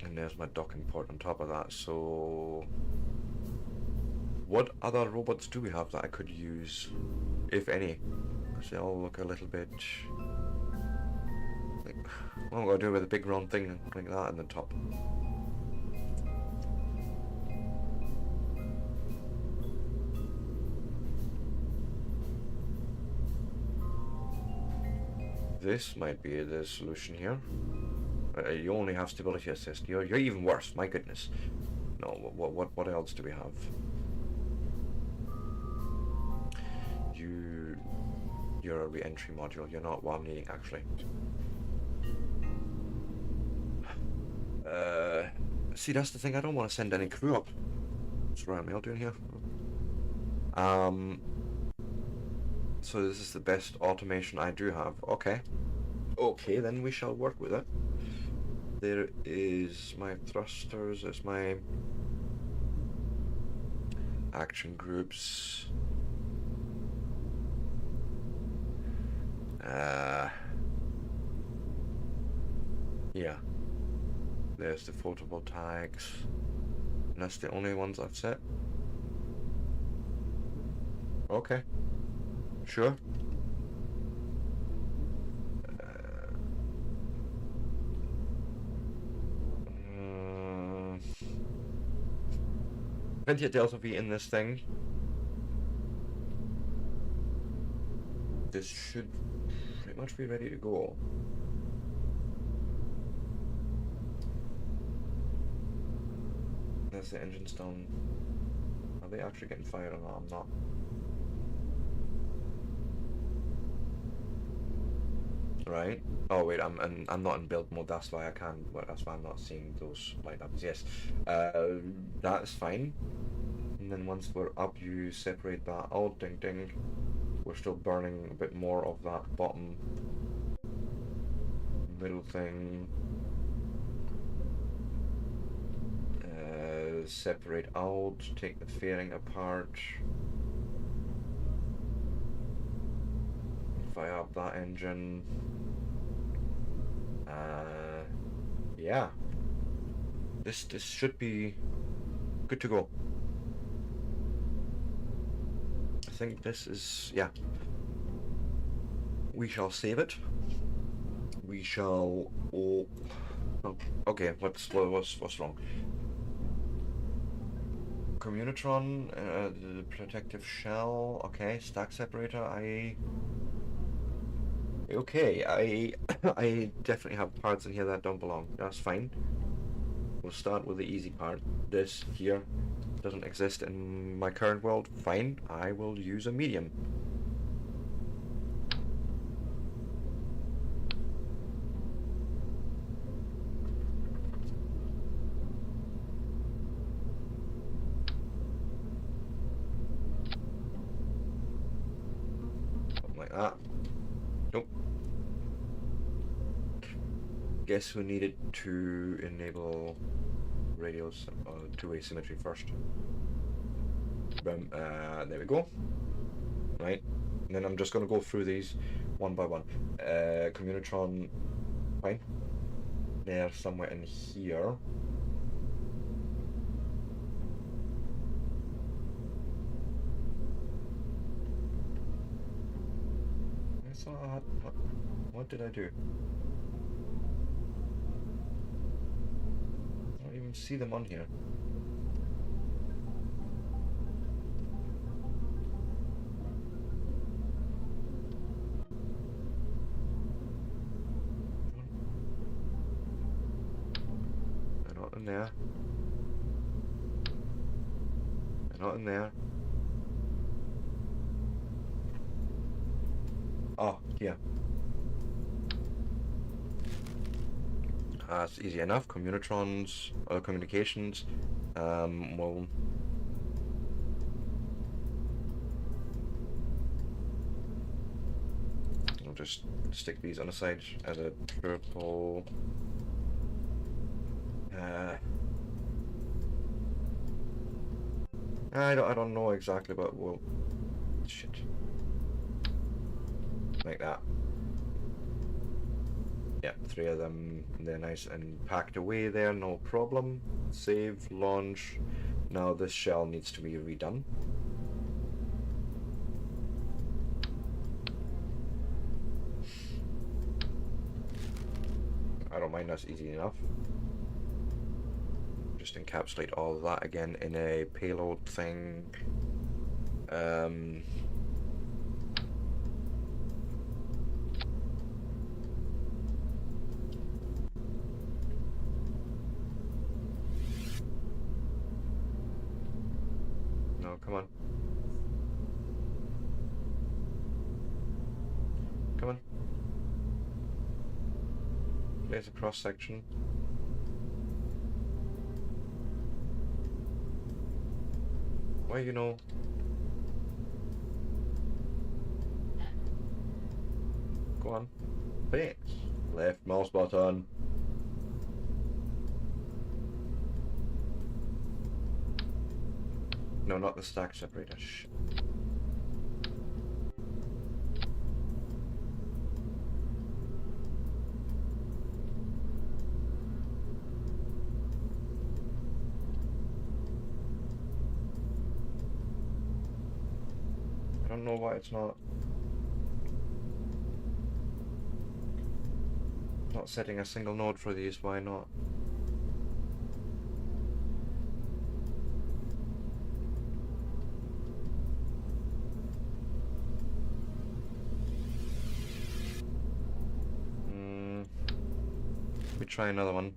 [SPEAKER 1] And there's my docking port on top of that, so... What other robots do we have that I could use, if any? Because they all look a little bit... Like, what am I going to do with a big round thing like that in the top? This might be the solution here. You only have stability assist. You're even worse. My goodness. No. What else do we have? You're a re-entry module. You're not what I'm needing actually. See, that's the thing. I don't want to send any crew up. What's Royal Mail doing here? So this is the best automation I do have. Okay. Okay, then we shall work with it. There is my thrusters, there's my action groups. Yeah. There's the photovoltaics. And that's the only ones I've set. Okay. Sure. Plenty of delta V in this thing. This should pretty much be ready to go. There's the engines down. Are they actually getting fired or not? I'm not. Right. Oh wait, I'm not in build mode. That's why I can't. Well, that's why I'm not seeing those light ups. Yes, that's fine. And then once we're up, you separate that out. Ding ding. We're still burning a bit more of that bottom middle thing. Separate out. Take the fairing apart. Fire up that engine. Yeah. This should be good to go. I think this is, yeah. We shall save it. We shall. Oh, okay. What's wrong? Communitron, the protective shell. Okay, stack separator. Okay, I definitely have parts in here that don't belong. That's fine. we'll start with the easy part. This here doesn't exist in my current world. Fine, I will use a medium. Like that. Nope. Guess who needed to enable radios two-way symmetry first? Boom. There we go. Right. And then I'm just going to go through these one by one. Communitron, fine. They're somewhere in here. What did I do? I don't even see them on here. They're not in there. They're not in there. Oh, here. It's easy enough. Communitrons, communications. We'll just stick these on the side as a triple. I don't know exactly, but we'll shit like that. Yeah, 3 of them. They're nice and packed away there, no problem. Save, launch. Now this shell needs to be redone. I don't mind, that's easy enough. Just encapsulate all of that again in a payload thing. No, come on. Come on. There's a cross section. Why, you know? Go on. Thanks. Left mouse button. No, not the stack separator. Shit. I don't know why it's not setting a single node for these. Why not? Let me try another one.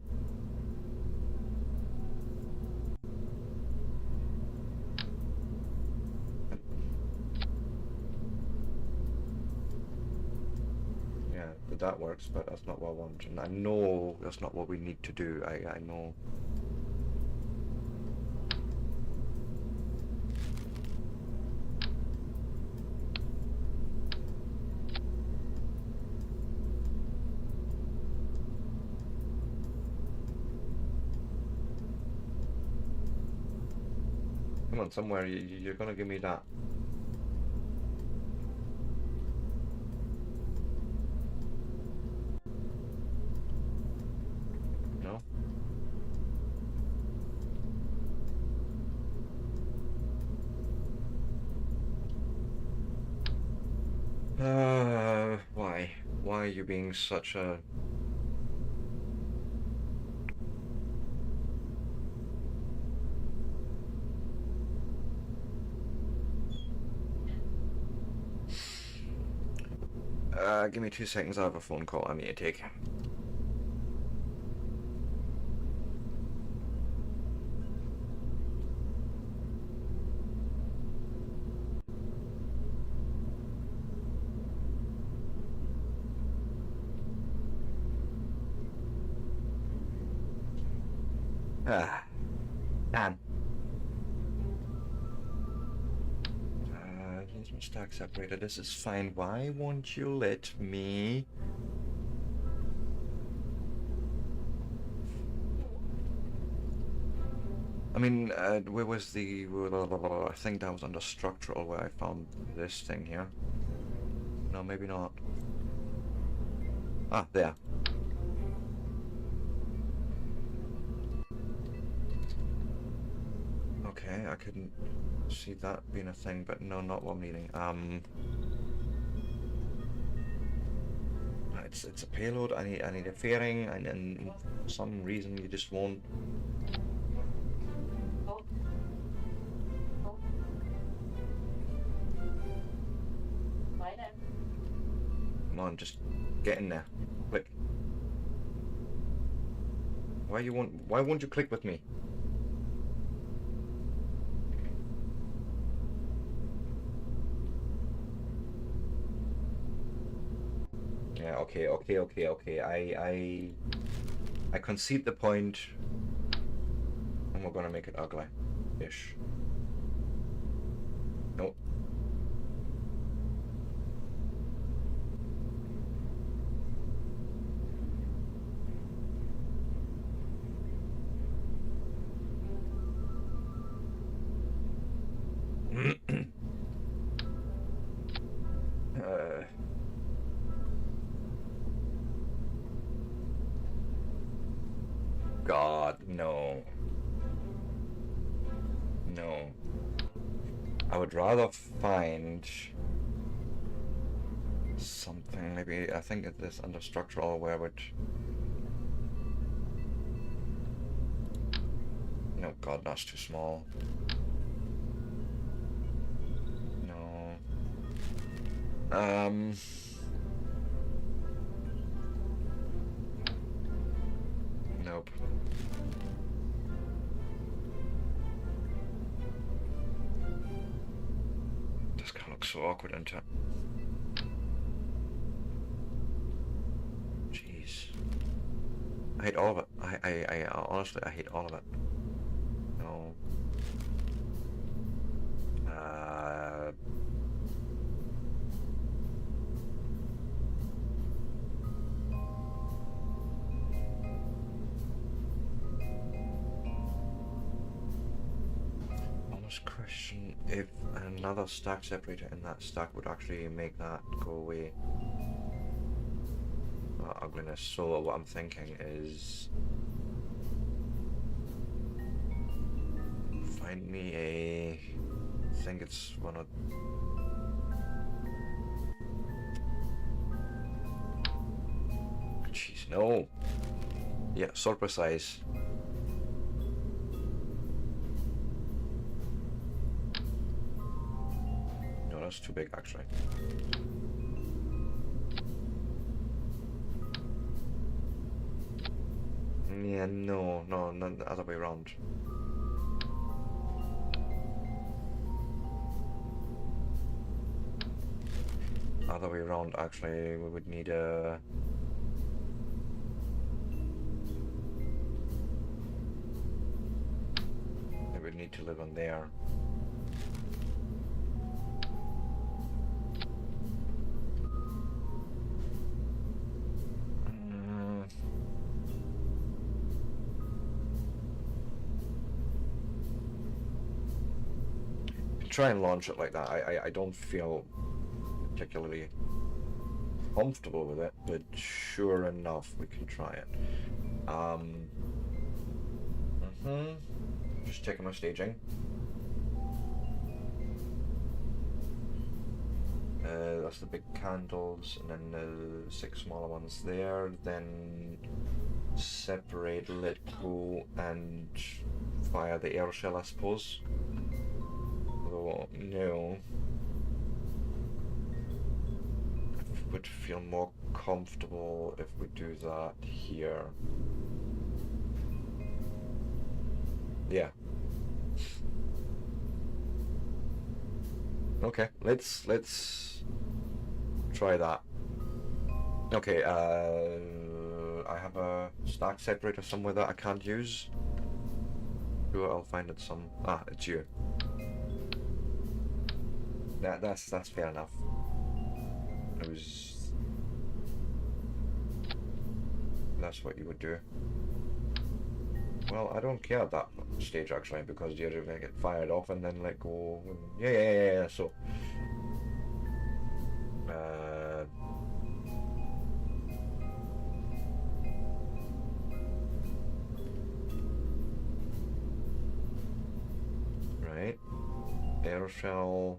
[SPEAKER 1] That works, but that's not what I want, and I know that's not what we need to do. I know. Come on, somewhere you're gonna give me that. Why? Why are you being such a... give me 2 seconds, I have a phone call I need to take. Ah, man. Here's my stack separator. This is fine. Why won't you let me? I mean, where was the... I think that was under structural where I found this thing here. No, maybe not. Ah, there. Okay, I couldn't see that being a thing, but no, not what I'm needing. It's a payload. I need a fairing, and then for some reason you just won't. Come on, just get in there. Click. Why won't you click with me? Yeah, okay. I concede the point. And we're gonna make it ugly-ish. Nope. God, no. No. I would rather find something, maybe, I think it is under structural where I would... No, God, that's too small. No. Nope. This kind of looks so awkward, isn't it? Jeez. I hate all of it. I honestly, I hate all of it. No. Honest question, if another stack separator in that stack would actually make that go away. Ugliness. So what I'm thinking is find me a... I think it's one of... Jeez, no. Yeah, sword precise. No, that's too big actually. Yeah, no, the other way around. Other way around, actually, we would need a... We would need to live on there. Try and launch it like that. I don't feel particularly comfortable with it, but sure enough, we can try it. Just checking my staging. That's the big candles, and then the 6 smaller ones there. Then separate, let go, and fire the air shell, I suppose. Although, no. I would feel more comfortable if we do that here. Yeah. Okay, let's try that. Okay, I have a stack separator somewhere that I can't use. Sure, I'll find it some. Ah, it's you. That's fair enough. It was. That's what you would do. Well, I don't care at that stage actually, because you're gonna get fired off and then let go. And yeah. So, right. Air shell.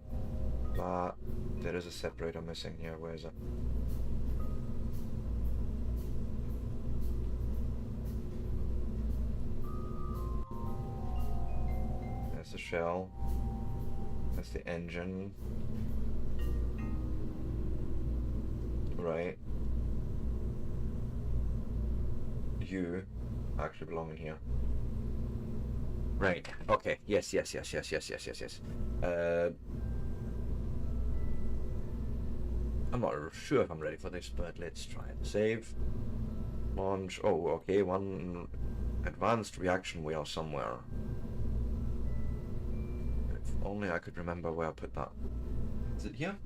[SPEAKER 1] That. There is a separator missing here. Where is it? That's the shell. That's the engine. Right. You actually belong in here. Right. Okay. Yes. I'm not sure if I'm ready for this, but let's try it. Save. Launch. Oh, okay. One advanced reaction wheel somewhere. If only I could remember where I put that. Is it here?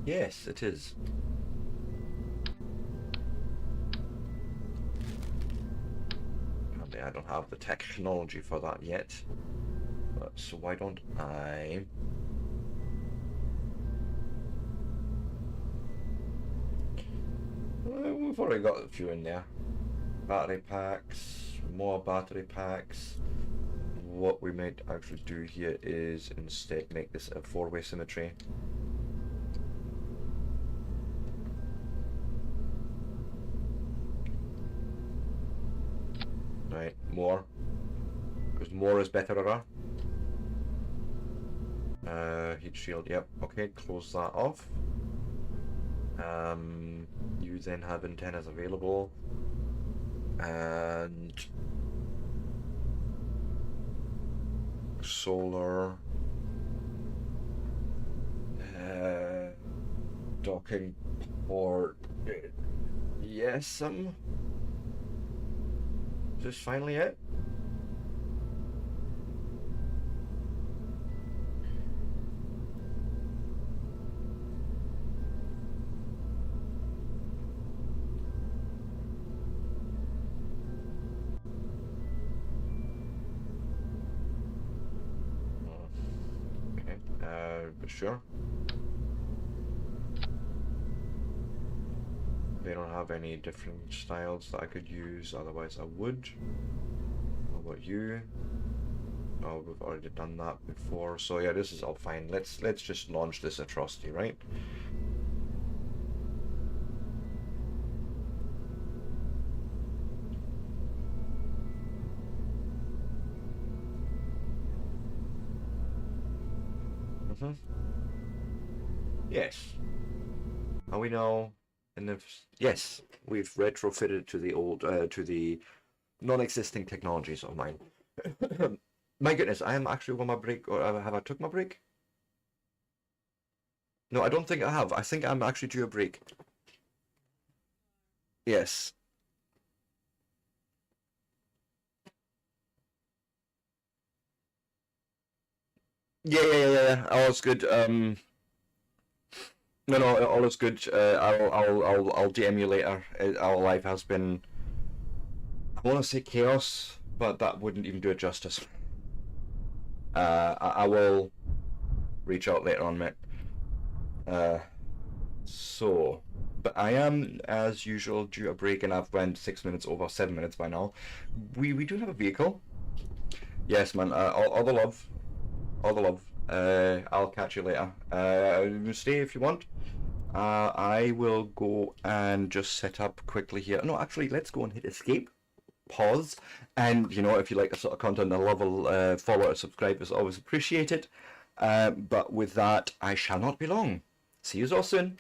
[SPEAKER 1] Yes, it is. Apparently I don't have the technology for that yet. But, so why don't I... We've already got a few in there. Battery packs, more battery packs. What we might actually do here is instead make this a four-way symmetry. Right, more. Because more is better. Heat shield, yep. Okay, close that off. You then have antennas available. And solar. Docking port. Yes, Is this finally it? Okay, sure. They don't have any different styles that I could use, otherwise I would. How about you? Oh, we've already done that before, so yeah, this is all fine. Let's just launch this atrocity, right? Yes. Are we now in the... Yes, we've retrofitted to the old, to the non-existing technologies of mine. My goodness, I am actually on my break, or have I took my break? No, I don't think I have. I think I'm actually due a break. Yes. Yeah. All is good. No, all is good. I'll DM you later. Our life has been, I want to say chaos, but that wouldn't even do it justice. I will reach out later on, mate. But I am, as usual, due a break, and I've went 6 minutes over 7 minutes by now. We do have a vehicle. Yes, man. All the love. All the love. I'll catch you later. Stay if you want. I will go and just set up quickly here. No, actually, let's go and hit escape. Pause. And, you know, if you like the sort of content, a level, follow or subscribe is always appreciated. But with that, I shall not be long. See you all soon.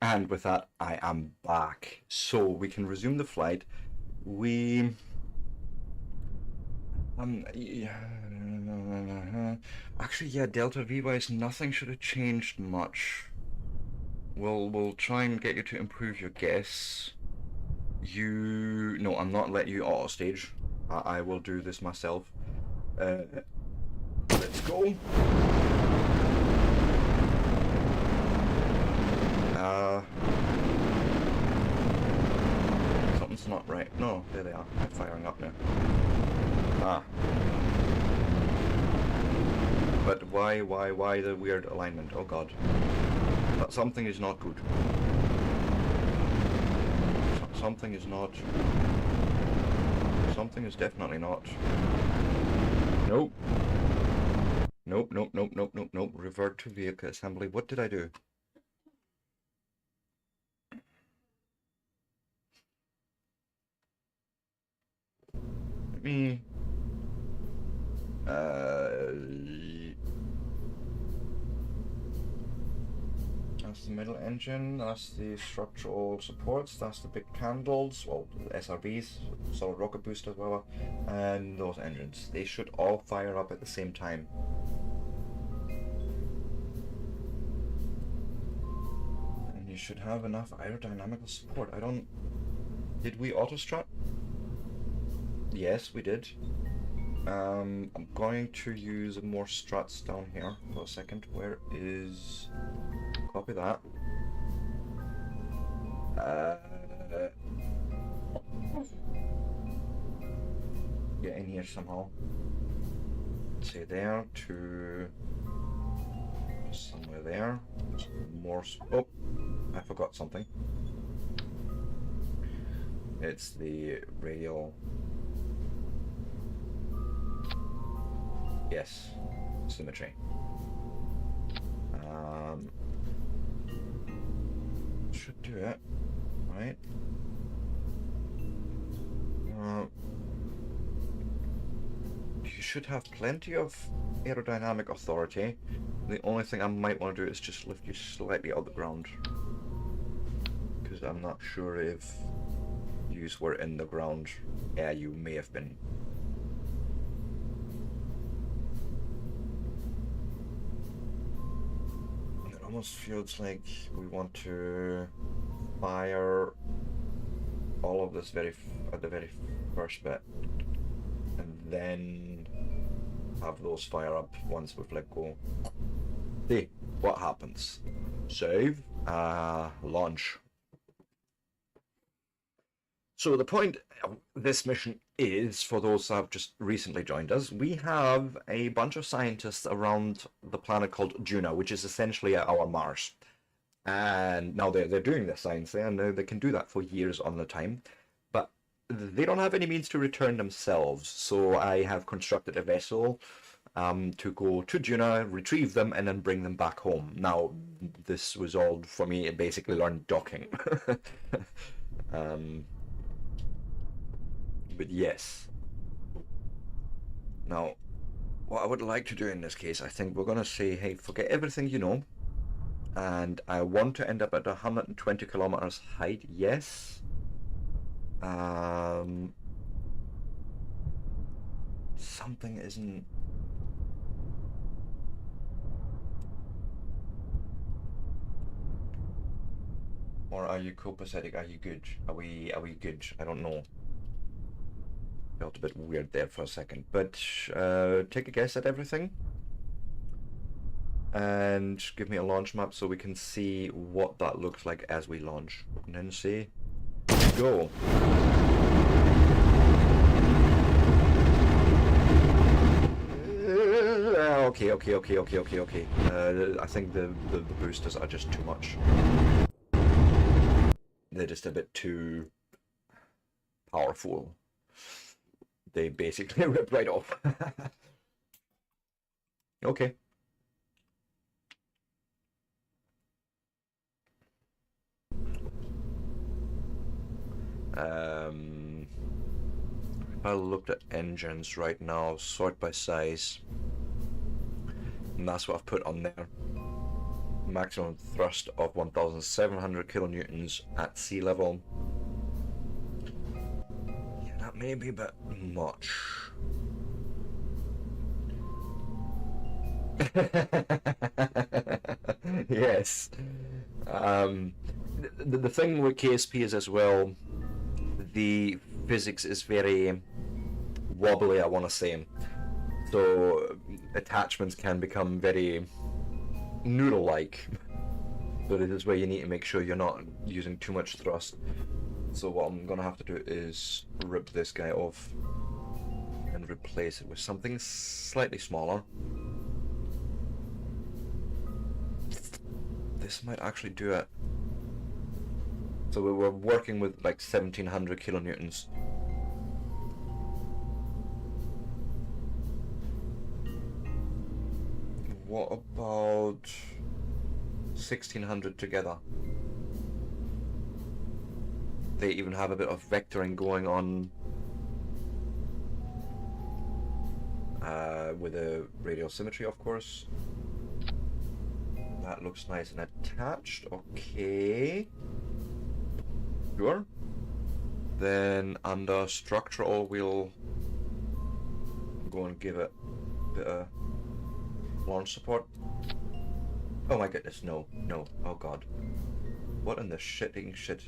[SPEAKER 1] And with that, I am back. So we can resume the flight. We... yeah... Actually, yeah, Delta V-wise, nothing should have changed much. We'll try and get you to improve your guess. No, I'm not letting you auto stage. I will do this myself. Let's go. Something's not right. No, there they are. They're firing up now. Ah. But why the weird alignment? Oh god. But something is not good. Something is not... Something is definitely not. Nope. Nope, nope, nope, nope, nope, nope. Revert to vehicle assembly. What did I do? Let me... That's the middle engine, that's the structural supports, that's the big candles, well, SRBs, solid rocket boosters, whatever, and those engines. They should all fire up at the same time. And you should have enough aerodynamical support. Did we auto-strut? Yes, we did. I'm going to use more struts down here for a second. Where is... Copy that. Get in here somehow. Say there to somewhere there. More. Oh, I forgot something. It's the radial. Yes, symmetry. Should do it, right? You should have plenty of aerodynamic authority. The only thing I might want to do is just lift you slightly out the ground, because I'm not sure if you were in the ground. Yeah, you may have been. Almost feels like we want to fire all of this at the very first bit, and then have those fire up once we've let go. See what happens. Save. Launch. So the point of this mission is, for those that have just recently joined us, we have a bunch of scientists around the planet called Juno, which is essentially our Mars. And now they're doing their science there, and they can do that for years on the time. But they don't have any means to return themselves, so I have constructed a vessel to go to Juno, retrieve them, and then bring them back home. Now, this was all for me, basically learn docking. But yes. Now, what I would like to do in this case, I think we're going to say, hey, forget everything you know, and I want to end up at 120 kilometers height, yes. Something isn't... Or are you copacetic? Are you good? Are we good? I don't know. Felt a bit weird there for a second, but take a guess at everything and give me a launch map so we can see what that looks like as we launch, and then say go. Okay. I think the boosters are just too much. They're just a bit too powerful. They basically rip right off. Okay. If I looked at engines right now, sort by size, and that's what I've put on there. maximum thrust of 1,700 kilonewtons at sea level. Yeah, that may be a bit much. Yes. The thing with KSP is as well, the physics is very wobbly, I want to say. So attachments can become very noodle-like. So this is where you need to make sure you're not using too much thrust. So what I'm gonna have to do is rip this guy off and replace it with something slightly smaller. This might actually do it. So we're working with like 1,700 kilonewtons. What about 1,600 together? They even have a bit of vectoring going on with the radial symmetry, of course. That looks nice and attached. Okay. Sure. Then under structural, we'll go and give it a bit of launch support. Oh my goodness, no, no, oh god. What in the shitting shit?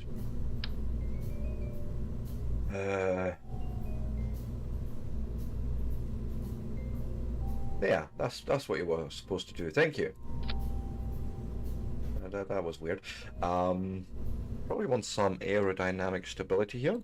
[SPEAKER 1] Yeah, that's what you were supposed to do. Thank you. That was weird. Probably want some aerodynamic stability here.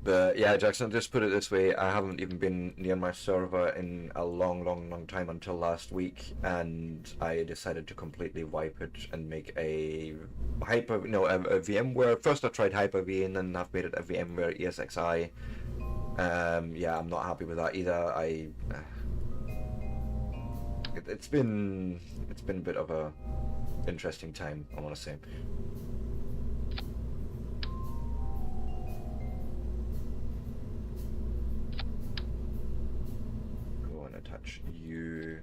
[SPEAKER 1] But yeah, Jackson, just put it this way, I haven't even been near my server in a long time until last week, and I decided to completely wipe it and make a VMware. First I tried Hyper-V, and then I've made it a VMware ESXi. Yeah, I'm not happy with that either. It's been a bit of a interesting time, I want to say. Go and attach you.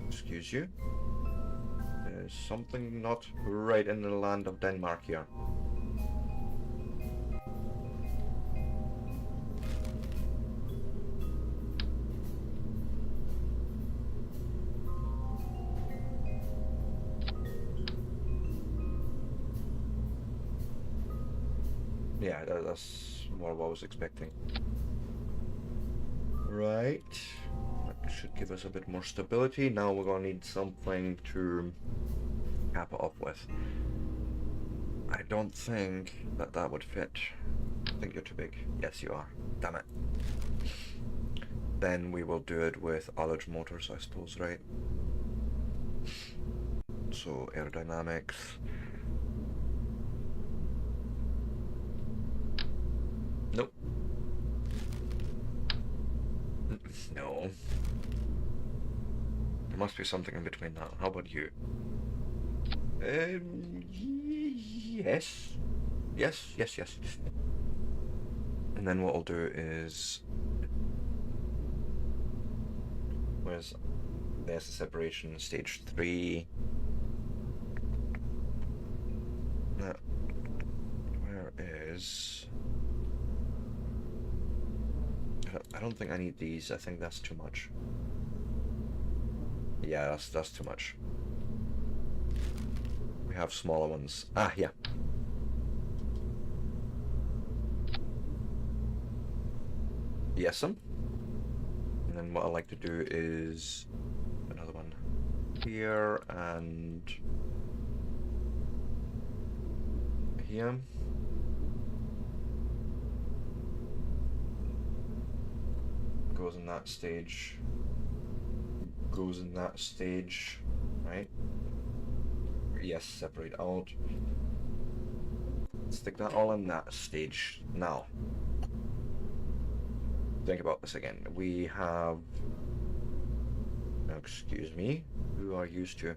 [SPEAKER 1] Excuse you. There's something not right in the land of Denmark here. Yeah, that's more what I was expecting. Right. That should give us a bit more stability. Now we're gonna need something to cap it off with. I don't think that would fit. I think you're too big. Yes, you are. Damn it. Then we will do it with large motors, I suppose, right? So aerodynamics. Nope. No. There must be something in between that. How about you? Yes. Yes. And then what I'll do is... there's the separation, stage 3. Where is... I don't think I need these. I think that's too much. Yeah, that's too much. We have smaller ones. Ah, yeah. Yes, and then what I like to do is another one here and here. Goes in that stage. Goes in that stage, right? Yes, separate out. Stick that all in that stage. Now, think about this again. We have... excuse me. Who are used to?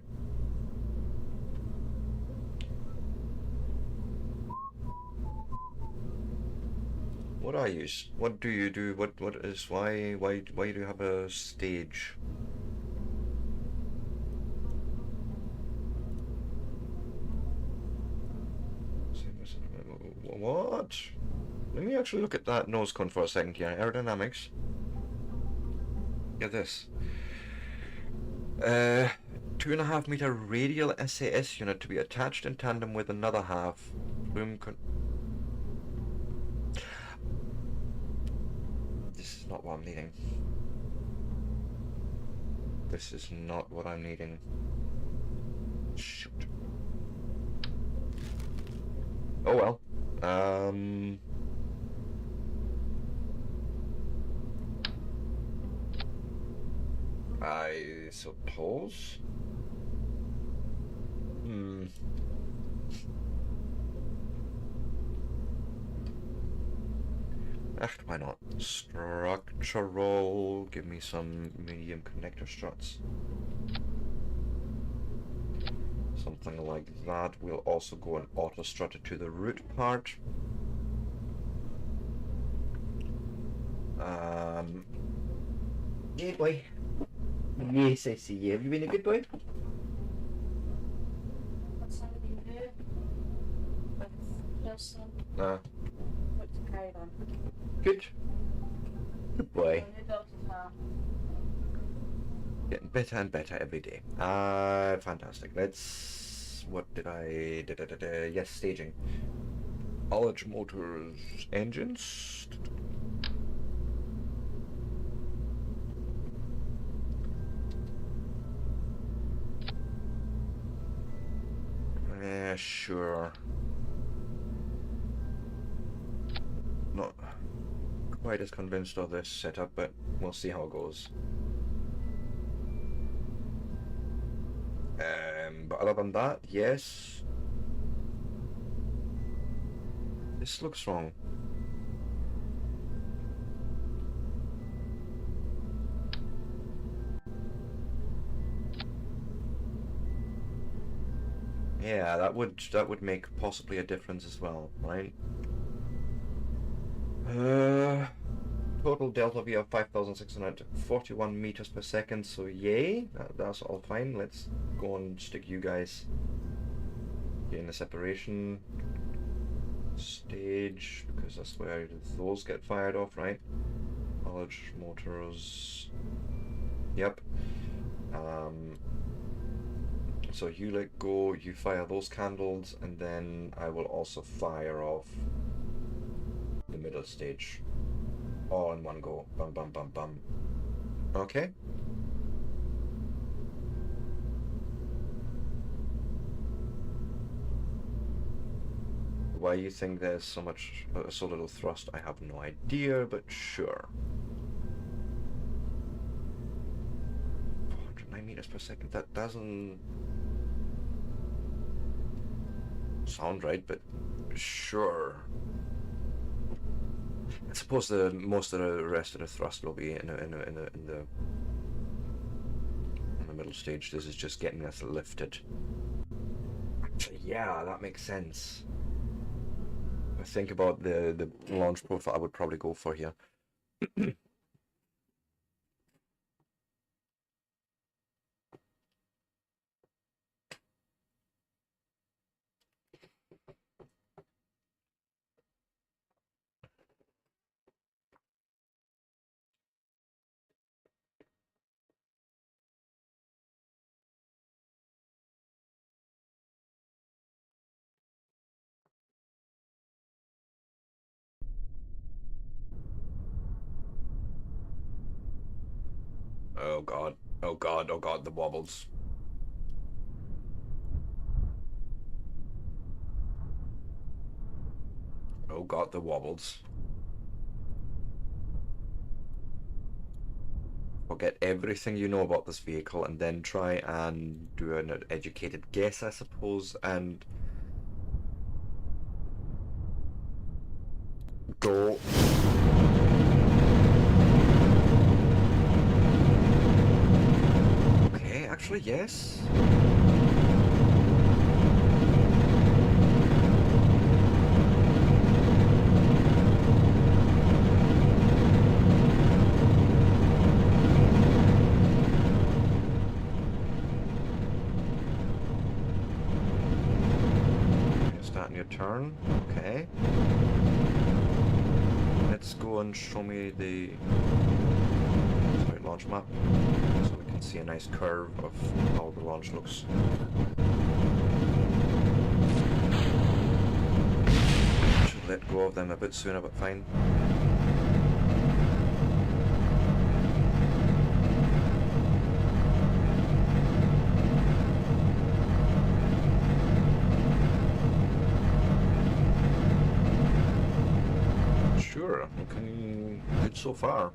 [SPEAKER 1] What are you? What do you do? What is why do you have a stage? What? Let me actually look at that nose cone for a second here. Aerodynamics. Get this. 2.5 meter radial SAS unit to be attached in tandem with another half. This is not what I'm needing. This is not what I'm needing. Shoot. Oh well. I suppose. Why not? Structural. Give me some medium connector struts. Something like that. We'll also go and auto strut it to the root part. Good boy. Yes, I see you. Have you been a good boy?
[SPEAKER 3] What's somebody new? With Wilson. What to carry on?
[SPEAKER 1] Good. Good boy.
[SPEAKER 3] So new doctor's now.
[SPEAKER 1] Getting better and better every day. Fantastic. Let's... What did I... Yes, staging. Ullage motors, engines. Sure. Not quite as convinced of this setup, but we'll see how it goes. But other than that, yes. This looks wrong. Yeah, that would make possibly a difference as well, right? Total delta V of 5,641 meters per second, so yay, that's all fine. Let's go and stick you guys in the separation stage, because that's where those get fired off, right? Ullage motors, yep. So you let go, you fire those candles, and then I will also fire off the middle stage. All in one go. Bum bum bum bum. Okay. Why you think there's so little thrust, I have no idea, but sure. 409 meters per second, that doesn't sound right, but sure. I suppose most of the rest of the thrust will be in the middle stage. This is just getting us lifted. Actually, yeah, that makes sense. I think about the launch profile I would probably go for here. Oh god, oh god, oh god, the wobbles. Oh god, the wobbles. Forget everything you know about this vehicle and then try and do an educated guess, I suppose, and go. Okay, actually, yes. your turn. Okay. Let's go and show me the launch map so we can see a nice curve of how the launch looks. Should let go of them a bit sooner, but fine. Sure, looking good so far.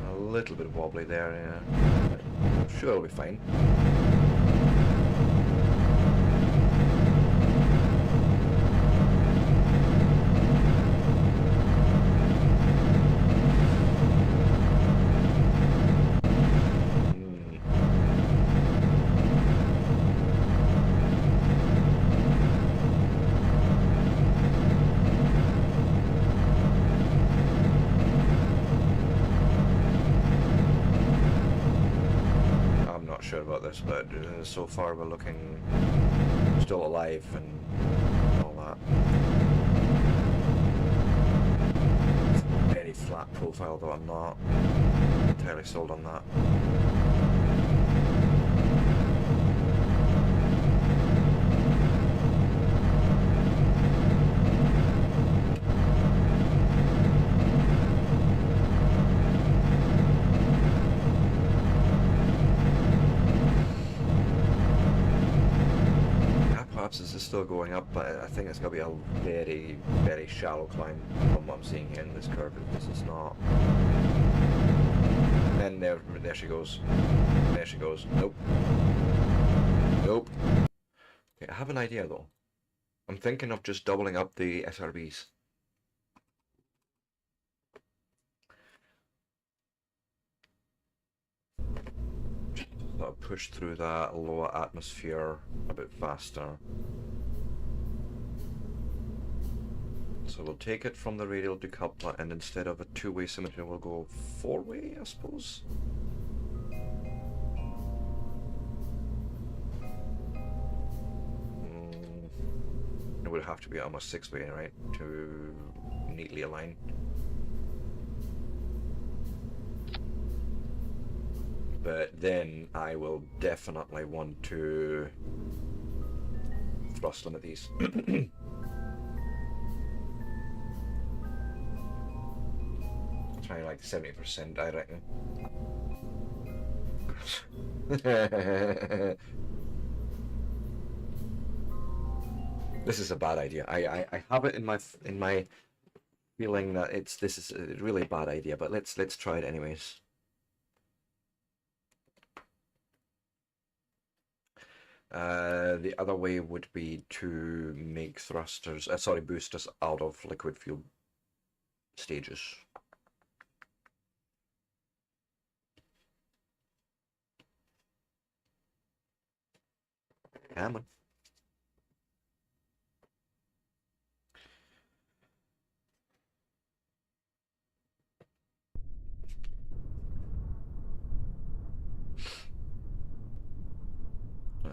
[SPEAKER 1] A little bit wobbly there, yeah. But I'm sure it'll be fine. Sure about this, but so far we're looking still alive and all that. Very flat profile, though I'm not entirely sold on that. This is still going up, but I think it's going to be a very, very shallow climb from what I'm seeing here in this curve. This is not. And there she goes. There she goes. Nope. Nope. Okay, I have an idea though. I'm thinking of just doubling up the SRBs. I'll push through that lower atmosphere a bit faster. So we'll take it from the radial decoupler, and instead of a two-way symmetry, we'll go four-way, I suppose. It would have to be almost six-way, right, to neatly align. But then I will definitely want to thrust limit these. Try like 70%, I reckon. This is a bad idea. I have it in my feeling that this is a really bad idea, but let's try it anyways. The other way would be to make thrusters, boosters out of liquid fuel stages. Come on.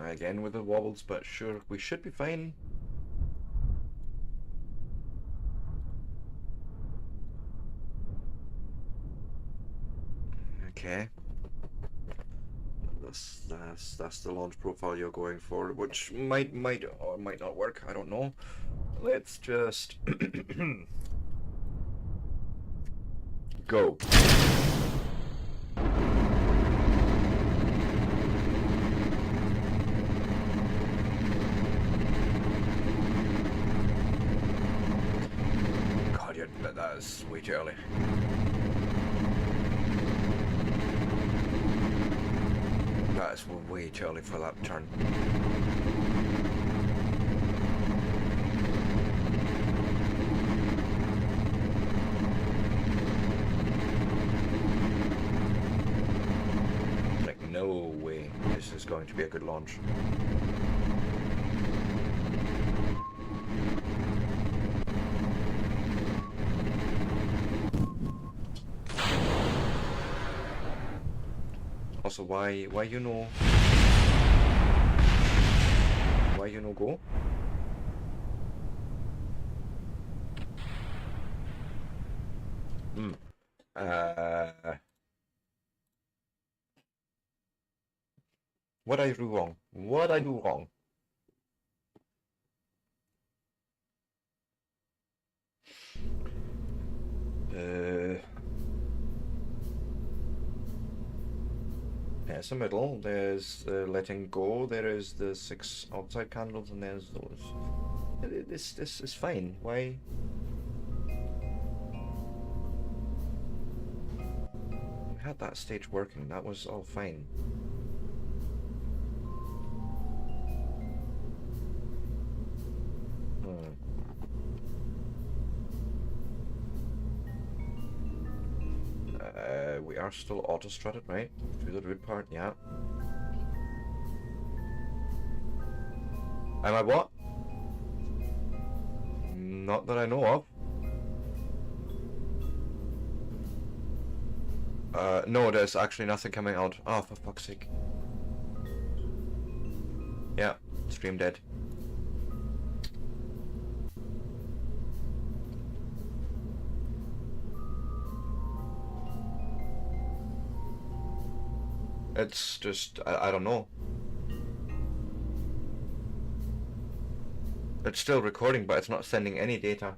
[SPEAKER 1] Again with the wobbles, but sure, we should be fine. Okay. That's the launch profile you're going for, which might or might not work. I don't know. Let's just go. That's way too early. That's way too early for that turn. Like, no way this is going to be a good launch. Also, why you know? Why you no go? What I do wrong? What I do wrong? There's a middle, there's letting go, there is the 6 outside candles, and there's those. This is fine. Why? We had that stage working, that was all fine. We are still auto-strutted, right? Through the root part, yeah. Am I what? Not that I know of. No, there's actually nothing coming out. Oh, for fuck's sake. Yeah, stream dead. It's just, I don't know. It's still recording, but it's not sending any data.